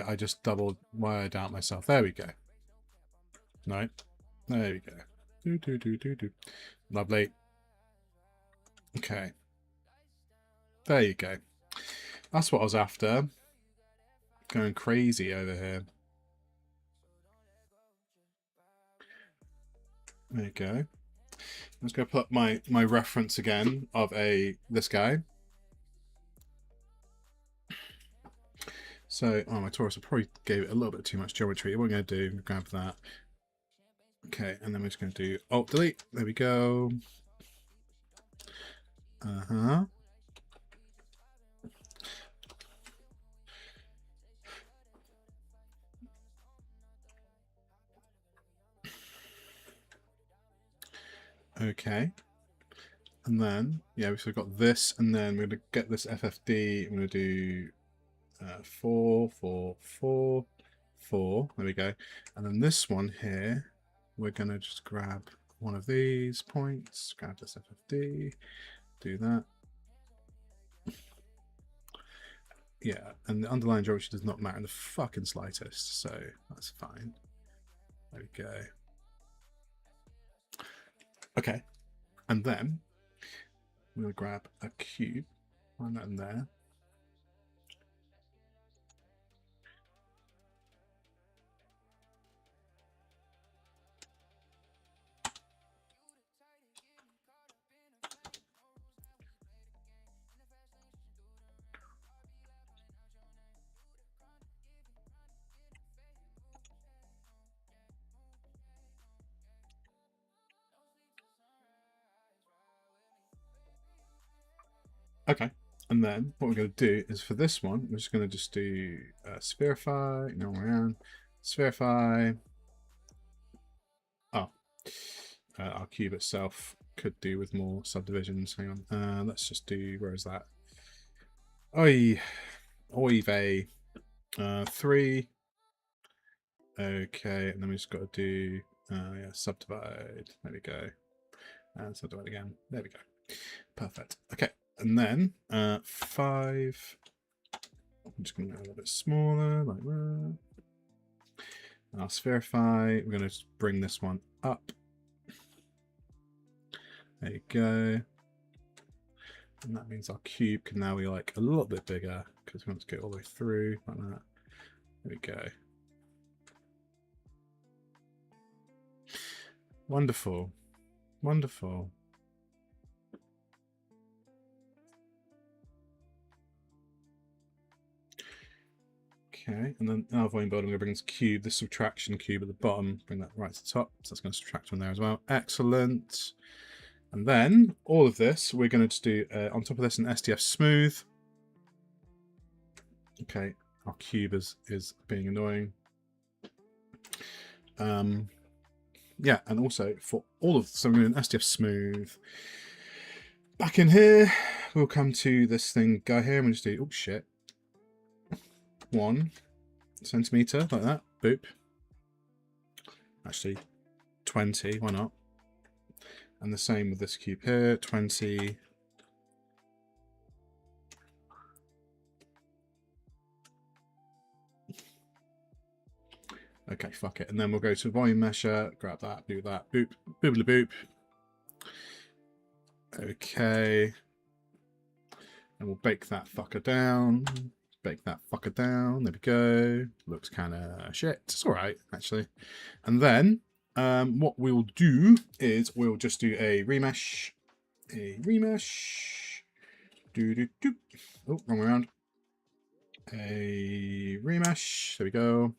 I just doubled, why I doubt myself. There we go. No. There we go. Do. Lovely. Okay. There you go. That's what I was after. Going crazy over here. There you go. Let's go put my reference again of this guy. So, my torus, I probably gave it a little bit too much geometry. What we're going to do, grab that. Okay, and then we're just going to do Alt Delete. There we go. Okay. And then, yeah, we've got this, and then we're going to get this FFD. I'm going to do 4, 4, 4, 4. There we go. And then this one here, we're going to just grab one of these points, grab this FFD, do that. Yeah, and the underlying geometry does not matter in the fucking slightest, so that's fine. There we go. Okay, and then I'm going to grab a cube, find that in there. Okay, and then what we're going to do is for this one, we're just going to do spherify, no around, spherify. Oh, our cube itself could do with more subdivisions. Hang on, let's just do, where is that? Oy vey, 3. Okay, and then we just got to do, yeah, subdivide. There we go. And subdivide again. There we go. Perfect. Okay, and then 5. I'm just going to go a little bit smaller, like that. And I'll spherify. We're going to bring this one up. There you go. And that means our cube can now be like a little bit bigger because we want to go all the way through like that. There we go. Wonderful. Wonderful. Okay, and then our volume builder, I'm going to bring this cube, this subtraction cube at the bottom, bring that right to the top. So that's going to subtract one there as well. Excellent. And then all of this, we're going to just do on top of this an SDF smooth. Okay, our cube is being annoying. Yeah, and also for all of, so we're going to do an SDF smooth. Back in here, we'll come to this thing guy here, and we'll just do, oh shit, 1 centimeter like that. Boop. Actually, 20. Why not? And the same with this cube here. 20. Okay, fuck it. And then we'll go to volume measure, grab that, do that, boop, boobly boop. Okay. And we'll bake that fucker down. Bake that fucker down. There we go. Looks kind of shit. It's all right, actually. And then what we'll do is we'll just do a remesh. A remesh. Do. Oh, wrong way around. A remesh. There we go.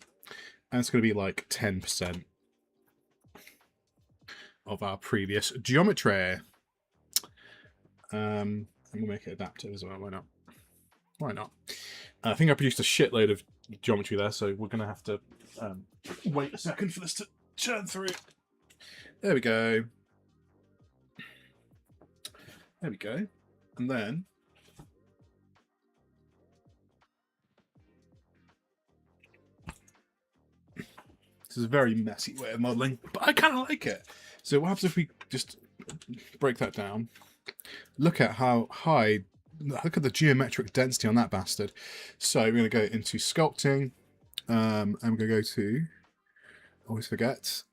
And it's going to be like 10% of our previous geometry. And we'll make it adaptive as well. Why not? Why not? I think I produced a shitload of geometry there, so we're going to have to wait a second for this to turn through. There we go. There we go. And then this is a very messy way of modeling, but I kind of like it. So what happens if we just break that down? Look at how high, look at the geometric density on that bastard. So we're going to go into sculpting, and we're going to go to, always forget,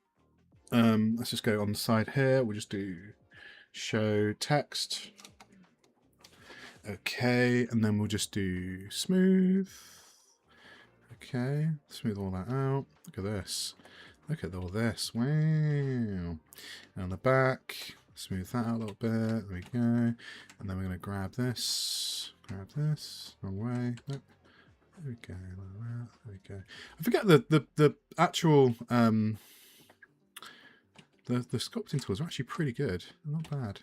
let's just go on the side here. We'll just do show text. Okay, and then we'll just do smooth. Okay, smooth all that out. Look at this. Look at all this. Wow. And on the back, smooth that out a little bit. There we go. And then we're going to grab this. Grab this. Wrong way. Nope. There we go. There we go. I forget the actual the sculpting tools are actually pretty good. They're not bad.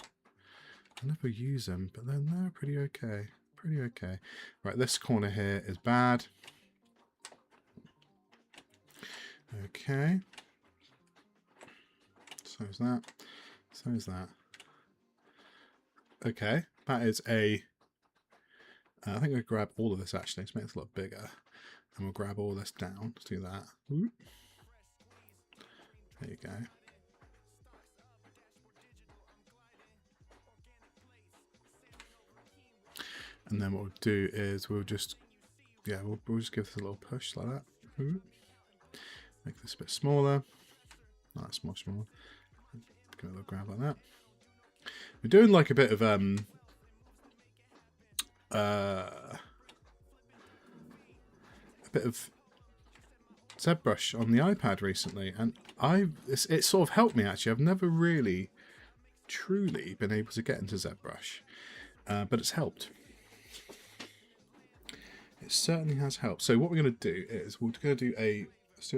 I never use them, but then they're pretty okay. Pretty okay. Right, this corner here is bad. Okay. So is that. So is that. Okay. That is a... I think we'll grab all of this actually to make this a lot bigger. And we'll grab all this down. Let's do that. Whoop. There you go. And then what we'll do is we'll just, yeah, we'll just give this a little push like that. Make this a bit smaller. No, that's much smaller. Give it a little grab like that. We're doing like a bit of ZBrush on the iPad recently, and it sort of helped me actually. I've never really truly been able to get into ZBrush, but it's helped. It certainly has helped. So what we're going to do is let's do a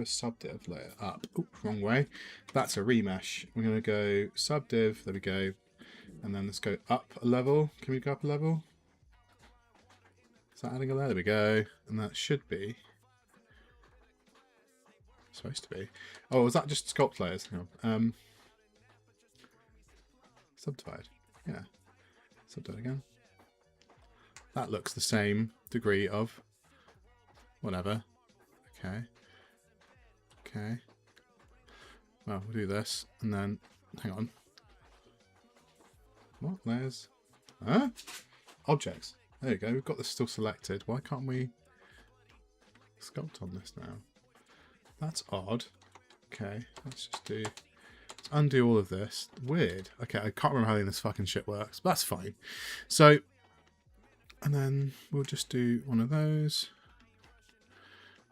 subdiv layer up. Oh, wrong way. That's a remesh. We're going to go subdiv. There we go. And then let's go up a level. Can we go up a level? Is that adding a layer? There we go. And that should be supposed to be. Oh, was that just sculpt layers? Hang on. Subdivide. Yeah. Subdivide again. That looks the same degree of whatever. Okay. Okay. Well, we'll do this and then hang on. What layers? Huh? Objects. There you go. We've got this still selected. Why can't we sculpt on this now? That's odd. Okay, let's just do. Let's undo all of this. Weird. Okay, I can't remember how this fucking shit works, but that's fine. So, and then we'll just do one of those.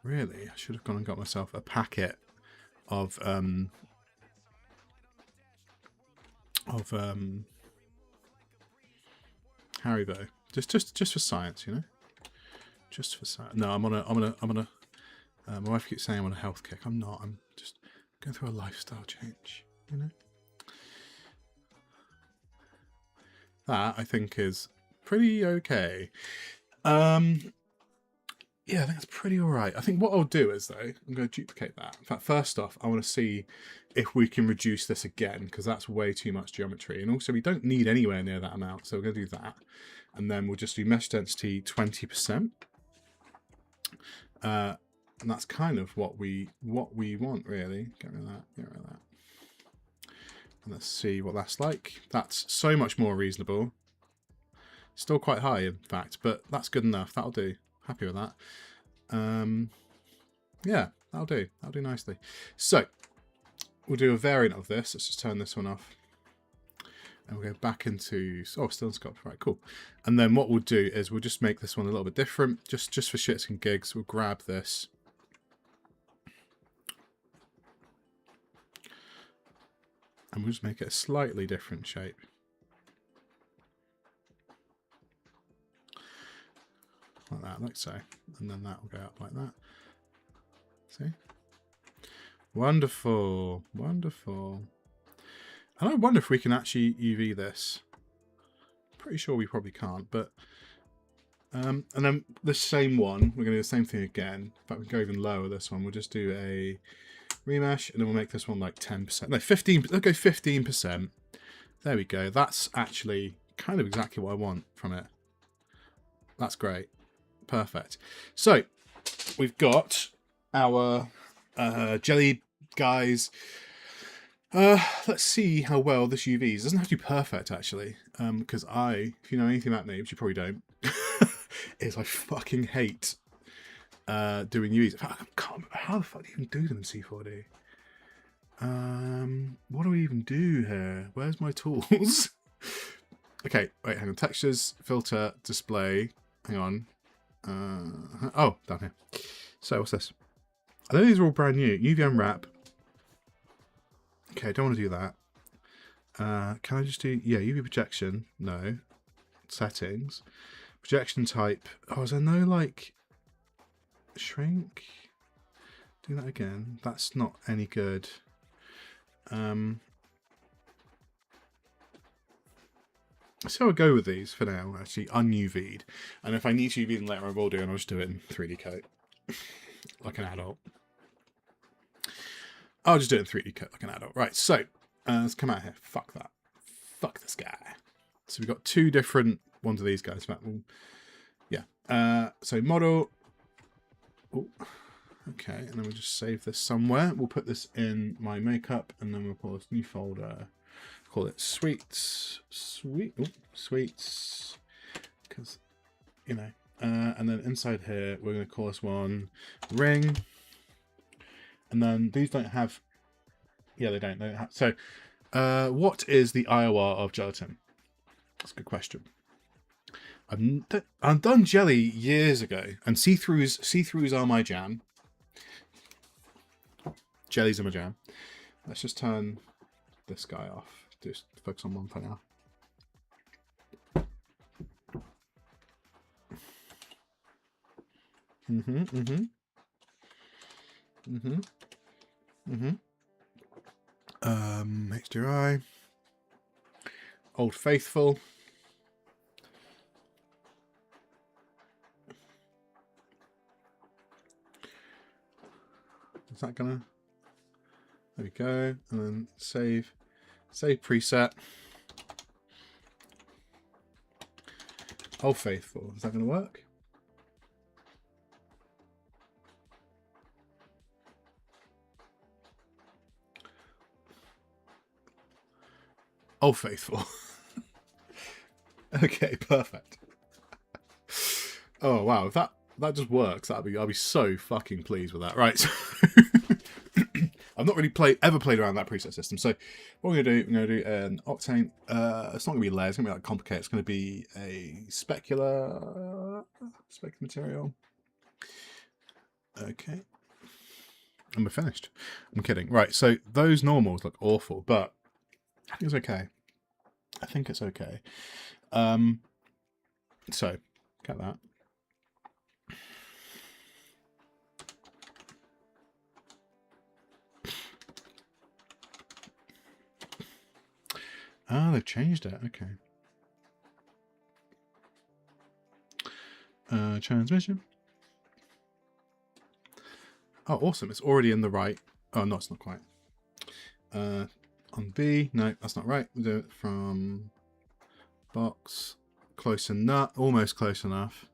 Really, I should have gone and got myself a packet of Haribo. Just for science, you know. Just for science. No, I'm on a. My wife keeps saying I'm on a health kick. I'm not. I'm just going through a lifestyle change, you know. That I think is pretty okay. Yeah, I think it's pretty alright. I think what I'll do is, though, I'm going to duplicate that. In fact, first off, I want to see if we can reduce this again, because that's way too much geometry. And also, we don't need anywhere near that amount, so we're going to do that. And then we'll just do mesh density 20%. And that's kind of what we want, really. Get rid of that, get rid of that. And let's see what that's like. That's so much more reasonable. Still quite high, in fact, but that's good enough. That'll do. Happy with that. Yeah, that'll do. That'll do nicely. So, we'll do a variant of this. Let's just turn this one off. And we'll go back into... Oh, still in sculpt. Right, cool. And then what we'll do is we'll just make this one a little bit different. Just for shits and gigs, we'll grab this. And we'll just make it a slightly different shape. Like that, like so. And then that will go up like that. See? Wonderful. Wonderful. And I wonder if we can actually UV this. Pretty sure we probably can't, but... and then the same one, we're going to do the same thing again. In fact, we can go even lower this one. We'll just do a remesh, and then we'll make this one like 10%. No, 15%. Let's go 15%. There we go. That's actually kind of exactly what I want from it. That's great. Perfect. So, we've got our jelly guys. Let's see how well this UVs. It doesn't have to be perfect, actually, because if you know anything about me, which you probably don't, is I fucking hate doing UVs. In fact, I can't remember how the fuck do you even do them in C4D. What do we even do here? Where's my tools? Okay, wait, hang on. Textures, filter, display. Hang on. Oh, down here. So, what's this? I know these are all brand new. UV unwrap. Okay, I don't want to do that. Can I just do... Yeah, UV projection. No. Settings. Projection type. Oh, is there no, like... Shrink? Do that again. That's not any good. So I'll go with these for now, actually, un-UV'd. And if I need to UV them later, I will do, and I'll just do it in 3D coat. Like an adult. I'll just do it in 3D coat like an adult. Right, so, let's come out here. Fuck that. Fuck this guy. So we've got two different ones of these guys. In fact, yeah. So model. Oh, okay, and then we'll just save this somewhere. We'll put this in my makeup, and then we'll call this new folder. Call it sweets. Sweets. Because you know, and then inside here, we're going to call this one ring. And then these don't have, yeah, they don't have. So what is the IOR of gelatin? That's a good question. I've done jelly years ago, and see-throughs are my jam. Jellies are my jam. Let's just turn this guy off. Just focus on one for now. HDRI. Old Faithful. Is that gonna? There we go. And then save preset. Old Faithful. Is that gonna work? Old Faithful. Okay, perfect. Oh wow, if that just works, I'll be so fucking pleased with that. Right. So I've not really ever played around that preset system. So what we're gonna do an octane. It's not gonna be layers. It's gonna be like complicated. It's gonna be a specular material. Okay. And we're finished. I'm kidding. Right. So those normals look awful, but I think it's okay. I think it's okay. So get that. Ah, they've changed it. Okay. Transmission. Oh, awesome. It's already in the right. Oh, no, it's not quite. On B. No, that's not right. We'll do it from box. Close enough. Almost close enough.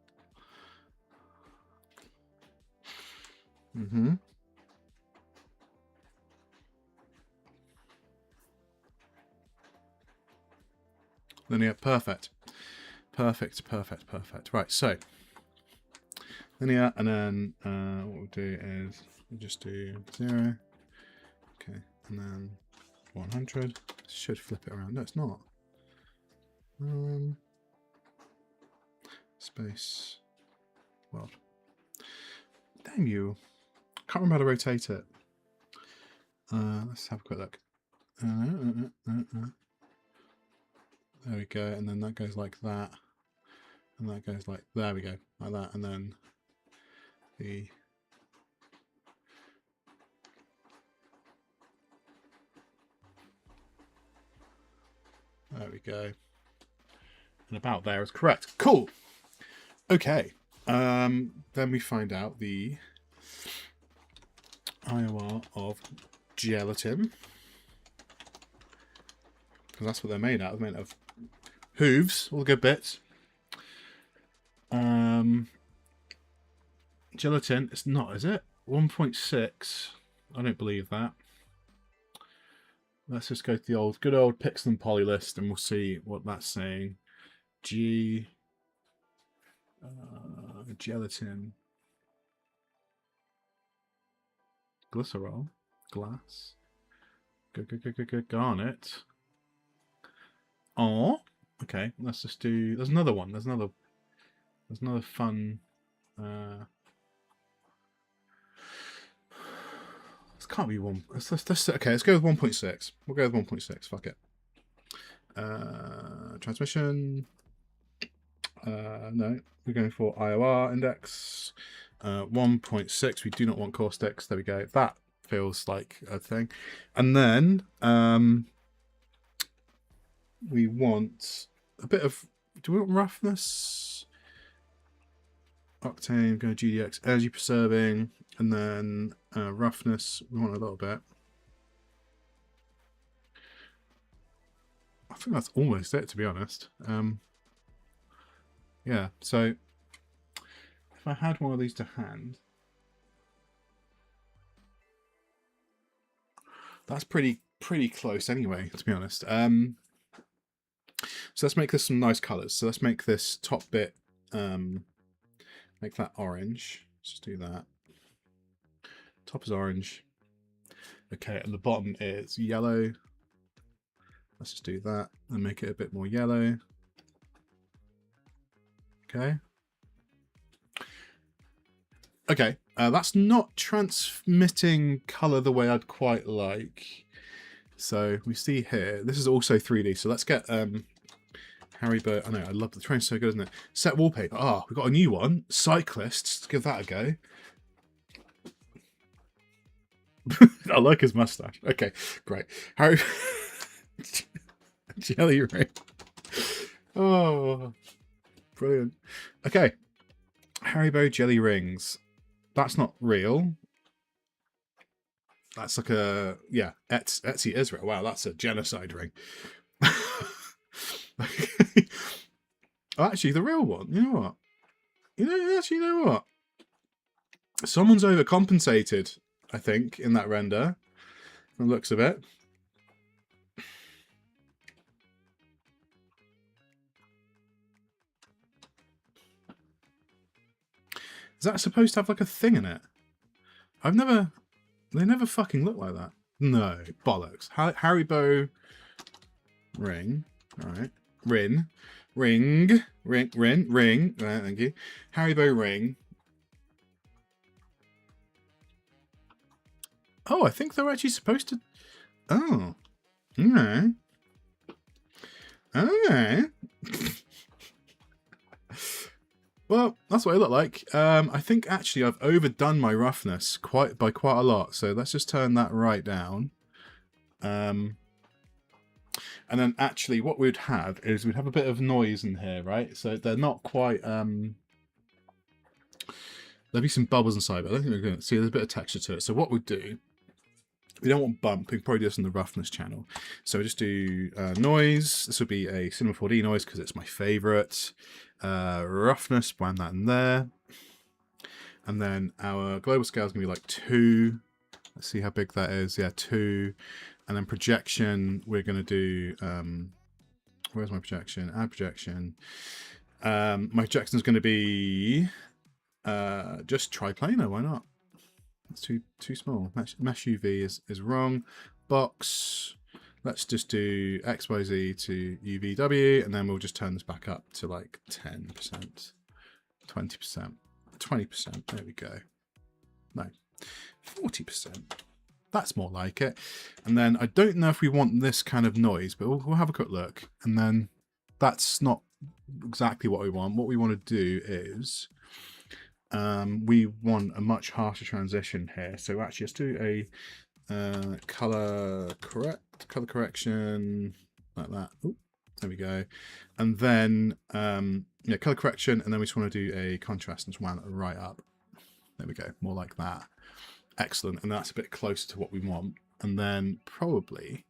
Linear, perfect. Perfect. Right, so linear, and then what we'll do is we'll just do 0. Okay, and then 100. Should flip it around. No, it's not. Space world. Damn you. Can't remember how to rotate it. Let's have a quick look. There we go, and then that goes like that, and that goes like, there we go, like that, and then the there we go, and about there is correct. Cool. Okay, then we find out the IOR of gelatin, because that's what they're made out of. They're made of hooves, all the good bits. Gelatin, it's not, is it? 1.6. I don't believe that. Let's just go to the good old pixel and poly list, and we'll see what that's saying. Gelatin. Glycerol. Glass. Good. Garnet. Oh, okay. Let's just do. There's another one. There's another fun. This can't be one. Let's okay. Let's go with 1.6. We'll go with 1.6. Fuck it. Transmission. No, we're going for IOR index. 1.6. We do not want caustics. There we go. That feels like a thing. And then we want a bit of. Do we want roughness? Octane, go GDX, energy preserving, and then roughness. We want a little bit. I think that's almost it, to be honest. Yeah, so if I had one of these to hand, that's pretty close anyway, to be honest. So let's make this some nice colours. So let's make this top bit make that orange. Let's just do that. Top is orange. Okay, and the bottom is yellow. Let's just do that and make it a bit more yellow. Okay. Okay, that's not transmitting color the way I'd quite like. So we see here, this is also 3D. So let's get Haribo. I know, I love the train's so good, isn't it? Set wallpaper. Ah, we've got a new one. Cyclists. Let's give that a go. I like his mustache. Okay, great. Harry Jelly ring. Oh, brilliant. Okay, Haribo jelly rings. That's not real. That's like a, yeah, Etsy Israel. Wow, that's a genocide ring. Oh, actually, the real one. You know what? You know what? Someone's overcompensated, I think, in that render. From the looks of it. Is that supposed to have like a thing in it? They never fucking look like that. No, bollocks. Haribo ring. All right. Ring. Right, thank you. Haribo ring. Oh, I think they're actually supposed to... Oh. Okay. Okay. Well, that's what it looked like. I think actually I've overdone my roughness by quite a lot. So let's just turn that right down. And then actually what we'd have is we'd have a bit of noise in here, right? So they're not quite... There'll be some bubbles inside, but I don't think we're going to see there's a bit of texture to it. So what we'd do, we don't want bump, we can probably do this on the roughness channel. So we just do noise. This would be a C4D noise because it's my favorite. Roughness, blend that in there. And then our global scale is going to be like 2. Let's see how big that is. Yeah, 2. And then projection, we're going to do... where's my projection? Add projection. My projection is going to be just triplanar. Why not? It's too small. Mesh UV is wrong. Box. Let's just do XYZ to UVW, and then we'll just turn this back up to like 10%, 20%, 20%. There we go. No, 40%. That's more like it. And then I don't know if we want this kind of noise, but we'll have a quick look. And then that's not exactly what we want. What we want to do is we want a much harsher transition here. So actually, let's do a color correction like that. Ooh, there we go. And then yeah, color correction, and then we just want to do a contrast and just wound it right up. There we go, more like that. Excellent, and that's a bit closer to what we want. And then probably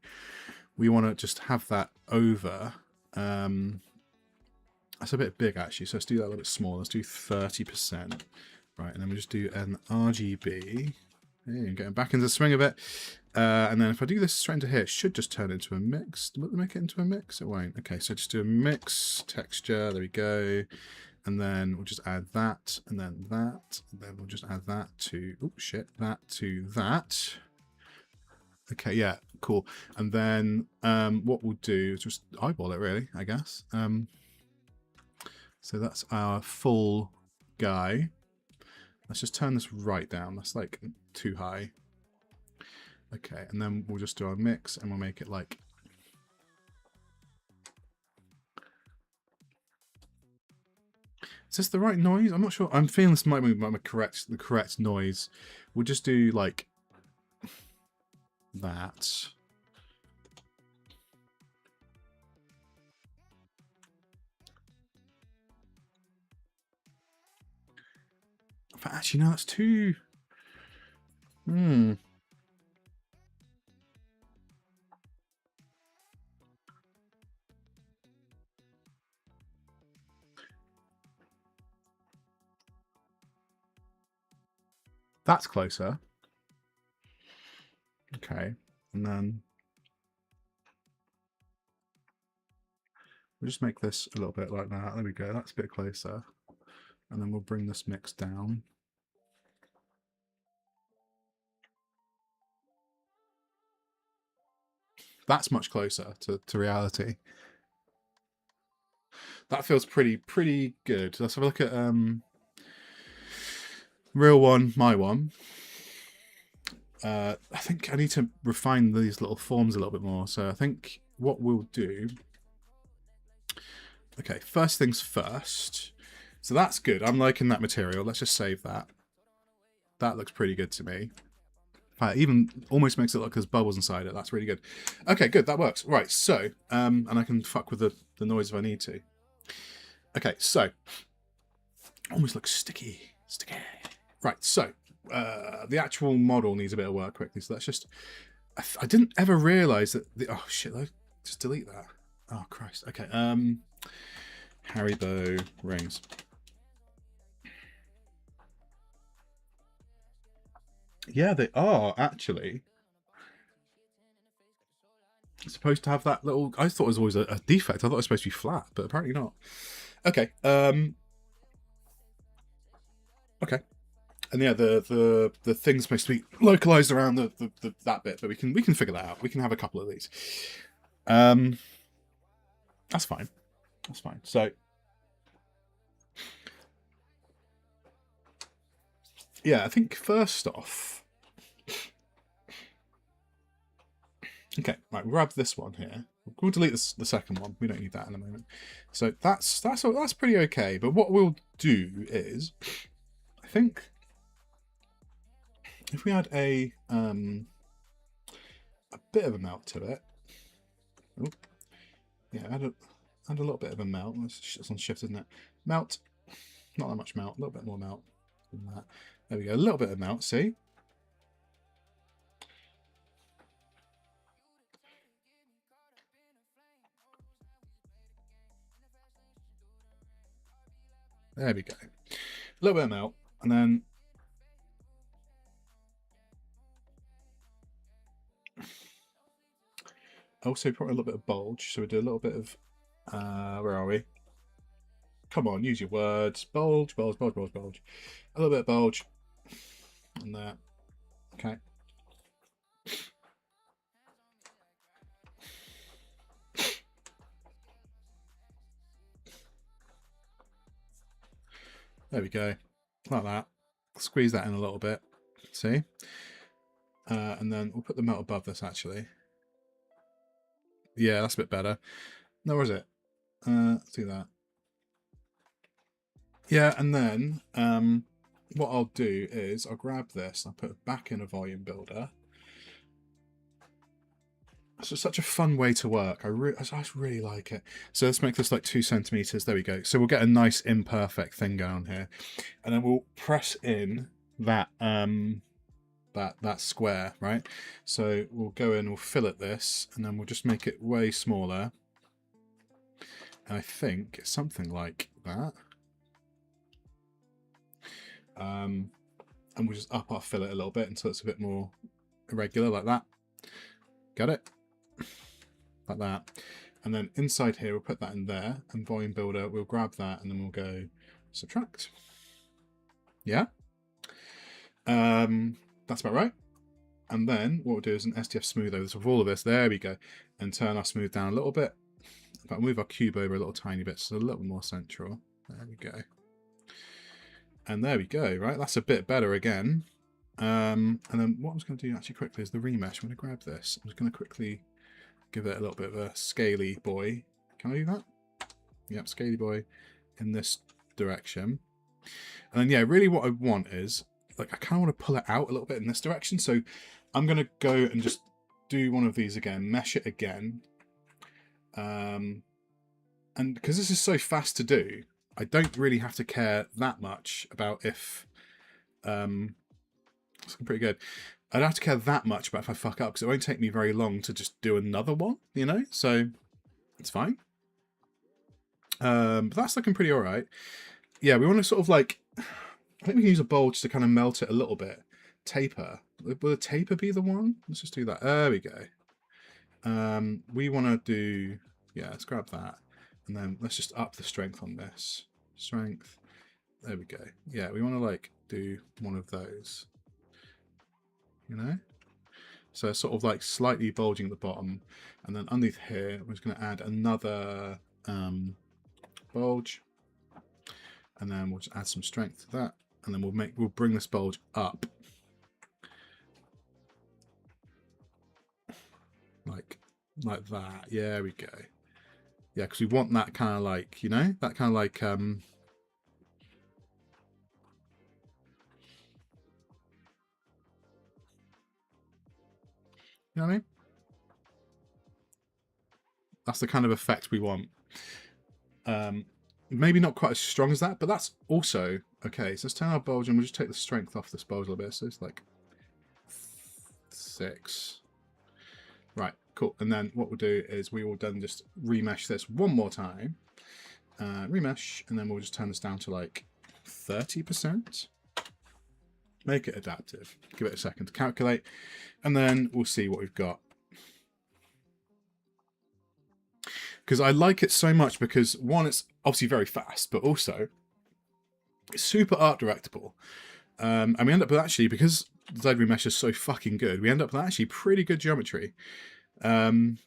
we want to just have that over. That's a bit big actually, so let's do that a little bit smaller. Let's do 30%. Right, and then we just do an RGB. Hey, getting back into the swing of it. And then if I do this straight into here, it should just turn into a mix. Will it make it into a mix? It won't. Okay, so just do a mix texture. There we go. And then we'll just add that, and then that. And then we'll just add that to, oh shit, that to that. Okay, yeah, cool. And then what we'll do is just eyeball it really, I guess. So that's our full guy. Let's just turn this right down. That's like too high. Okay, and then we'll just do our mix and we'll make it like... Is this the right noise? I'm not sure. I'm feeling this might be the correct noise. We'll just do like that. But actually, no, that's too... That's closer. Okay, and then we'll just make this a little bit like that. There we go. That's a bit closer. And then we'll bring this mix down. That's much closer to reality. That feels pretty good. Let's have a look at real one, my one. I think I need to refine these little forms a little bit more. So I think what we'll do... Okay, first things first. So that's good. I'm liking that material. Let's just save that. That looks pretty good to me. It even almost makes it look like there's bubbles inside it. That's really good. Okay, good. That works. Right, so... and I can fuck with the noise if I need to. Okay, so... Almost looks sticky. Sticky. Right, so... the actual model needs a bit of work quickly, so let's just... I didn't ever realise that... oh, shit, just delete that. Oh, Christ. Okay, Haribo rings. Yeah, they are, actually. It's supposed to have that little... I thought it was always a defect. I thought it was supposed to be flat, but apparently not. Okay, okay. And yeah, the thing's supposed to be localized around that bit, but we can figure that out. We can have a couple of these. That's fine. That's fine. So yeah, I think first off, okay, right, we'll grab this one here. We'll delete the second one. We don't need that in a moment. So that's pretty okay. But what we'll do is, I think, if we add a bit of a melt to it. Oh, yeah, add a little bit of a melt. It's on shift, isn't it? Melt. Not that much melt. A little bit more melt than that. There we go. A little bit of melt. See? There we go. A little bit of melt, and then also put a little bit of bulge. So we do a little bit of where are we? Come on, use your words. Bulge, bulge, bulge, bulge, bulge. A little bit of bulge. And there. Okay. There we go. Like that. Squeeze that in a little bit. See? And then we'll put the melt above this, actually. Yeah, that's a bit better. No, where is it? Let's do that. Yeah, and then what I'll do is I'll grab this and I'll put it back in a volume builder. It's just such a fun way to work. I just really like it. So let's make this like 2 centimeters. There we go. So we'll get a nice imperfect thing going here, and then we'll press in that that square, right? So we'll go in, we'll fillet this, and then we'll just make it way smaller. And I think it's something like that. And we'll just up our fillet a little bit until it's a bit more irregular, like that. Got it? Like that. And then inside here, we'll put that in there, and volume builder, we'll grab that, and then we'll go subtract. Yeah? That's about right. And then what we'll do is an SDF smooth over of all of this. There we go. And turn our smooth down a little bit. But move our cube over a little tiny bit, so a little more central. There we go. And there we go, right? That's a bit better again. And then what I'm just going to do actually quickly is the remesh. I'm going to grab this. I'm just going to quickly give it a little bit of a scaly boy. Can I do that? Yep, scaly boy in this direction. And then, yeah, really what I want is, like, I kind of want to pull it out a little bit in this direction. So I'm going to go and just do one of these again, mesh it again. And because this is so fast to do, I don't really have to care that much about if... it's pretty good. I don't have to care that much about if I fuck up, because it won't take me very long to just do another one, you know? So it's fine. But that's looking pretty all right. Yeah, we want to sort of like... I think we can use a bulge to kind of melt it a little bit. Taper. Will a taper be the one? Let's just do that. There we go. We want to do... Yeah, let's grab that. And then let's just up the strength on this. Strength. There we go. Yeah, we want to like do one of those. You know? So it's sort of like slightly bulging at the bottom. And then underneath here, we're just going to add another bulge. And then we'll just add some strength to that. And then we'll bring this bulge up. Like that. Yeah, there we go. Yeah, because we want that kind of like, you know, that kind of like you know what I mean? That's the kind of effect we want. Maybe not quite as strong as that, but that's also okay. So let's turn our bulge and we'll just take the strength off this bulge a little bit. So it's like 6. Right, cool. And then what we'll do is we will then just remesh this one more time. Remesh, and then we'll just turn this down to like 30%. Make it adaptive. Give it a second to calculate, and then we'll see what we've got. Because I like it so much because, one, it's obviously very fast, but also it's super art directable. And we end up with actually, because the Z remesh is so fucking good, we end up with actually pretty good geometry. And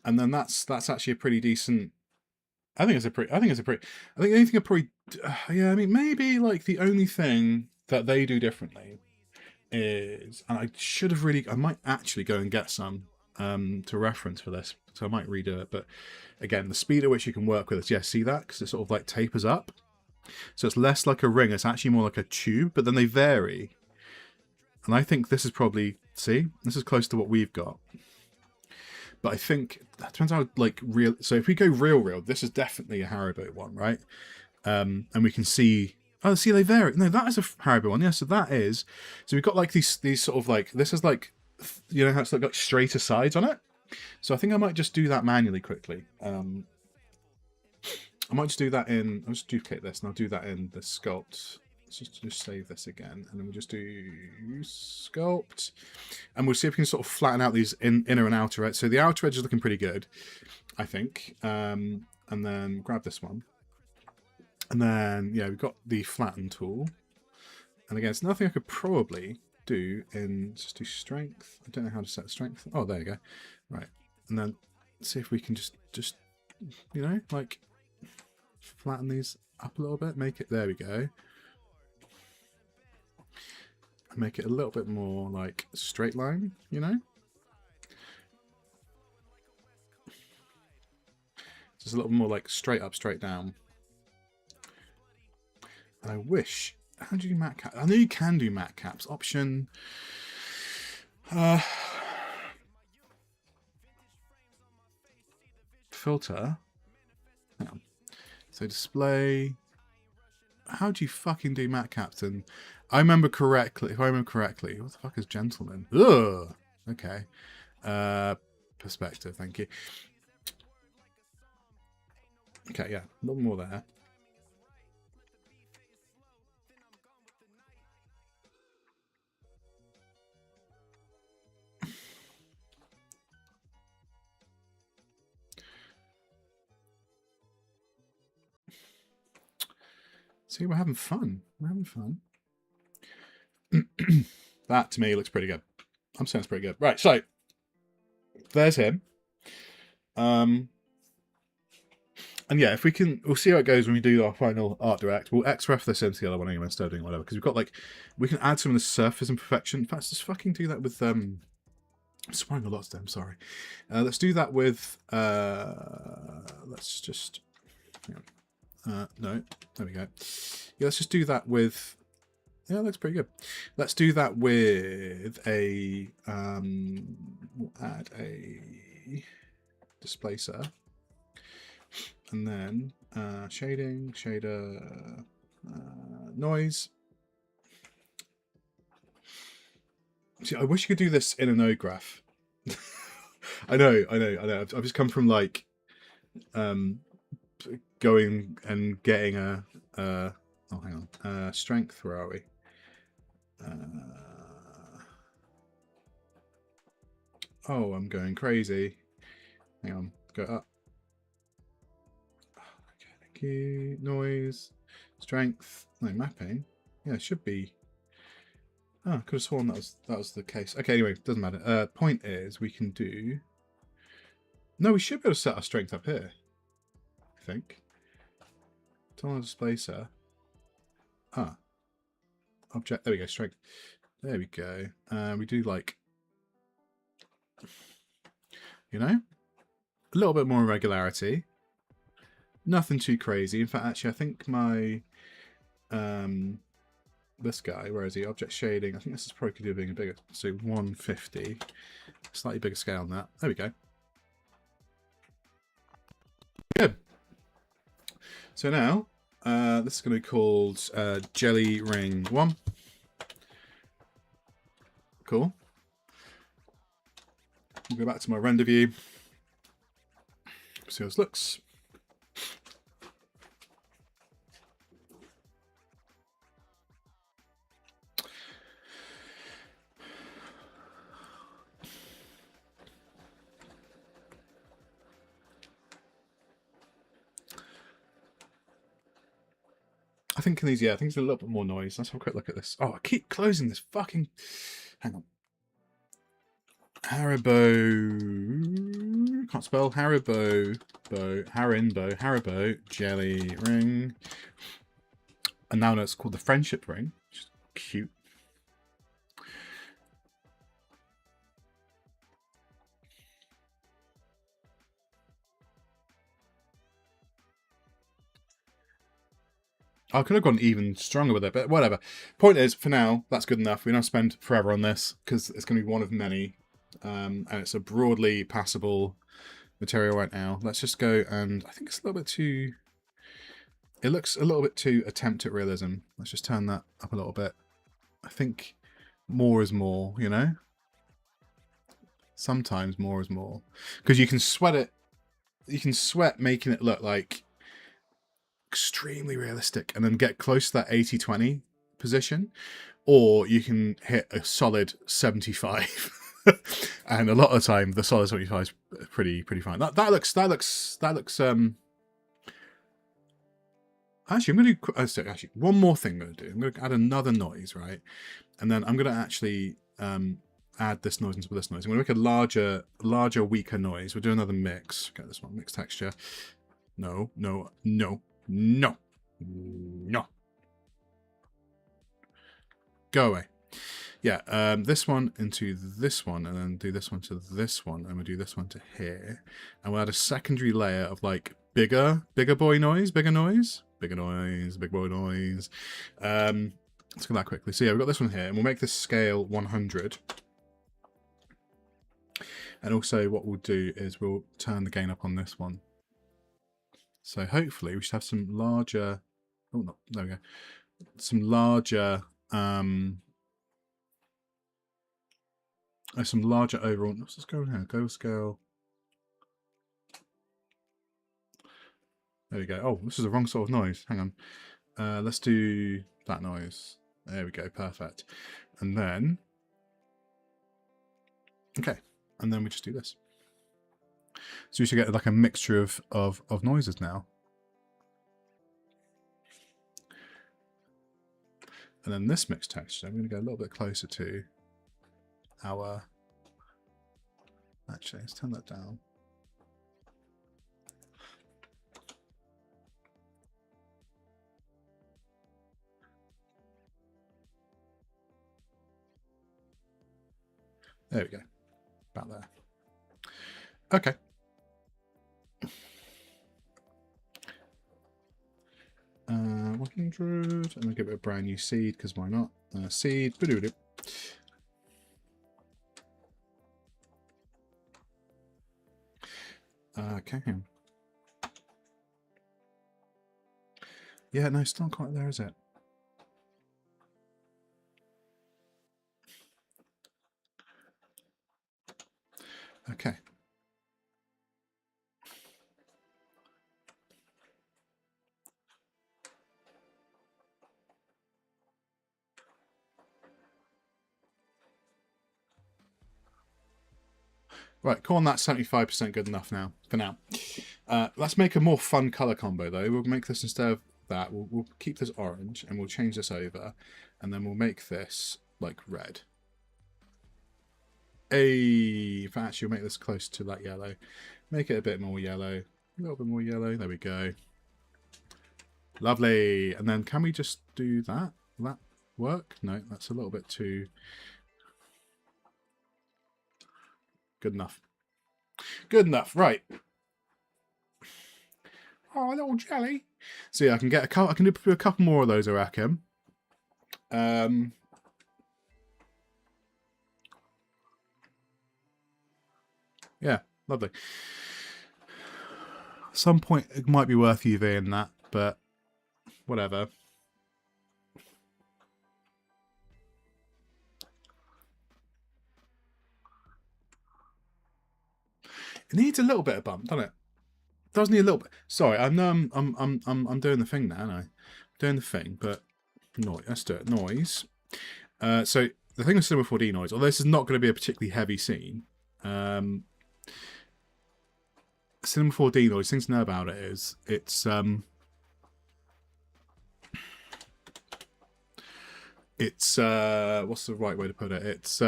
then that's actually a pretty decent. I think the only thing I probably, yeah, I mean, maybe like the only thing that they do differently is, and I might actually go and get some to reference for this, so I might redo it. But again, the speed at which you can work with it, yeah, see that? Because it sort of like tapers up. So it's less like a ring, it's actually more like a tube, but then they vary. And I think this is probably, see, this is close to what we've got. But I think that depends how like real. So if we go real, this is definitely a Haribo one, right? And we can see. Oh, see, they vary. No, that is a Haribo one. Yeah, so that is. So we've got like these sort of like, this is like, you know how it's got straighter sides on it. So I think I might just do that manually quickly. I might just do that in. I'll just duplicate this and I'll do that in the sculpt. Let's just save this again, and then we'll just do sculpt, and we'll see if we can sort of flatten out these inner and outer edge. So the outer edge is looking pretty good, I think. And then grab this one, and then yeah, we've got the flatten tool, and again, it's nothing I could probably do in just do strength. I don't know how to set strength. Oh, there you go. Right, and then see if we can just you know, like flatten these up a little bit, make it, there we go. Make it a little bit more like straight line, you know? Just a little more like straight up, straight down. And I wish, how do you do matte cap? I know you can do matte caps. Option, filter. Hang on. So display. How do you fucking do matte caps? And I remember correctly, if I remember correctly, what the fuck is gentleman? Ugh. Okay. Perspective, thank you. Okay, yeah, a little more there. See, we're having fun. We're having fun. That, to me, looks pretty good. I'm saying it's pretty good. Right, so, there's him. And yeah, if we can, we'll see how it goes when we do our final art direct. We'll XREF this into the other one anyway instead of doing whatever, because we've got like, we can add some of the surface imperfection. In fact, let's just fucking do that with, I'm swearing a lot today, I'm sorry. Let's do that with, let's just, hang on. No, there we go. Yeah, let's just do that with, yeah, that looks pretty good. Let's do that with a, we'll add a displacer. And then shading, shader, noise. See, I wish you could do this in a node graph. I know. I've just come from like going and getting a oh, hang on, strength. Where are we? Oh, I'm going crazy. Hang on, go up. you. Noise, strength, no mapping. Yeah, it should be. Oh, I could have sworn that was the case. Okay, anyway, doesn't matter. Point is, we can do. No, we should be able to set our strength up here. I think. Turn on displacer. Ah. Object. There we go. Strength. There we go. We do like. You know, a little bit more irregularity. Nothing too crazy. In fact, actually, I think my this guy, where is he? Object shading. I think this is probably could do being a bigger. So 150, slightly bigger scale on that. There we go. Good. So now this is going to be called Jelly Ring 1. Cool. We'll go back to my render view. See how this looks. I think in these, yeah, I think there's a little bit more noise. Let's have a quick look at this. Oh, I keep closing this fucking... Hang on. Haribo... Can't spell. Haribo... Haribo Jelly Ring. And now it's called the Friendship Ring. Which is cute. I could have gone even stronger with it, but whatever. Point is, for now, that's good enough. We're not spend forever on this, because it's going to be one of many. And it's a broadly passable material right now. Let's just go, and I think it's a little bit too... It looks a little bit too attempt at realism. Let's just turn that up a little bit. I think more is more, you know? Sometimes more is more. Because you can sweat it. You can sweat making it look like extremely realistic and then get close to that 80-20 position, or you can hit a solid 75 and a lot of the time the solid 75 is pretty fine. That looks actually, I'm going to do actually one more thing. I'm going to add another noise, right? And then I'm going to actually add this noise into this noise. I'm going to make a larger weaker noise. We'll do another mix. Get this one, mix texture. No. Go away. Yeah, this one into this one, and then do this one to this one, and we'll do this one to here. And we'll add a secondary layer of like bigger boy noise, big boy noise. Let's go that quickly. So yeah, we've got this one here, and we'll make this scale 100. And also what we'll do is we'll turn the gain up on this one. So hopefully we should have some larger, oh no, there we go. Some larger overall, what's this going here? Go scale. There we go. Oh, this is the wrong sort of noise. Hang on. Let's do that noise. There we go. Perfect. And then, okay. And then we just do this. So we should get like a mixture of noises now. And then this mixed texture, I'm going to go a little bit closer to our... Actually, let's turn that down. There we go. About there. Okay. 100. I'm gonna give it a brand new seed because why not? Seed. Okay. Yeah, no, still not quite there, is it? Okay. Right, call on that 75% good enough now, for now. Let's make a more fun color combo though. We'll make this instead of that. We'll keep this orange and we'll change this over, and then we'll make this like red. Actually, we'll make this close to that yellow. Make it a bit more yellow. A little bit more yellow. There we go. Lovely. And then can we just do that? Will that work? No, that's a little bit too... Good enough. Good enough. Right. Oh, a little jelly. So yeah, I can get a couple. I can do a couple more of those, I reckon. Yeah, lovely. At some point, it might be worth UVing that, but whatever. It needs a little bit of bump, doesn't it? Does need a little bit. Sorry, I'm doing the thing now, aren't I? Doing the thing, but noise. Let's do it. Noise. So the thing with Cinema 4D noise, although this is not going to be a particularly heavy scene, Cinema 4D noise. Things to know about it is it's what's the right way to put it? It's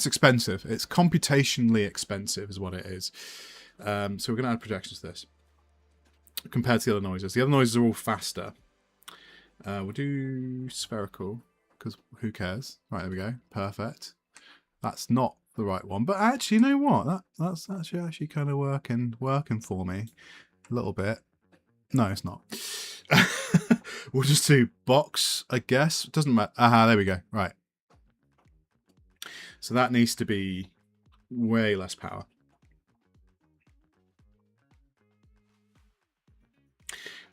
expensive. It's computationally expensive, is what it is. So we're going to add projections to this compared to the other noises. The other noises are all faster. We'll do spherical because who cares? Right, there we go. Perfect. That's not the right one, but actually, you know what? That's actually kind of working for me a little bit. No, it's not. We'll just do box, I guess. It doesn't matter. Aha, there we go. Right. So that needs to be way less power.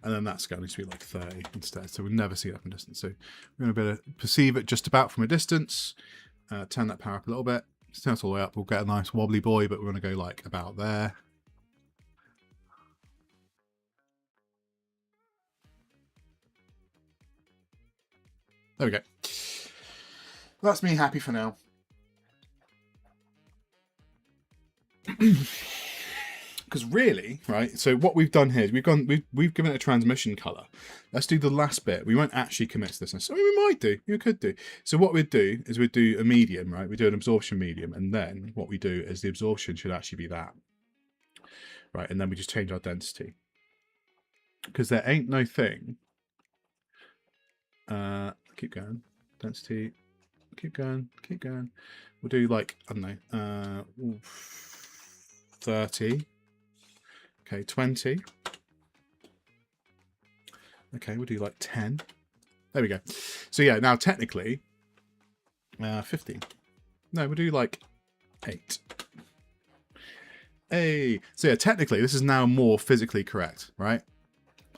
And then that scale needs to be like 30 instead. So we'll never see it up in distance. So we're going to be able to perceive it just about from a distance. Turn that power up a little bit. Turn it all the way up. We'll get a nice wobbly boy, but we're going to go like about there. There we go. That's me happy for now. Because really, right, so what we've done here is we've given it a transmission color. Let's do the last bit. We won't actually commit to this necessarily. I mean, we might do. You could do. So what we'd do is we'd do a medium, right? We do an absorption medium, and then what we do is the absorption should actually be that. Right, and then we just change our density. Because there ain't no thing. Keep going. Density. Keep going. Keep going. We'll do like, I don't know, 30. Okay, 20. Okay, we'll do like 10. There we go. So yeah, now technically, 15. No, we'll do like 8. Hey, so yeah, technically this is now more physically correct, right?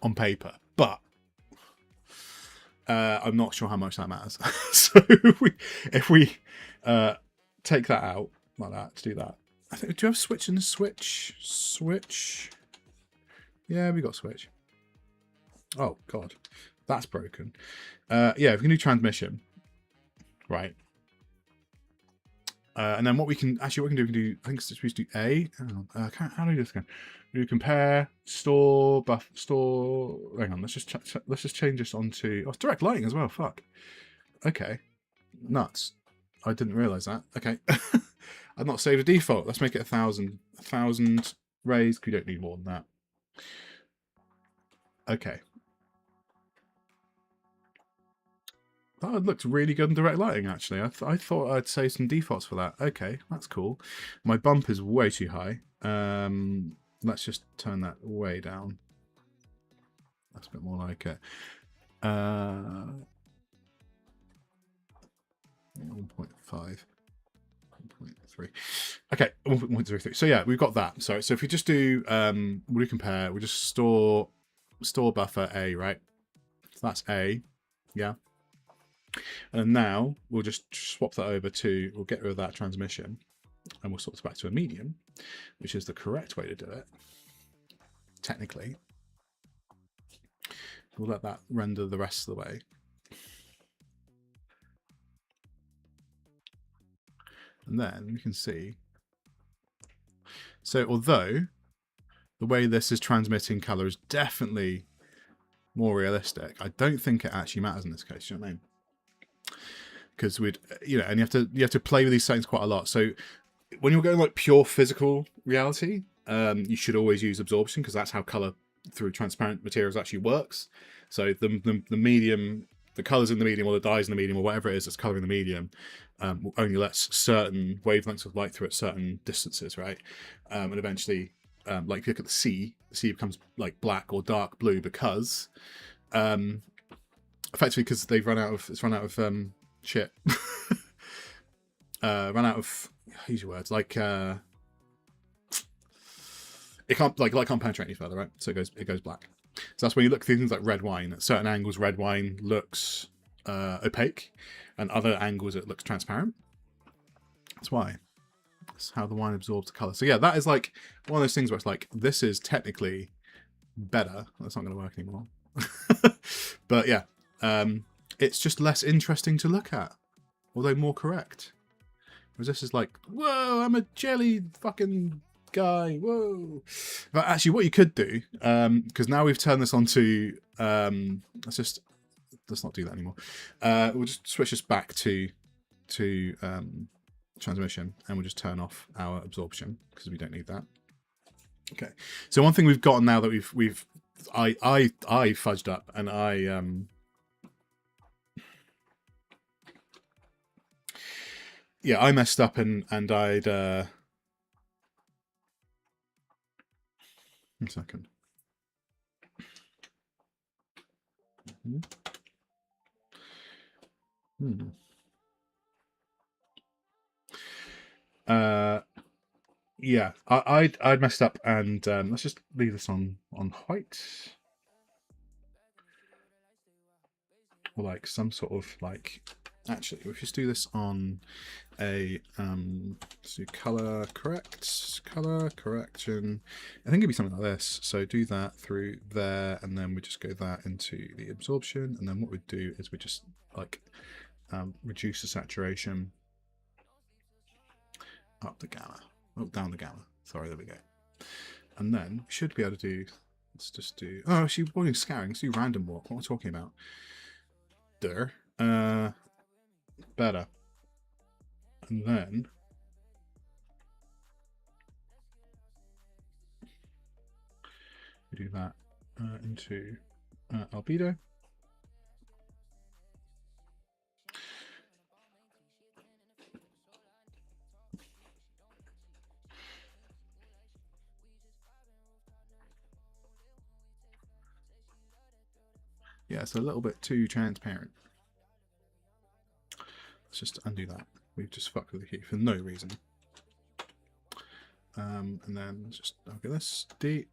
On paper, but I'm not sure how much that matters. So if we take that out like that to do that, I think, do you have switch and switch? Switch. Yeah, we got switch. Oh God, that's broken. Yeah, if we can do transmission, right? And then what we can do, we can do. I think it's supposed to do A. How do we do this again? We do compare, store, buff, store. Hang on, let's just change this onto. Oh, it's direct lighting as well. Fuck. Okay, nuts. I didn't realize that. Okay, I've not saved a default. Let's make it 1,000. 1,000 rays. We don't need more than that. Okay. That looked really good in direct lighting, actually. I thought I'd save some defaults for that. Okay, that's cool. My bump is way too high. Let's just turn that way down. That's a bit more like it. 1.5. 1.3. Okay, 1.03. So yeah, we've got that. So if we just do, we compare, we just store buffer A, right? So that's A, yeah. And now we'll just swap that over to, we'll get rid of that transmission and we'll swap it back to a medium, which is the correct way to do it, technically. We'll let that render the rest of the way. And then we can see, so although the way this is transmitting color is definitely more realistic. I don't think it actually matters in this case. You know what I mean? Because we'd, you know, and you have to play with these settings quite a lot. So when you're going like pure physical reality, you should always use absorption, because that's how color through transparent materials actually works. So the medium, the colors in the medium, or the dyes in the medium, or whatever it is that's coloring the medium, only lets certain wavelengths of light through at certain distances, right? And eventually, like if you look at the sea becomes like black or dark blue because, effectively, because they've run out of shit. Run out of, use your words, like it can't, like light can't penetrate any further, right? So it goes black. So that's when you look through things like red wine. At certain angles, red wine looks opaque, and other angles it looks transparent. That's why. That's how the wine absorbs the color. So yeah, that is like one of those things where it's like, this is technically better. That's not going to work anymore. But yeah, it's just less interesting to look at, although more correct. Whereas this is like, whoa, I'm a jelly fucking guy, whoa. But actually what you could do, because now we've turned this onto, let's not do that anymore. We'll just switch this back to transmission, and we'll just turn off our absorption, because we don't need that. Okay, so one thing we've gotten now that I fudged up, and I messed up, and I'd one second. Yeah, I'd messed up, and let's just leave this on white, or like some sort of like. Actually, if we just do this on a let's do color correction. I think it'd be something like this. So do that through there, and then we just go that into the absorption, and then what we do is we just like reduce the saturation, up the gamma, down the gamma. Sorry, there we go. And then we should be able to do. Let's just do. Oh, actually, we're doing scattering. Let's do random walk. What am I talking about? Better. And then we do that into albedo. Yeah, it's a little bit too transparent. Let's just undo that. We've just fucked with the hue for no reason. And then just look at this. D.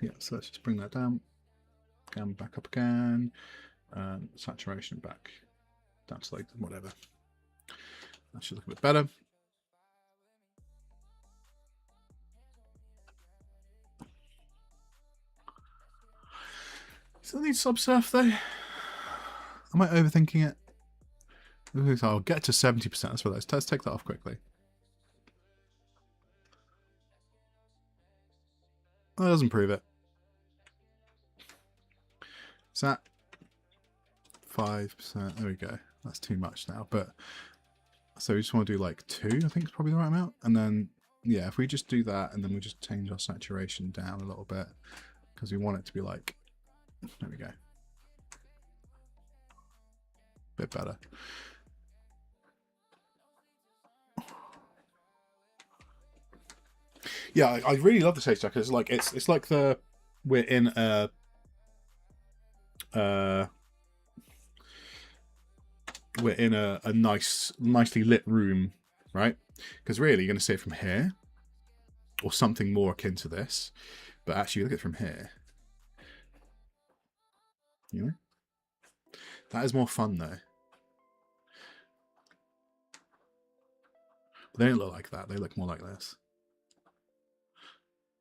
Yeah, so let's just bring that down. Gamma back up again. Saturation back down to like whatever. That should look a bit better. Still need subsurf though. Am I overthinking it? I'll get to 70%. That's what. Let's take that off quickly. That doesn't prove it. Is that 5%? There we go. That's too much now. But so we just want to do like 2. I think it's probably the right amount. And then yeah, if we just do that, and then we just change our saturation down a little bit, because we want it to be like. There we go. Bit better. Yeah, I really love the texture, because it's like we're in a nicely lit room, right? Because really you're going to see it from here, or something more akin to this, but actually look at it from here. You know, that is more fun though. They don't look like that. They look more like this.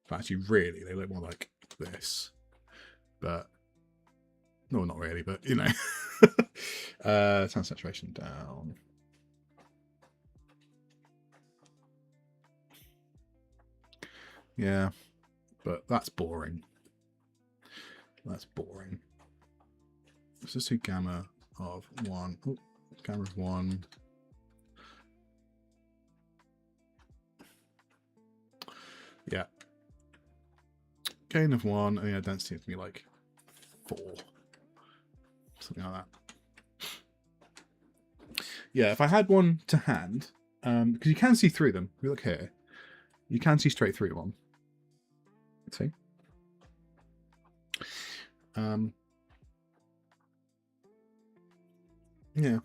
But actually, really, they look more like this. But no, not really. But you know, sound saturation down. Yeah, but that's boring. That's boring. Let's just do gamma of 1. Oh, gamma of 1. Yeah. Gain of 1, and yeah, density is going to be like 4. Something like that. Yeah, if I had one to hand, because you can see through them. If you look here, you can see straight through one. See? Yeah.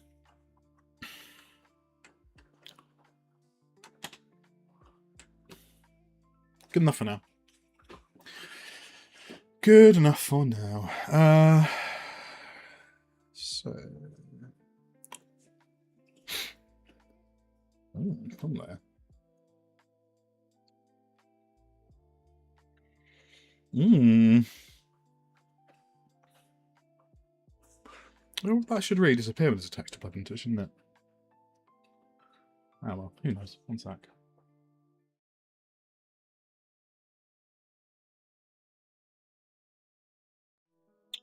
Good enough for now. Good enough for now. So... Oh, from there. Well, that should really disappear when there's a texture plug into it, shouldn't it? Oh well, who knows? One sec.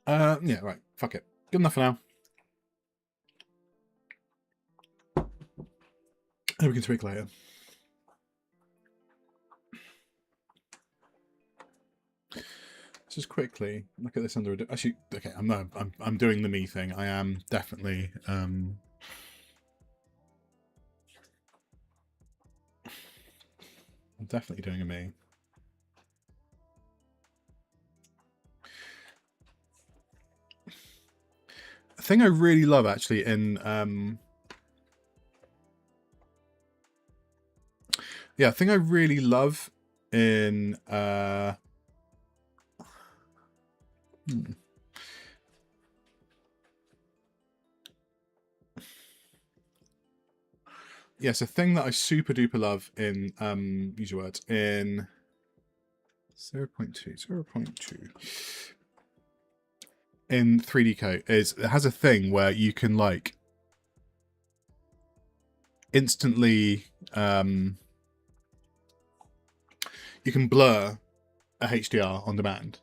Yeah, right. Fuck it. Good enough for now. And we can tweak later. Let's just quickly look at this under. Actually, okay. I'm doing the me thing. I am definitely. I'm definitely doing a me. A thing I really love actually in yeah, a thing I really love in yes, a thing that I super duper love in use your words in 0.2 in 3D Coat is it has a thing where you can like instantly you can blur a HDR on demand,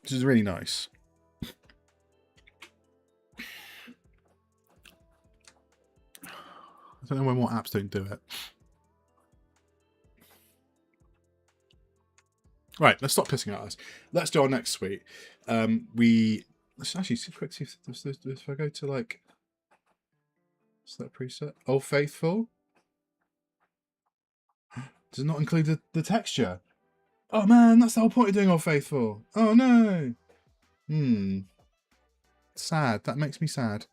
which is really nice. I don't know why more apps don't do it. Right, let's stop pissing at us. Let's do our next suite. Let's actually see quick see if I go to like select preset. Old Faithful. Does not include the texture. Oh man, that's the whole point of doing Old Faithful. Oh no. Sad. That makes me sad.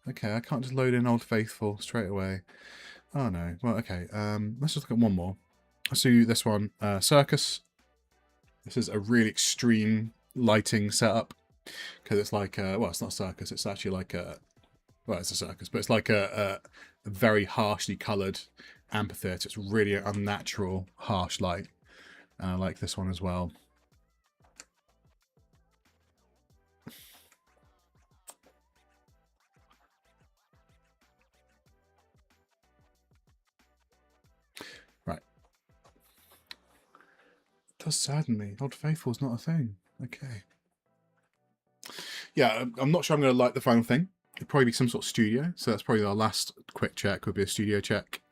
Okay, I can't just load in Old Faithful straight away. Oh no. Well, okay. Let's just look at one more. Let's do this one. Circus. This is a really extreme lighting setup because it's like well, it's not a circus. It's actually like a well, it's a circus, but it's like a very harshly coloured amphitheatre. It's really unnatural, harsh light. I like this one as well. Right. It does sadden me. Old Faithful is not a thing. Okay. Yeah, I'm not sure I'm going to like the final thing. It'd probably be some sort of studio. So that's probably our last quick check would be a studio check.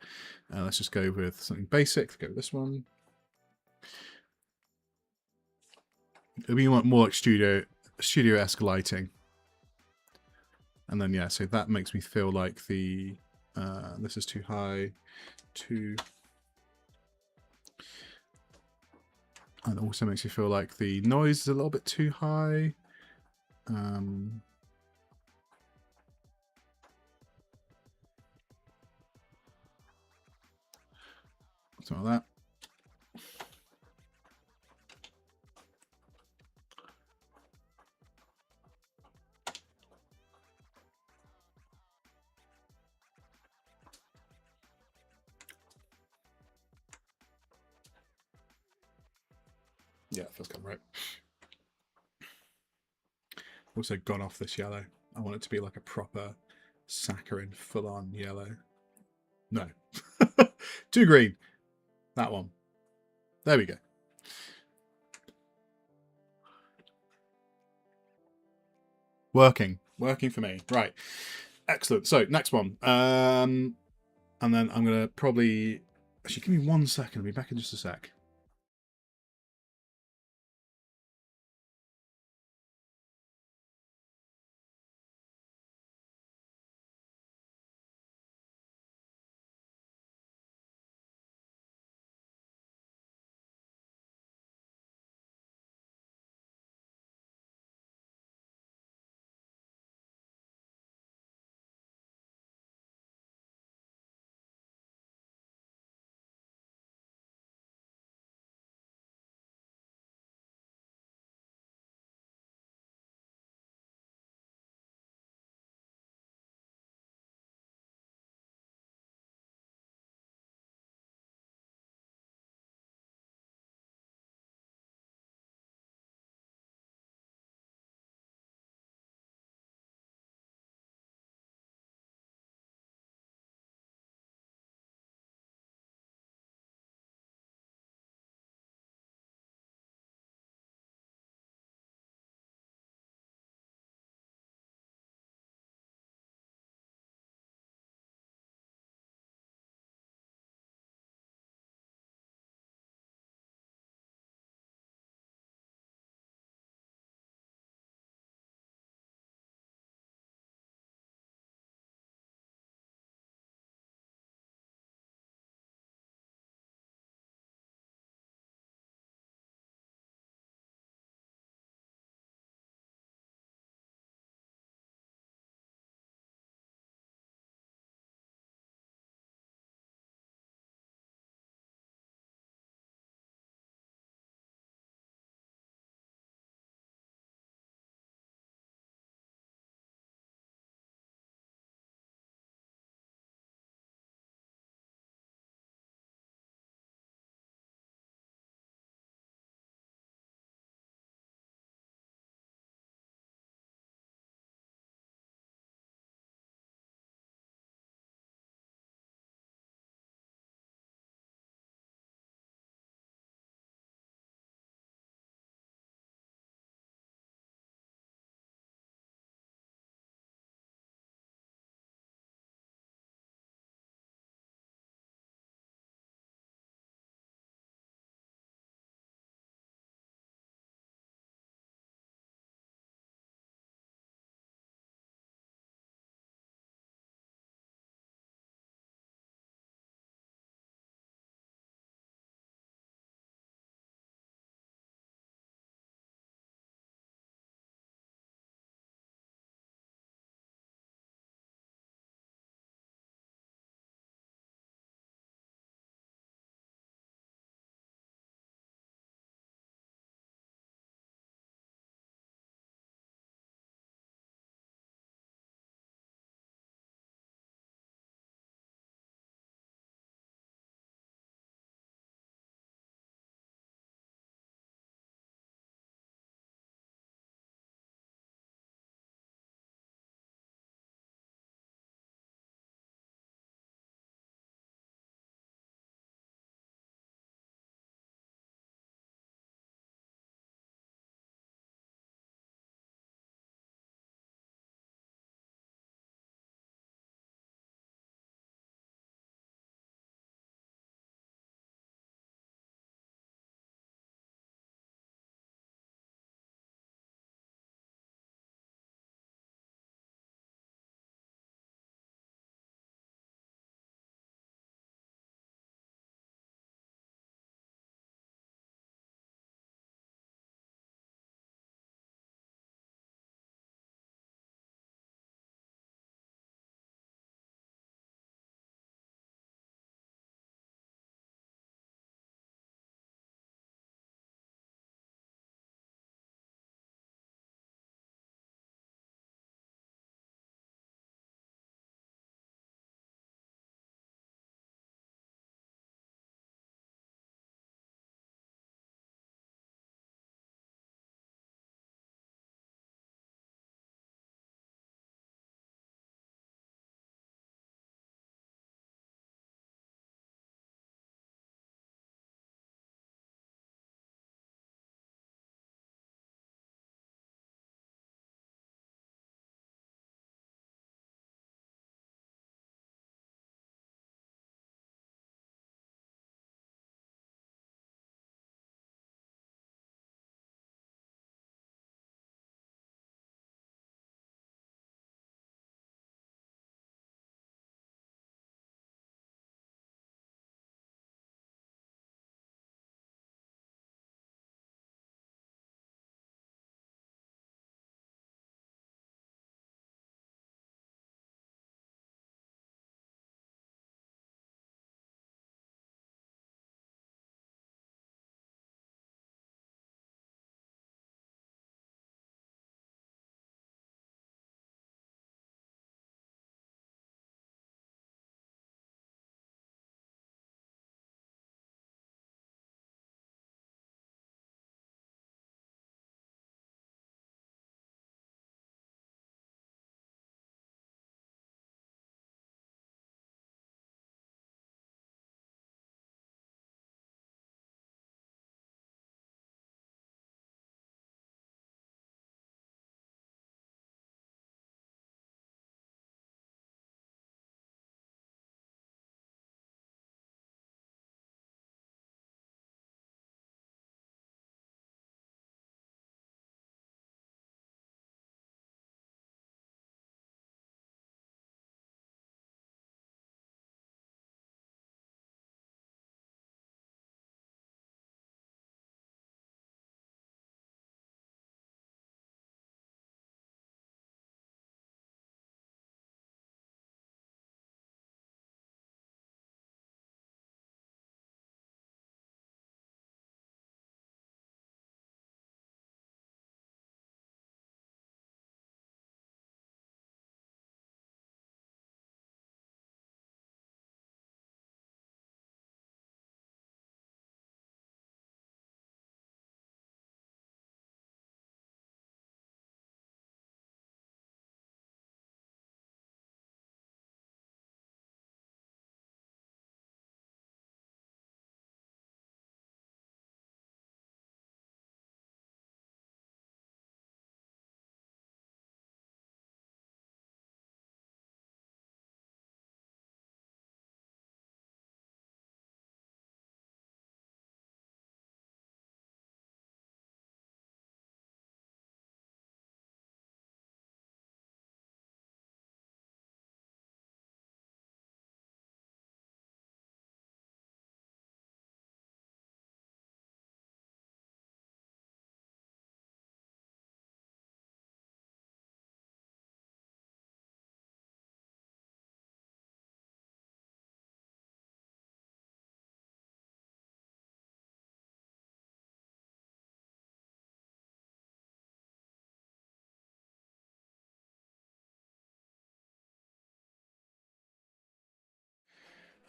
Let's just go with something basic. Let's go with this one. We want more like studio-esque lighting. And then, yeah, so that makes me feel like the... this is too high. And also makes me feel like the noise is a little bit too high. Something like that. Yeah, it feels kind of right. Also gone off this yellow. I want it to be like a proper saccharine, full-on yellow. No. Too green. That one. There we go. Working for me. Right. Excellent. So next one. And then I'm gonna probably actually give me 1 second. I'll be back in just a sec.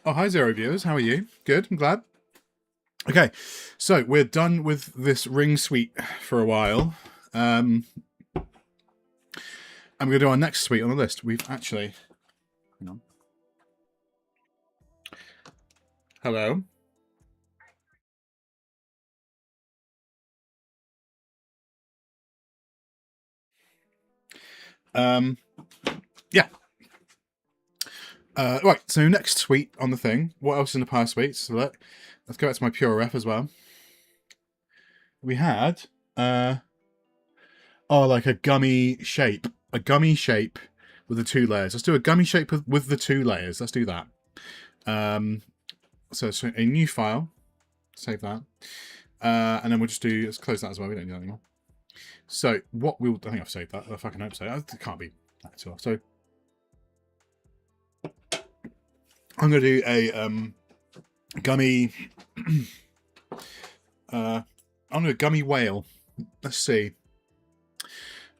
Oh, hi, Zero Viewers. How are you? Good, I'm glad. Okay, so we're done with this ring suite for a while. I'm going to do our next suite on the list. We've actually... Hang on. Hello. Yeah. Right, so next suite on the thing. What else in the power suites? So let's go back to my pure ref as well. We had... like a gummy shape. A gummy shape with the 2 layers. Let's do a gummy shape with the 2 layers. Let's do that. So a new file. Save that. And then we'll just do... Let's close that as well. We don't need that anymore. So what we'll... I think I've saved that. I fucking hope so. It can't be that too. So I'm going to do a gummy... I'm going to do a gummy whale. Let's see.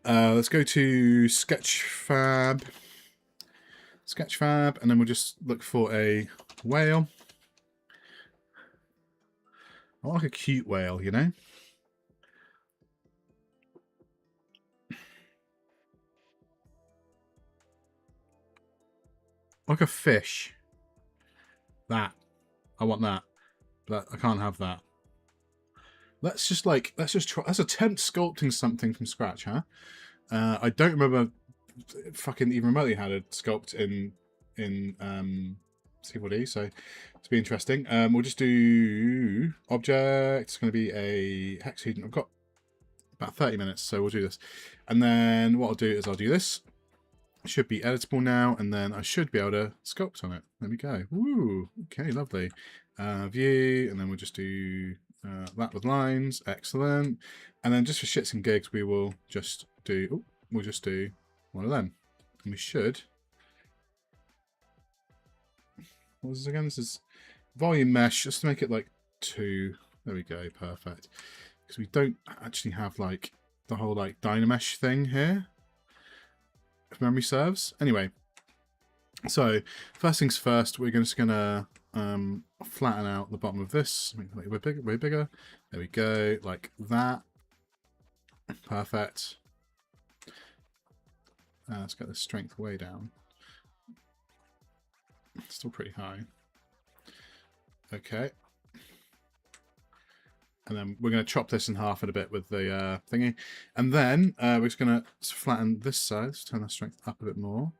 Let's go to Sketchfab, and then we'll just look for a whale. I like a cute whale, you know? Like a fish. That. I want that. But I can't have that. Let's just try. Let's attempt sculpting something from scratch, huh? I don't remember fucking even remotely how to sculpt in C4D, so it's be interesting. We'll just do object. It's going to be a hexahedron. I've got about 30 minutes, so we'll do this. And then what I'll do is I'll do this. It should be editable now, and then I should be able to sculpt on it. There we go. Woo! Okay, lovely. View, and then we'll just do that with lines. Excellent. And then just for shits and gigs, we will just do... we'll just do one of them. And we should... What is this again? This is volume mesh, just to make it like 2. There we go, perfect. Because we don't actually have like the whole like Dynamesh thing here, if memory serves. Anyway, so first things first, we're just gonna flatten out the bottom of this. Make it way bigger. There we go, like that. Perfect. Let's get the strength way down. Still pretty high. Okay. And then we're going to chop this in half in a bit with the thingy. And then we're just going to flatten this side. Let's turn the strength up a bit more.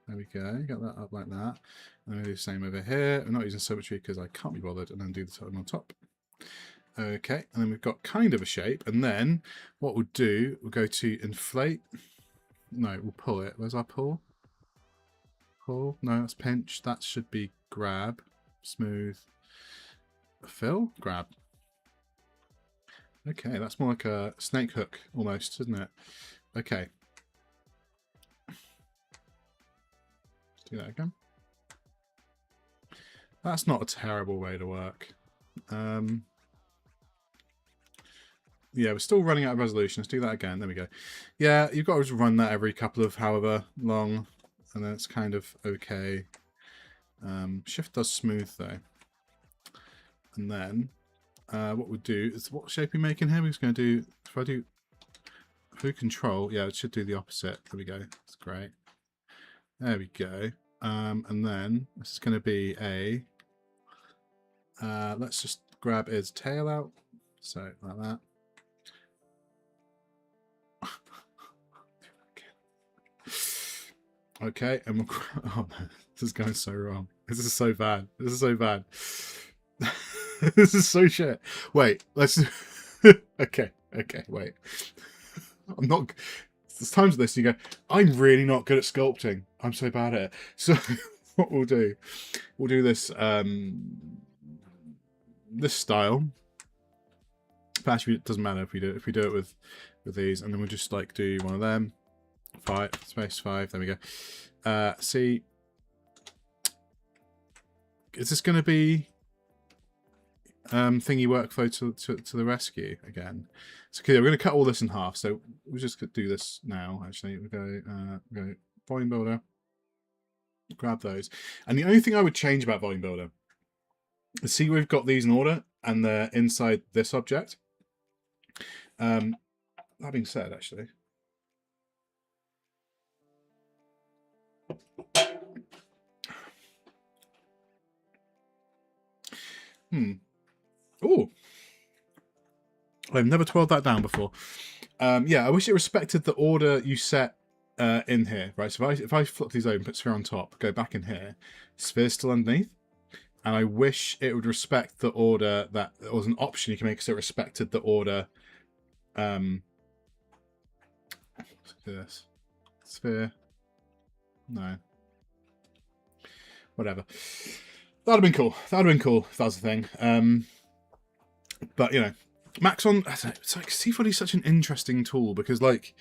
There we go. Get that up like that. And then do the same over here. I'm not using symmetry because I can't be bothered. And then do the top on top. Okay. And then we've got kind of a shape. And then what we'll do, we'll go to inflate. No, we'll pull it. Where's our pull? Pull. No, that's pinch. That should be grab. Smooth. Fill. Grab. Okay, that's more like a snake hook almost, isn't it? Okay. Let's do that again. That's not a terrible way to work. Yeah, we're still running out of resolution. Let's do that again. There we go. Yeah, you've got to just run that every couple of however long, and then it's kind of okay. Shift does smooth though. And then what we'll do is, what shape are we making here? We're just going to do, if I do control, yeah, it should do the opposite. There we go. That's great. There we go. And then this is going to be a, let's just grab his tail out. So like that. Okay, and we'll, oh no, this is going so wrong. This is so bad. This is so bad. This is so shit. Wait, let's... okay, wait. I'm not... There's times of this you go, I'm really not good at sculpting. I'm so bad at it. So what we'll do this this style. But actually, it doesn't matter if we do it with these, and then we'll just like do one of them. 5 space 5. There we go. See, is this going to be thingy workflow to the rescue again? So okay, we're going to cut all this in half. So we'll just do this now. Actually, we go volume builder. Grab those. And the only thing I would change about Volume Builder is, see, we've got these in order and they're inside this object. That being said, actually, oh, I've never twirled that down before. Yeah, I wish it respected the order you set in here, right? So if I flip these over, put sphere on top, go back in here, sphere's still underneath, and I wish it would respect the order that it was an option you can make, so it respected the order. Let's do this. Sphere. No. Whatever. That'd have been cool. That'd have been cool if that was the thing. But, you know, Maxon, it's like C4D is such an interesting tool because, like,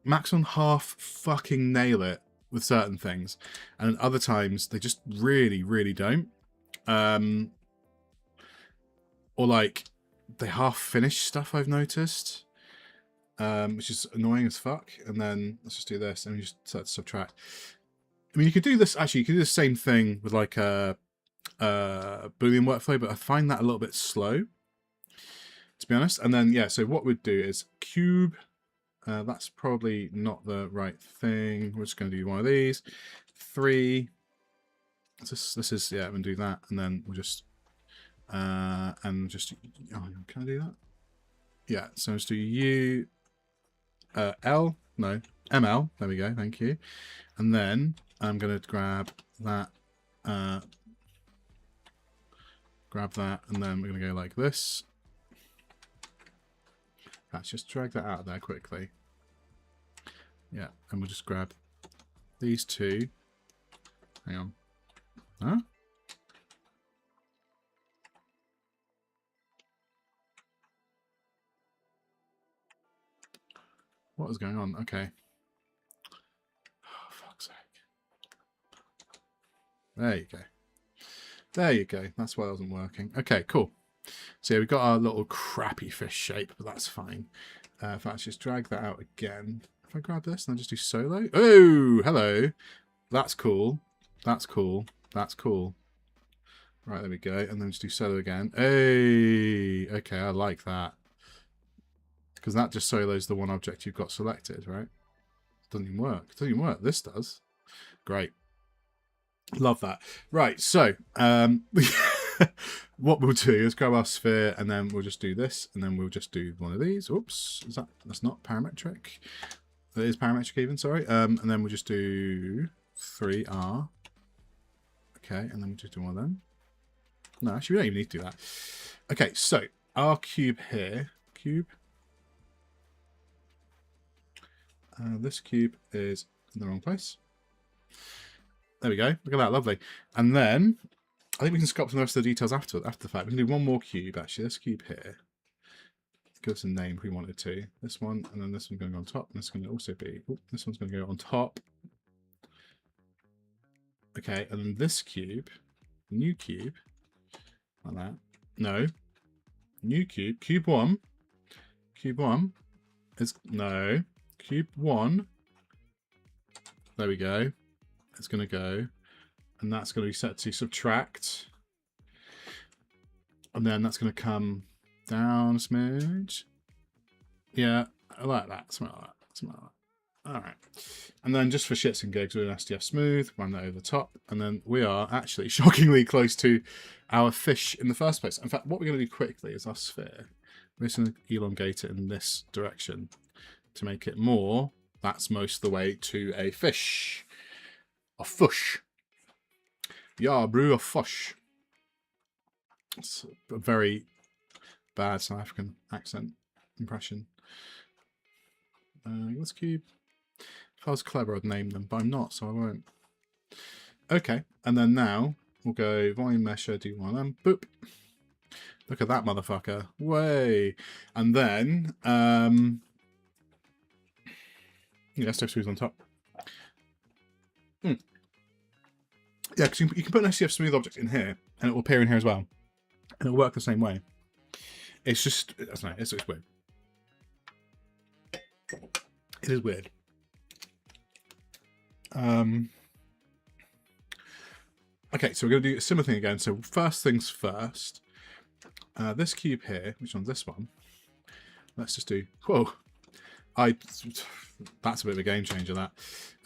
Maxon half fucking nail it with certain things, and at other times they just really, really don't. Or, like, they half finish stuff, I've noticed, which is annoying as fuck. And then let's just do this, and we just start to subtract. I mean, you could do this, actually, you could do the same thing with, like, a Boolean workflow, but I find that a little bit slow, to be honest. And then, yeah, so what we'd do is cube. That's probably not the right thing. We're just going to do one of these. 3. This is, yeah, I'm going to do that. And then we'll just, oh, can I do that? Yeah, so let's do U, L, no, ML. There we go, thank you. And then I'm going to grab that, and then we're going to go like this. Let's just drag that out of there quickly. Yeah, and we'll just grab these two. Hang on. Huh? What is going on? Okay. Oh, fuck's sake. There you go. There you go. That's why it wasn't working. Okay, cool. So yeah, we've got our little crappy fish shape, but that's fine. If I just drag that out again. If I grab this and I just do solo. Oh, hello. That's cool. That's cool. That's cool. Right, there we go. And then just do solo again. Hey, okay, I like that. Because that just solos the one object you've got selected, right? Doesn't even work. Doesn't even work. This does. Great. Love that. Right, so what we'll do is grab our sphere and then we'll just do this and then we'll just do one of these. Oops, that's not parametric. That is parametric even, sorry. And then we'll just do 3R. Okay, and then we'll just do one of them. No, actually we don't even need to do that. Okay, so our cube here, this cube is in the wrong place. There we go. Look at that, lovely. And then I think we can sculpt the rest of the details after the fact. We can do one more cube, actually. This cube here. Give us a name if we wanted to. This one, and then this one's going to go on top. And this is going to also be, this one's going to go on top. Okay, and then this cube, new cube, like that. No, new cube, cube 1. Cube 1 is, no, cube 1. There we go. It's going to go, and that's going to be set to subtract, and then that's going to come down a smidge. Yeah, I like that. Something like that. Something like that. All right. And then just for shits and gigs, we're doing SDF smooth, run that over the top, and then we are actually shockingly close to our fish in the first place. In fact, what we're going to do quickly is our sphere. We're just going to elongate it in this direction to make it more. That's most of the way to a fish. A fush. Yeah, brew a fush. It's a very bad South African accent impression. Let's cube. If I was clever, I'd name them, but I'm not, so I won't. Okay, and then now we'll go volume mesher, do one of them. Boop. Look at that motherfucker. Way. And then, yeah, SDF smooth on top. Yeah, because you can put an SDF smooth object in here, and it will appear in here as well, and it'll work the same way. It's just, I don't know, it's weird. It is weird. Okay, so we're going to do a similar thing again. So first things first. This cube here, which one's this one? Let's just do... Whoa. That's a bit of a game changer, that.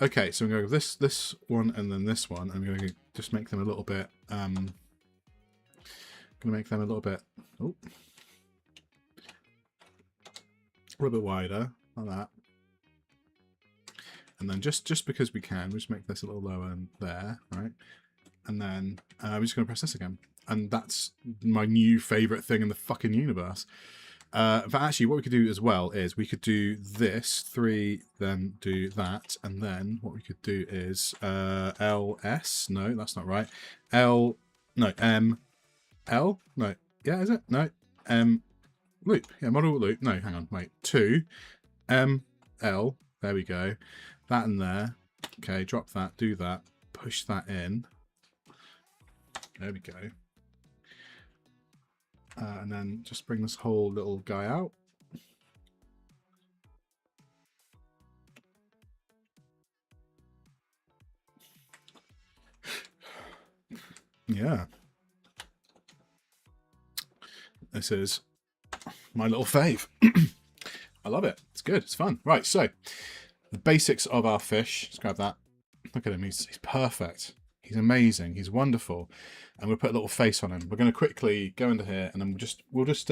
Okay, so I'm going to go with this one and then this one. I'm going to just make them a little bit... going to make them a little bit... Oh. A little bit wider, like that. And then just because we can, we'll just make this a little lower there, right? And then we're just going to press this again. And that's my new favourite thing in the fucking universe. But actually, what we could do as well is we could do this, 3, then do that. And then what we could do is LS. No, that's not right. L. No, M. L. No. Yeah, is it? No. M. Loop. Yeah, model loop. No, hang on. Wait. 2. M. L. There we go. That in there. Okay, drop that. Do that. Push that in. There we go. And then just bring this whole little guy out. Yeah. This is my little fave. I love it. It's good. It's fun. Right, so the basics of our fish. Let's grab that. Look at him. He's perfect. He's amazing. He's wonderful. And we'll put a little face on him. We're going to quickly go into here and then we'll just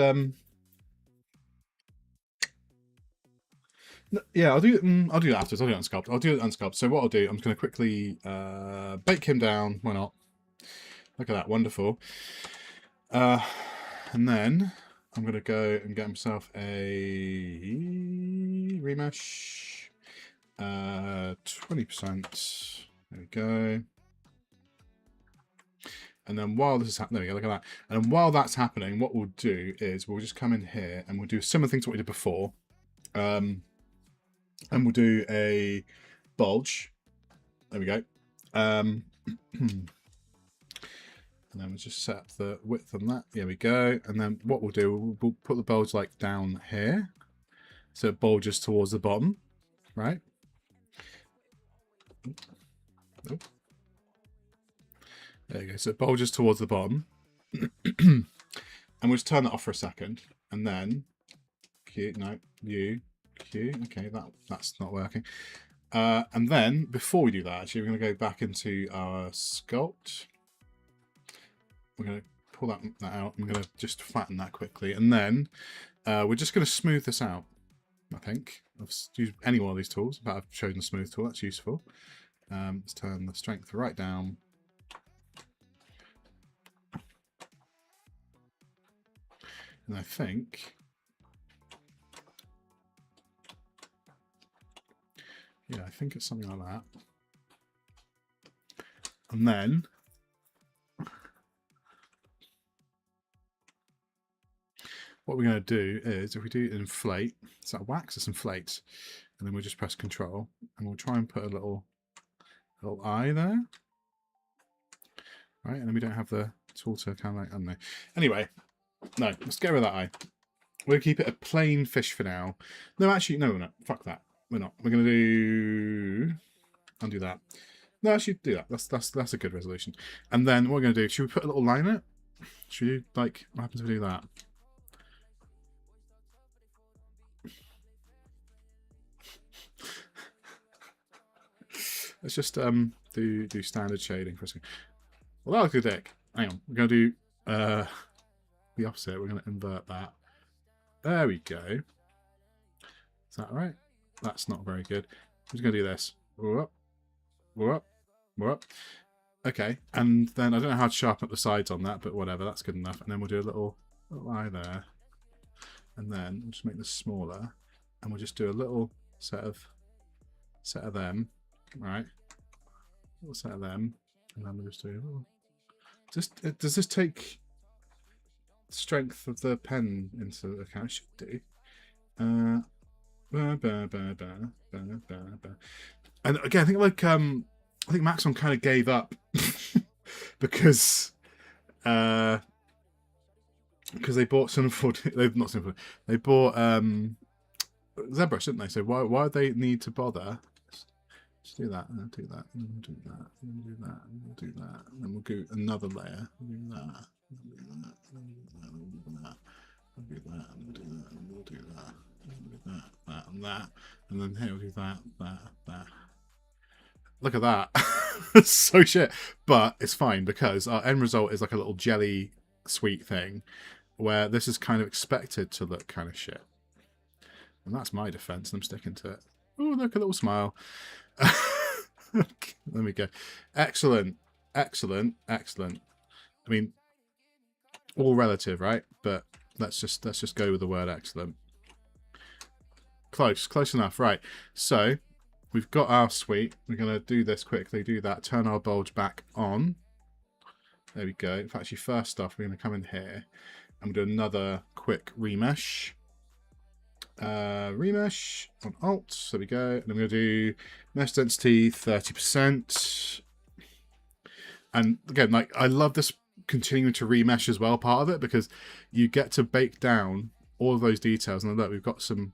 yeah, I'll do that afterwards. I'll do it on sculpt. I'll do it on sculpt. So what I'll do, I'm just going to quickly bake him down. Why not? Look at that. Wonderful. And then I'm going to go and get himself a remesh. 20%. There we go. And then while this is happening, there we go, look at that. And then while that's happening, what we'll do is we'll just come in here and we'll do similar things to what we did before. And we'll do a bulge. There we go. And then we'll just set up the width on that. There we go. And then what we'll do, we'll put the bulge like down here. So it bulges towards the bottom, right? Oh. There you go. So it bulges towards the bottom. And we'll just turn that off for a second. And then Q, no, U, Q. Okay, that's not working. And then before we do that, actually, we're going to go back into our sculpt. We're going to pull that out. I'm going to just flatten that quickly. And then we're just going to smooth this out, I think. I've used any one of these tools, but I've chosen the smooth tool. That's useful. Let's turn the strength right down. And I think, yeah, I think it's something like that. And then what we're going to do is, if we do inflate, is that wax? It's inflate. And then we'll just press Control, and we'll try and put a little eye there. Right, and then we don't have the tool to kind of like, I don't know. Anyway, no, let's get rid of that eye. We'll keep it a plain fish for now. No, actually, no, we're not. Fuck that. We're not. We're going to do... undo that. No, actually, do that. That's a good resolution. And then what we're going to do, should we put a little line in it? Should we do, like, what happens if we do that? Let's just do standard shading for a second. Well, that looks a dick. Hang on. We're going to do the opposite. We're going to invert that. There we go. Is that right? That's not very good. I'm just going to do this. We're up. We're up. We're up. Okay. And then I don't know how to sharpen up the sides on that, but whatever. That's good enough. And then we'll do a little eye there. And then we'll just make this smaller. And we'll just do a little set of them. Right. A little set of them. And then we'll just do a little... Does this take strength of the pen into account? It should do. And again, I think Maxon kind of gave up because they bought they bought ZBrush, didn't they? So why would they need to bother? Just do that, and then do that, and then do that, and then do that, and then do that, and then we'll do another layer. Do that, and do that, and do that, and do that, and do that, and we'll do that, and do that, that, and that, and then here we'll do that, that, that. Look at that. It's so shit. But it's fine because our end result is like a little jelly sweet thing where this is kind of expected to look kind of shit. And that's my defense, and I'm sticking to it. Oh, look, a little smile. Let me go. Excellent. Excellent. Excellent. I mean, all relative, right? But let's just go with the word excellent. Close enough. Right. So we've got our suite. We're going to do this quickly, do that, turn our bulge back on. There we go. In fact, actually, first off, we're going to come in here and do another quick remesh. Remesh on Alt. There we go. And I'm going to do mesh density 30%. And again, like, I love this continuing to remesh as well, part of it, because you get to bake down all of those details. And look, we've got some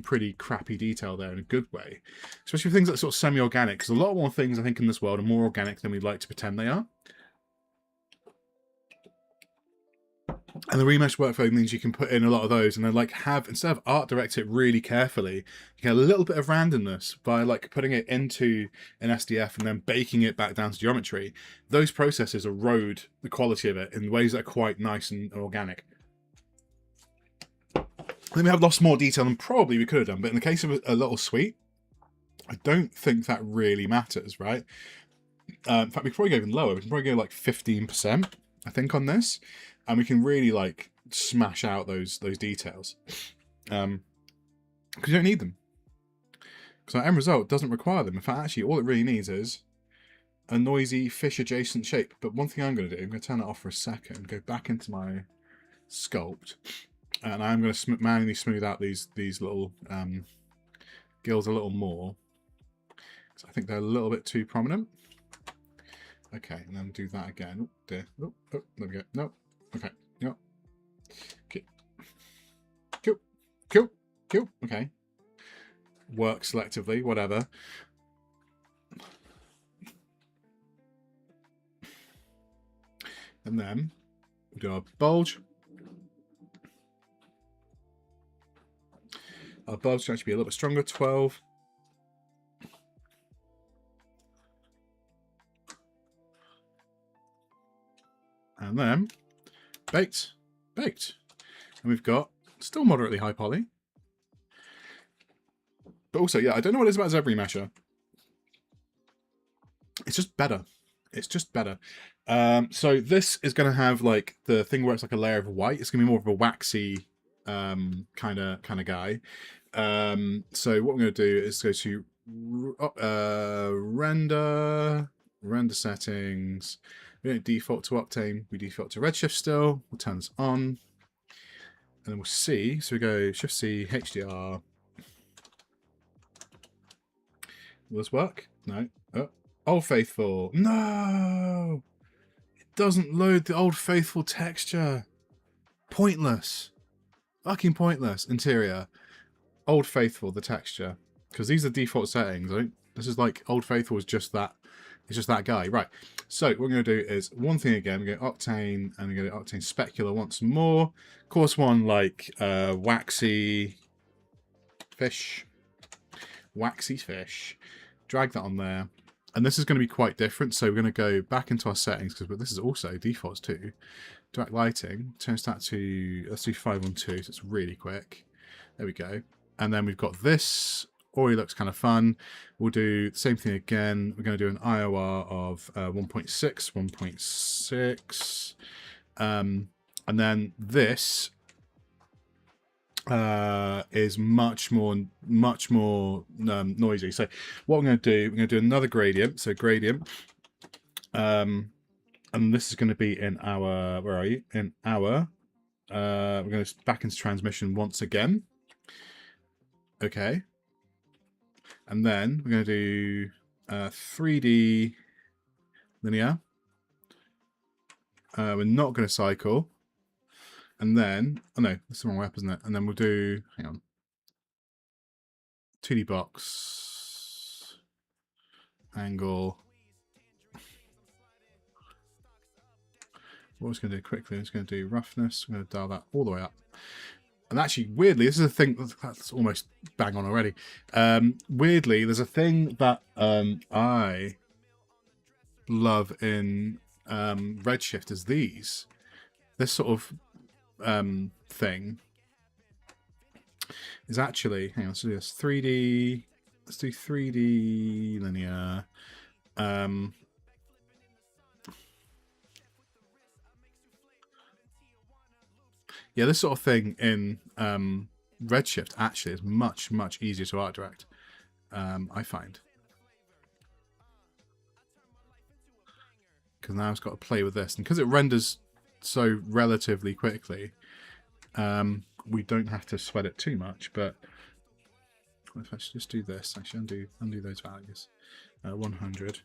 pretty crappy detail there in a good way, especially for things that are sort of semi-organic, because a lot more things I think in this world are more organic than we'd like to pretend they are. And the remesh workflow means you can put in a lot of those and then like have, instead of art direct it really carefully, you get a little bit of randomness by like putting it into an SDF and then baking it back down to geometry. Those processes erode the quality of it in ways that are quite nice and organic. I think we have lost more detail than probably we could have done, but in the case of a little suite, I don't think that really matters, right? In fact, we can probably go even lower. We can probably go like 15%, I think, on this. And we can really like smash out those details, because you don't need them. Because our end result doesn't require them. In fact, actually, all it really needs is a noisy fish adjacent shape. But one thing I'm going to do, I'm going to turn it off for a second, go back into my sculpt, and I'm going to manually smooth out these little gills a little more, because I think they're a little bit too prominent. Okay, and then do that again. Oh dear. Oh, there we go. No. Okay. Yep. Okay. Cool. Okay. Work selectively, whatever. And then we do our bulge. Our bulge should actually be a little bit stronger, 12. And then baked. And we've got still moderately high poly. But also, yeah, I don't know what it is about Zebra Mesher. It's just better. It's just better. So this is going to have like the thing where it's like a layer of white. It's going to be more of a waxy kind of guy. So what we're going to do is go to render settings. We don't default to Octane, we default to Redshift still. We'll turn this on. And then we'll see. So we go Shift C, HDR. Will this work? No. Oh, Old Faithful. No! It doesn't load the Old Faithful texture. Pointless. Fucking pointless. Interior. Old Faithful, the texture. Because these are default settings. Right? This is like Old Faithful is just that. It's just that guy. Right. So what we're going to do is one thing again. We go Octane and we go Octane Specular once more. Course one like waxy fish. Waxy fish. Drag that on there. And this is going to be quite different. So we're going to go back into our settings because this is also defaults too. Direct lighting. Change that to, let's do 512. So it's really quick. There we go. And then we've got this. Already looks kind of fun. We'll do the same thing again. We're going to do an IOR of 1.6, 1.6. And then this is much more noisy. So what we're going to do another gradient. So gradient. And this is going to be in our, where are you? In our, we're going to back into transmission once again. Okay. And then we're going to do 3D linear. We're not going to cycle. And then, oh no, that's the wrong app, isn't it? And then we'll do, hang on, 2D box. angle. What I was going to do quickly, I was going to do roughness. I'm going to dial that all the way up. And actually, weirdly, this is a thing that's almost bang on already. Weirdly, there's a thing that I love in Redshift is this sort of thing is actually, hang on, let's do this 3D. Let's do 3D linear. Yeah, this sort of thing in Redshift actually is much, much easier to art direct, I find. Because now it's got to play with this. And because it renders so relatively quickly, we don't have to sweat it too much. But if I should just do this, actually undo those values. 100.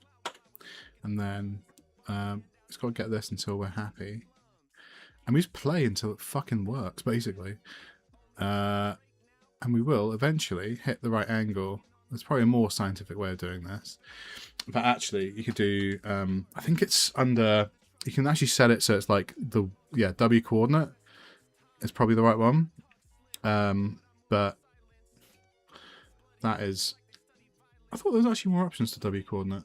And then it's got to get this until we're happy. And we just play until it fucking works, basically. And we will eventually hit the right angle. There's probably a more scientific way of doing this. But actually, you could do... I think it's under... You can actually set it so it's like the... Yeah, W coordinate is probably the right one. But that is... I thought there was actually more options to W coordinate.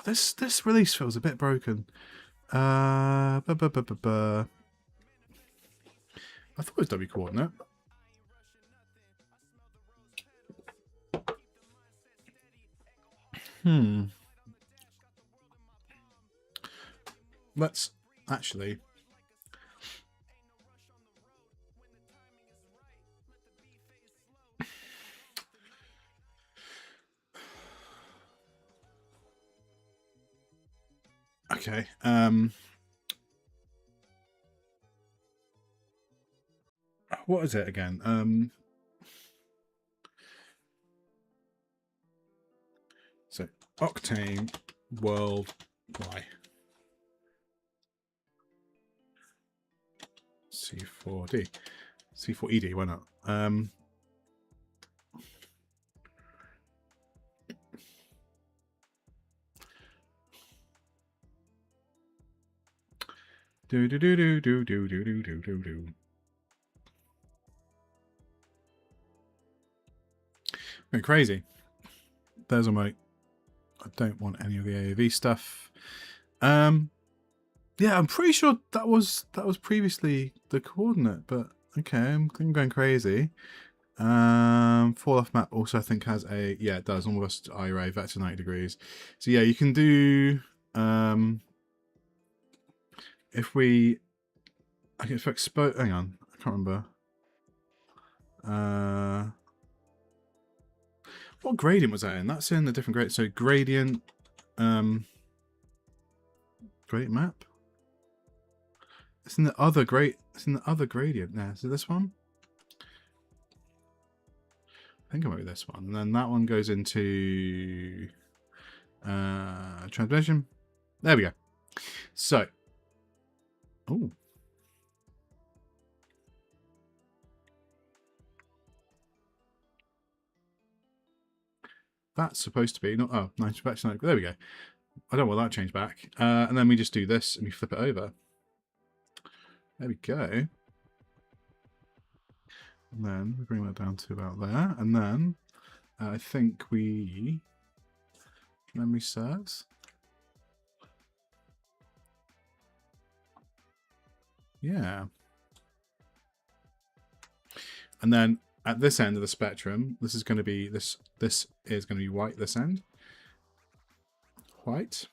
This release feels a bit broken. I thought it was W coordinate. Let's actually... Okay. What is it again? So Octane World Y C4D C4ED. Why not? Do do do do do do do do do do do. Going crazy. There's a my. I don't want any of the AOV stuff. Yeah, I'm pretty sure that was previously the coordinate, but okay, I'm going crazy. Fall off map also I think has a it does almost eye vector 90 degrees. So yeah, you can do if we expose, hang on, I can't remember. What gradient was that in? That's in the different grade. So gradient gradient map. It's in the other gradient there. So this one? I think I might be this one. And then that one goes into transmission. There we go. So oh. That's supposed to be not 90 back to 90. There we go. I don't want that change back. And then we just do this and we flip it over. There we go. And then we bring that down to about there. And then I think we memory serves. Yeah. And then at this end of the spectrum, this is going to be this is going to be white this end. White.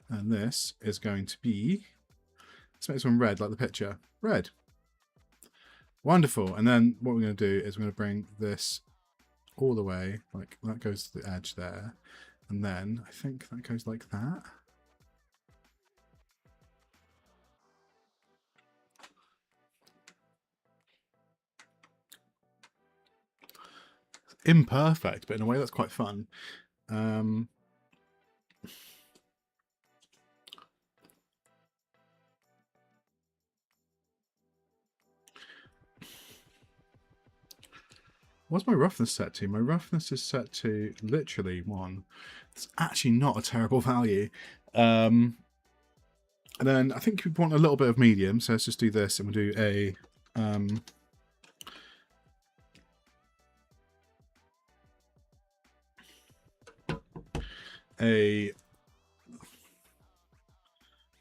And this is going to be, let's make this one red like the picture. Red. Wonderful. And then what we're going to do is we're going to bring this all the way, like that goes to the edge there. And then I think that goes like that. Imperfect, but in a way that's quite fun. What's my roughness set to? My roughness is set to literally 1. It's actually not a terrible value. And then I think we want a little bit of medium, so let's just do this, and we'll do a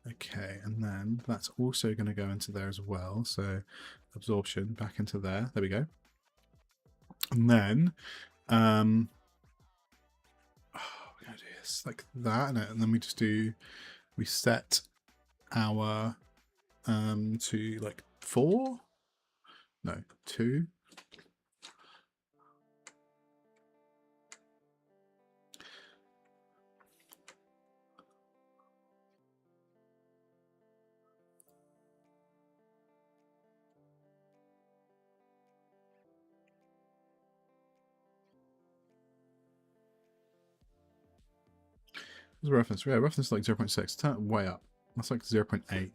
okay, and then that's also going to go into there as well. So absorption back into there. There we go. And then we're going to do this like that, and then we set our to like 4, no 2. What's the reference? Yeah, reference is like 0.6. Turn it way up. That's like 0.8.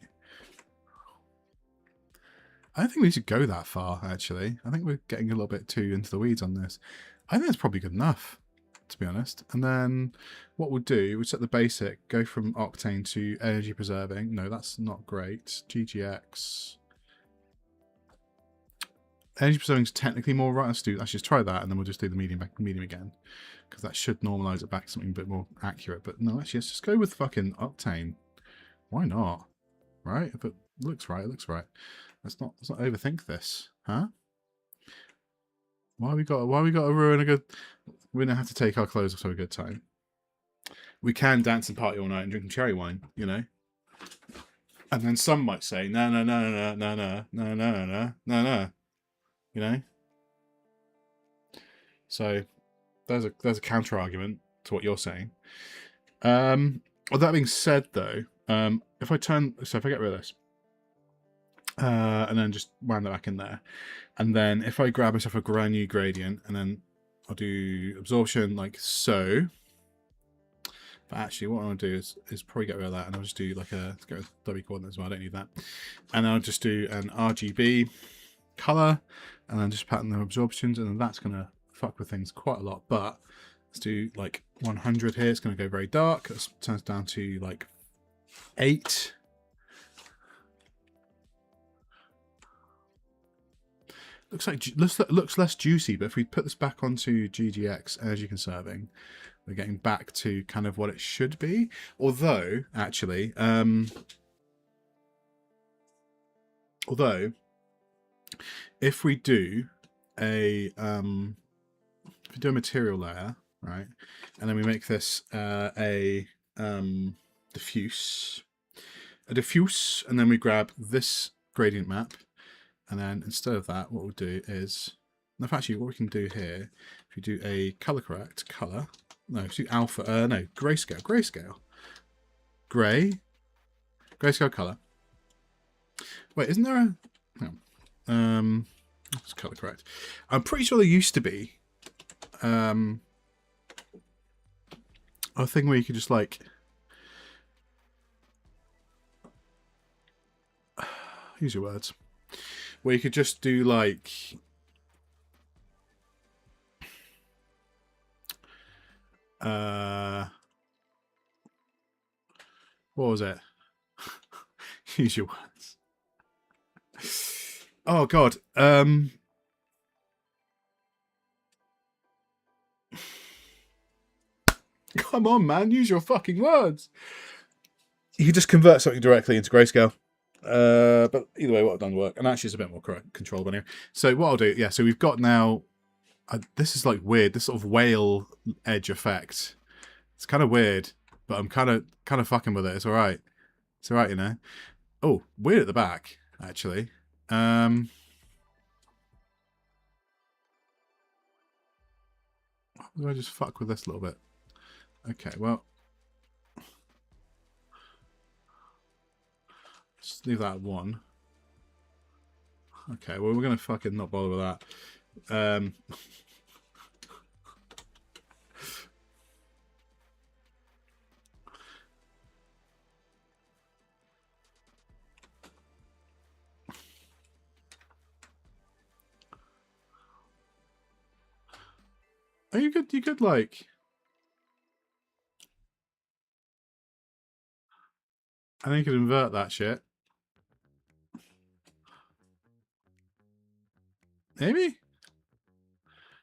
I don't think we should go that far, actually. I think we're getting a little bit too into the weeds on this. I think that's probably good enough, to be honest. And then what we'll do, we'll set the basic, go from octane to energy preserving. No, that's not great. GGX. Energy preserving is technically more right. Let's just try that, and then we'll just do the medium again, because that should normalize it back to something a bit more accurate. But no, actually, let's just go with fucking octane. Why not? Right? If it looks right, it looks right. Let's not overthink this, huh? Why we got to ruin a good? We don't have to take our clothes off to have a good time. We can dance and party all night and drink cherry wine, you know. And then some might say, no, no, no, no, no, no, no, no, no, no, no, no. You know. So there's a counter argument to what you're saying. With that being said, though, if I get rid of this, and then just wind that back in there, and then if I grab myself a brand new gradient, and then I'll do absorption like so. But actually, what I want to do is probably get rid of that, and I'll just do like let's go with W coordinates as well. I don't need that, and I'll just do an RGB color, and then just pattern the absorptions, and then that's gonna fuck with things quite a lot. But let's do like 100 here. It's gonna go very dark. Let's turn it down to like 8. Looks less juicy, but if we put this back onto GGX energy conserving, we're getting back to kind of what it should be. Although actually, if we do a material layer, right, and then we make this a diffuse, and then we grab this gradient map, and then instead of that, what we'll do is, in fact, actually, what we can do here, if you do a color correct color, no, if you do alpha, no, grayscale, grayscale color. Wait, isn't there a? No. Let's color correct. I'm pretty sure there used to be a thing where you could just like use your words, where you could just do like what was it? Use your words. Oh god. Come on, man, use your fucking words. You could just convert something directly into grayscale. But either way, what I've done work, and actually it's a bit more controllable here. So what I'll do, yeah, so we've got now, this is like weird, this sort of whale edge effect. It's kind of weird, but I'm kind of fucking with it. It's all right. It's all right, you know. Oh, weird at the back, actually. Do I just fuck with this a little bit? Okay, well, just leave that at 1. Okay, well, we're gonna fucking not bother with that. Oh, you could like. I think you could invert that shit. Maybe?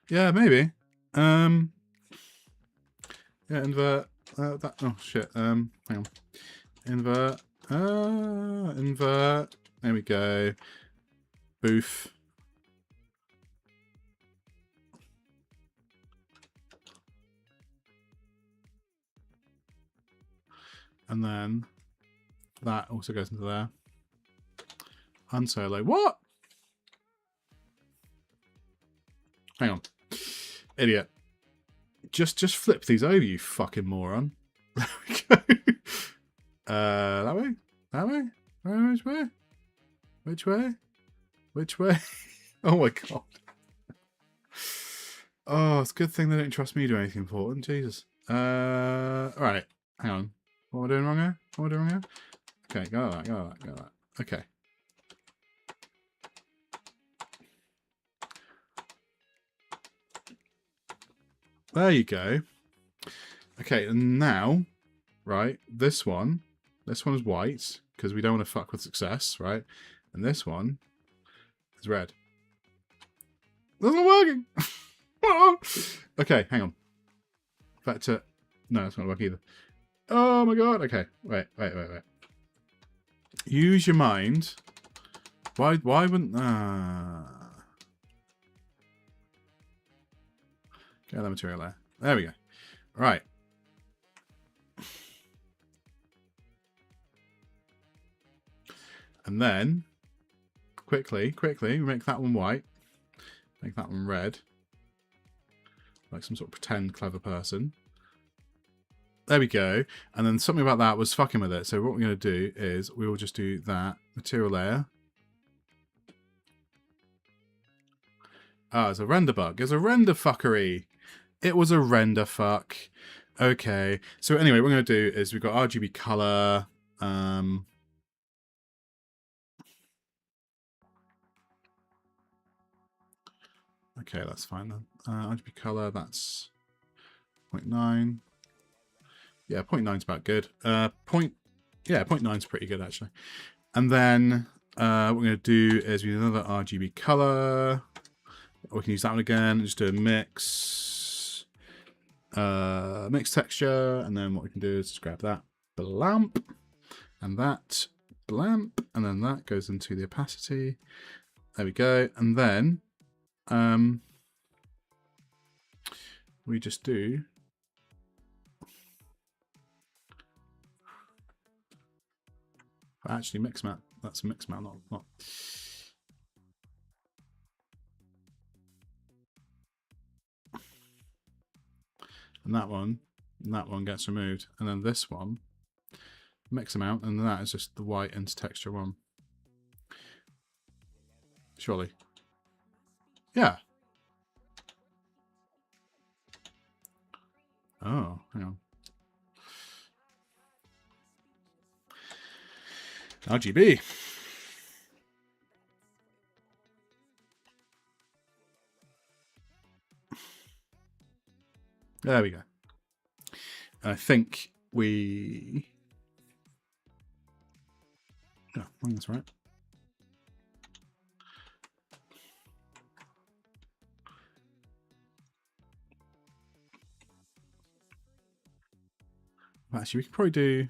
Yeah, maybe. Yeah, invert that. Oh shit. Hang on. Invert. Invert. There we go. Boof. And then that also goes into there. Unsolo. What? Hang on. Idiot. Just flip these over, you fucking moron. There we go. That way? That way? Which way? Which way? Which way? Oh my god. Oh, it's a good thing they don't trust me to do anything important. Jesus. Alright. Hang on. What am I doing wrong here? What am I doing wrong here? Okay, go like that, go like that, go like that. Okay. There you go. Okay, and now, right, this one is white, because we don't want to fuck with success, right? And this one is red. That's not working! Okay, hang on. Back to... No, that's not working either. Oh my god, okay. Wait. Use your mind. Why wouldn't... Get that material there. There we go. Right. And then, quickly, make that one white. Make that one red. Like some sort of pretend clever person. There we go. And then something about that was fucking with it. So what we're going to do is we will just do that material layer. Ah, it's a render bug. It's a render fuckery. It was a render fuck. Okay. So anyway, what we're going to do is we've got RGB color. Okay, that's fine then. RGB color, that's 0.9. Yeah, 0.9 is about good. 0.9 is pretty good actually. And then what we're going to do is we need another RGB color. We can use that one again. Just do a mix. Mix texture. And then what we can do is just grab that blamp. And that blamp. And then that goes into the opacity. There we go. And then we just do actually mix map. That's a mix map, not. And that one gets removed, and then this one mix them out, and that is just the white into texture one. Surely. Yeah. Oh, hang on. RGB. There we go. I think we... Yeah, I think that's right. Actually, we can probably do...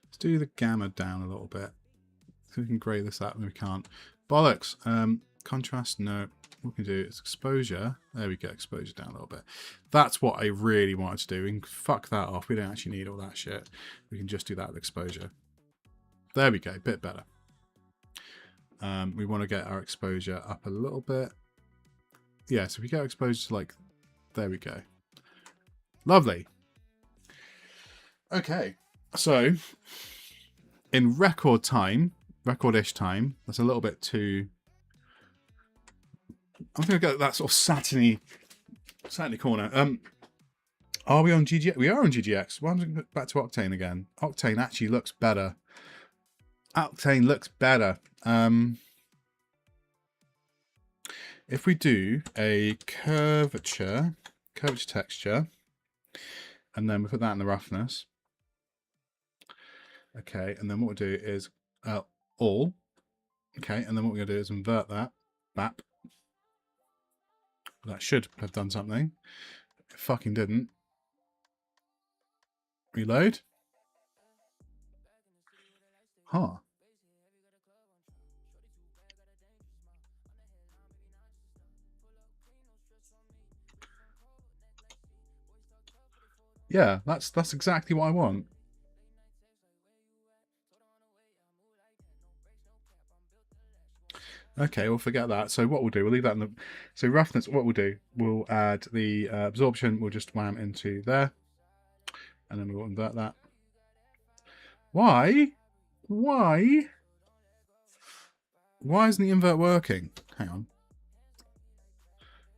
Let's do the gamma down a little bit. So we can grey this out, and we can't. Bollocks. Contrast, no. What we can do is exposure. There we go, exposure down a little bit. That's what I really wanted to do. We can fuck that off. We don't actually need all that shit. We can just do that with exposure. There we go, bit better. We want to get our exposure up a little bit. Yeah, so if we get exposure to like, there we go. Lovely. Okay, so in record-ish time, that's a little bit too... I'm going to go that sort of satiny corner. Are we on GGX? We are on GGX. Why am I back to Octane again? Octane actually looks better. Octane looks better. if we do a curvature texture, and then we put that in the roughness. Okay, and then what we'll do is all. Okay, and then what we're going to do is invert that. Bap. That should have done something. It fucking didn't. Reload. Huh. Yeah, that's exactly what I want. Okay, we'll forget that. So what we'll do, we'll leave that in the... So roughness, what we'll do, we'll add the absorption, we'll just wham into there. And then we'll invert that. Why? Why? Why isn't the invert working? Hang on.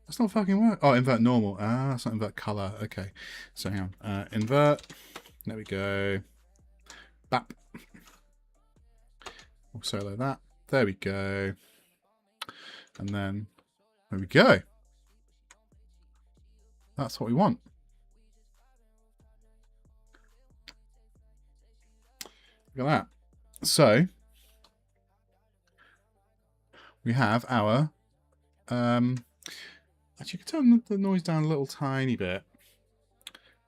That's not fucking work. Oh, invert normal. Ah, that's not invert color. Okay. So hang on. Invert. There we go. Bap. We'll solo that. There we go. And then there we go. That's what we want. Look at that. So we have our actually, you can turn the noise down a little tiny bit.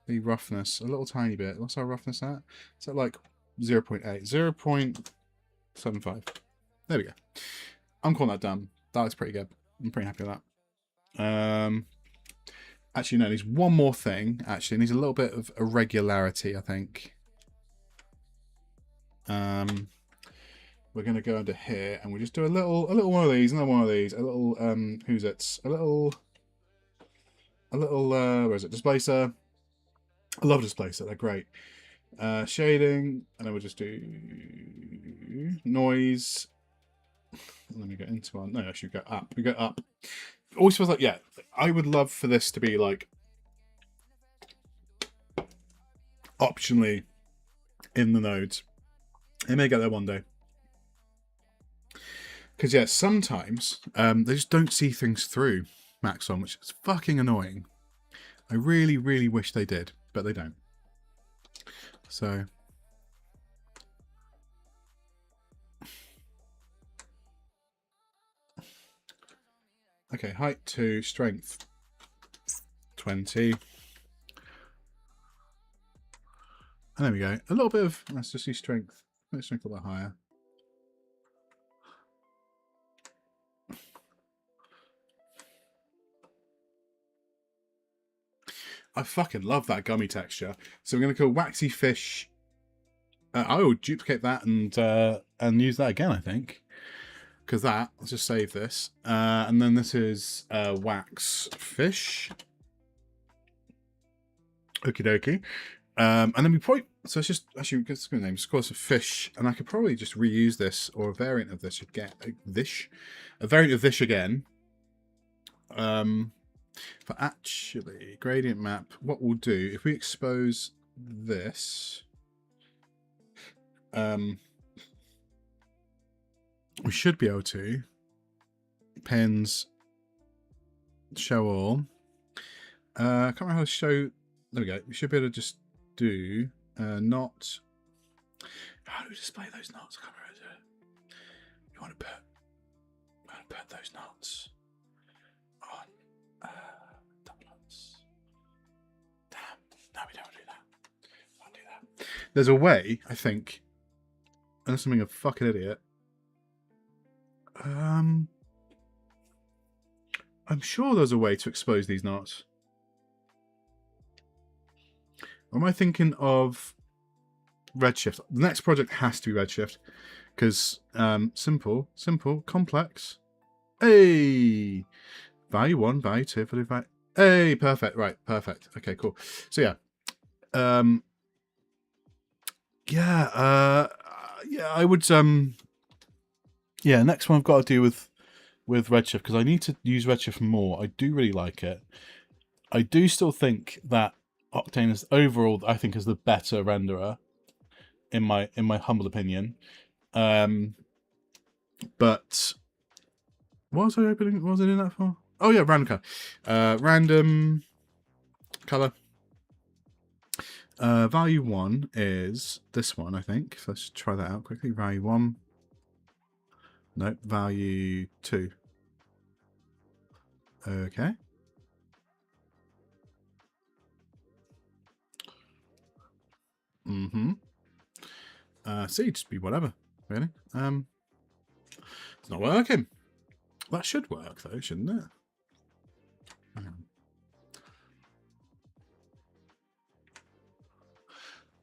The roughness, a little tiny bit. What's our roughness at? It's at like 0.8, 0.75. There we go. I'm calling that done. That looks pretty good. I'm pretty happy with that. Actually, no, there's one more thing. Actually, it needs a little bit of irregularity, I think. We're going to go under here, and we'll just do a little one of these, another one of these, a little who's it? A little where is it? Displacer. I love displacer. They're great. Shading, and then we'll just do noise. Let me get into one. No, actually, go up. We go up. Always feels like, yeah, I would love for this to be like optionally in the nodes. It may get there one day. Because, yeah, sometimes they just don't see things through Maxon, which is fucking annoying. I really, really wish they did, but they don't. So... Okay, height 2, strength 20. And there we go. A little bit of, let's just see strength. Let's strength a little higher. I fucking love that gummy texture. So we're going to go waxy fish. I will duplicate that and use that again, I think. Because that, let's just save this. And then this is wax fish. Okie dokie. And then we probably, so it's just, actually, it's a good name, it's called a fish. And I could probably just reuse this or a variant of this again. A variant of this again. For actually, gradient map, what we'll do, if we expose this, we should be able to pins show all. I can't remember how to show. There we go. We should be able to just do not. How do we display those knots? I can't remember how to do it. You want to put those knots on double knots. Damn. No, we don't want to do that. Can't do that. There's a way, I think. Unless I'm being a fucking idiot. I'm sure there's a way to expose these knots. Or am I thinking of Redshift? The next project has to be Redshift. Because simple, complex. Hey! Value 1, value 2, value... Hey! Perfect, right, perfect. Okay, cool. So yeah. Yeah, I would... Yeah, next one I've got to do with Redshift, because I need to use Redshift more. I do really like it. I do still think that Octane is overall, I think, is the better renderer, in my humble opinion. But What was I opening? What was I doing that for? Oh yeah, random color. Random color. Value 1 is this one, I think. So let's try that out quickly. Value 1. Nope. Value 2. Okay. C, just be whatever, really. It's not working. That should work though, shouldn't it?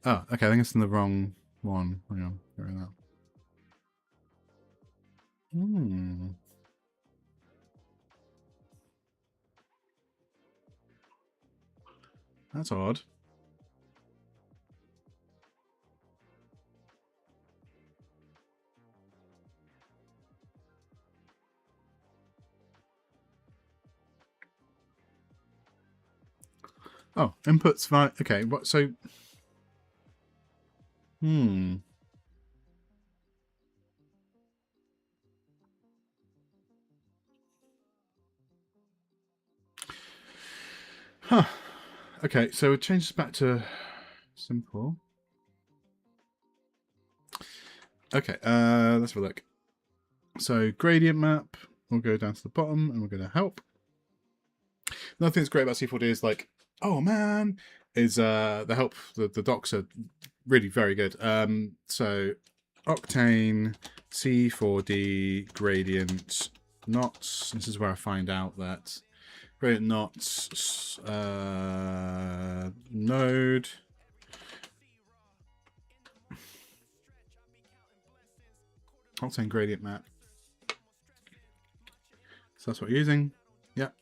Oh, okay, I think it's in the wrong one. Hang on, get rid of that. That's odd. Oh, inputs via... Okay, what, so... Huh. Okay, so we'll change this back to simple. Okay, let's have a look. So gradient map, we'll go down to the bottom and we're going to help. Another thing that's great about C4D is like, oh man, is the help, the docs are really very good. So octane, C4D, gradient, knots. This is where I find out that gradient knots, node. Octane gradient map. So that's what we're using. Yep.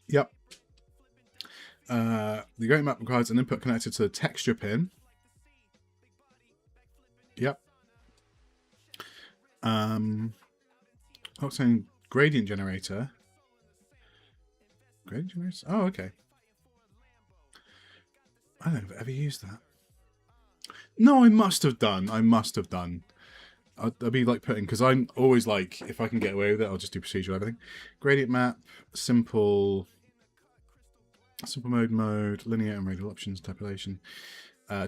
Yep. The gradient map requires an input connected to the texture pin. Yep. Octane gradient generator. Gradient generator? Oh, okay. I don't know if I've ever used that. No, I must have done. I must have done. I'd be like putting, because I'm always like, if I can get away with it, I'll just do procedural everything. Gradient map, simple mode, linear and radial options, tabulation.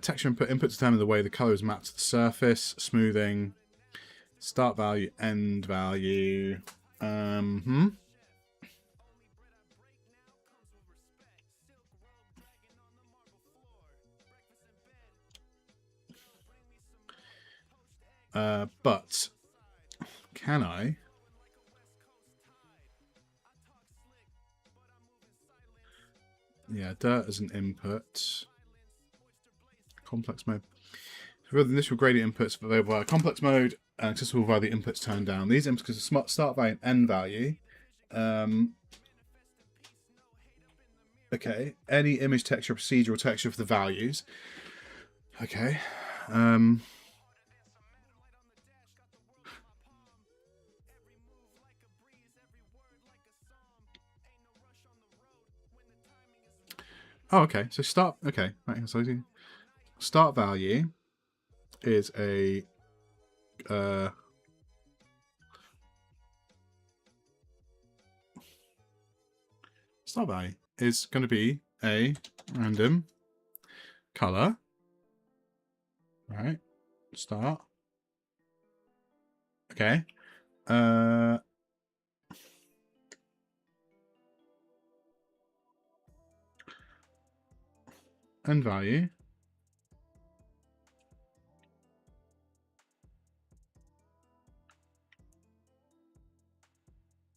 Texture input determine the way the color is mapped to the surface, smoothing, start value, end value. But can I? Yeah, dirt as an input. Complex mode. So the initial gradient inputs available via complex mode and accessible via the inputs turned down. These inputs are smart start value and end value. Okay. Any image texture, procedural texture for the values. Okay. Oh, okay. So start. Okay. Right. So start value is a start value is going to be a random color. Right. Start. Okay. End value.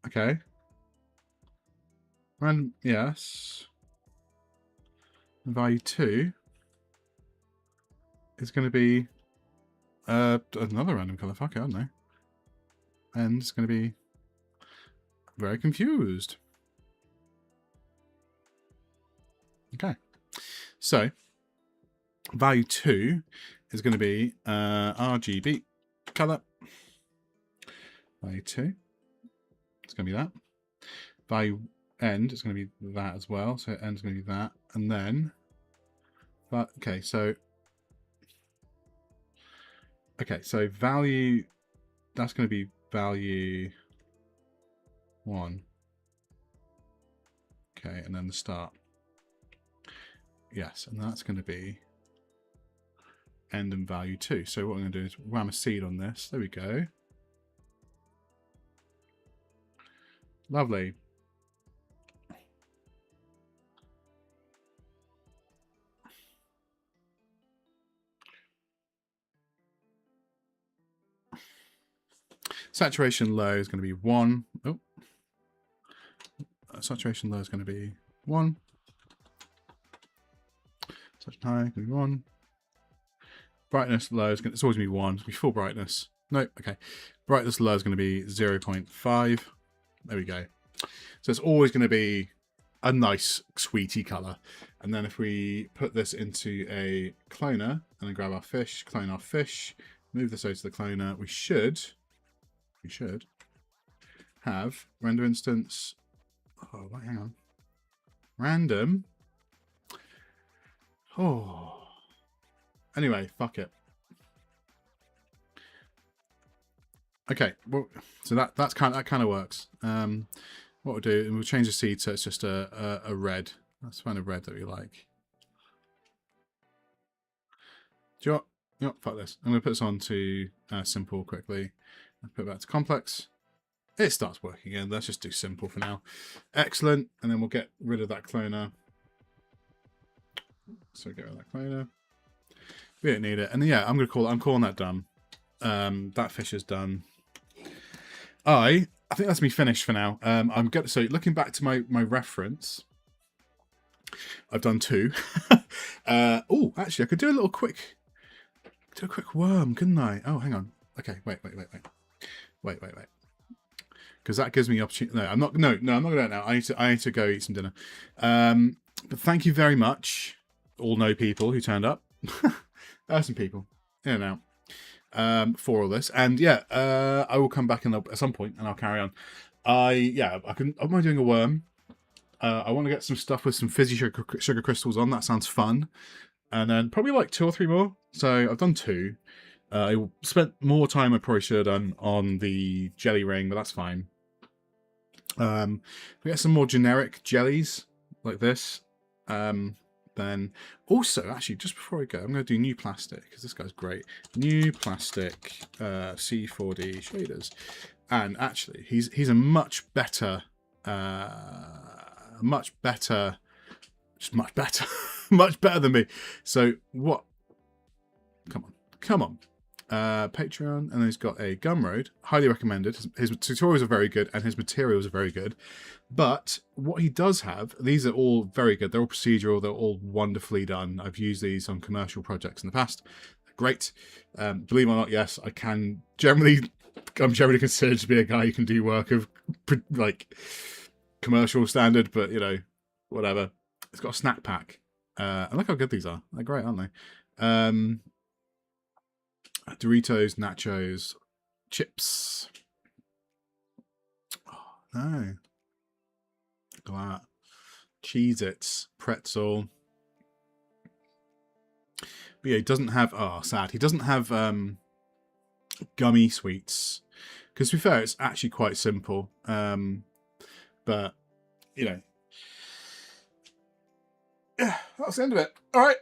Okay. Random, yes. And value 2 is going to be another random color. Fuck it, I don't know. And it's going to be very confused. Okay. So, value 2 is going to be RGB color. Value 2. It's going to be that. Value end is going to be that as well. So end is going to be that. And then, but okay, so Okay, so value, that's going to be value 1. Okay, and then the start. Yes, and that's going to be end and value 2. So what I'm going to do is ram a seed on this. There we go. Lovely. Saturation low is going to be 1. Oh. Saturation low is going to be 1. Saturation high is going to be 1. Brightness low is going to, it's always going to be 1. It's going to be full brightness. No, okay. Brightness low is going to be 0.5. There we go. So it's always going to be a nice sweetie color. And then if we put this into a cloner and then grab our fish, clone our fish, move this over to the cloner, we should have render instance. Oh, wait, hang on. Random. Oh. Anyway, fuck it. Okay, well, so that kind of works. What we'll do, we'll change the seed so it's just a red. Let's find a red that we like. Do you know what? Fuck this. I'm going to put this on to simple quickly. I'll put it back to complex. It starts working again. Let's just do simple for now. Excellent. And then we'll get rid of that cloner. So get rid of that cloner. We don't need it. And yeah, I'm calling that done. That fish is done. I think that's me finished for now. So looking back to my reference, I've done 2. Oh, actually, I could do a quick worm, couldn't I? Oh, hang on. Okay, wait. Because that gives me opportunity. No, I'm not going to do it now. I need to go eat some dinner. But thank you very much, all no people who turned up. There are some people in and out for all this, and yeah, I will come back at some point and I'll carry on. I'm doing a worm. I want to get some stuff with some fizzy sugar crystals on. That sounds fun. And then probably like 2 or 3 more. So I've done 2. I spent more time I probably should have done on the jelly ring, but that's fine. We get some more generic jellies like this. Then also, actually, just before I go, I'm going to do new plastic because this guy's great. New plastic C4D shaders, and actually, he's a much better, much better than me. So what? Come on. Patreon, and then he's got a Gumroad. Highly recommended. His tutorials are very good, and his materials are very good. But what he does have, these are all very good. They're all procedural. They're all wonderfully done. I've used these on commercial projects in the past. Great. Believe it or not, yes, I'm generally considered to be a guy who can do work of like commercial standard, but you know, whatever. It's got a snack pack. And look how good these are. They're great, aren't they? Doritos, nachos, chips. Oh, no. Look at that. Cheez-Its, pretzel. But yeah, he doesn't have, oh, sad. He doesn't have gummy sweets. Because to be fair, it's actually quite simple. But, you know. Yeah, that's the end of it. All right.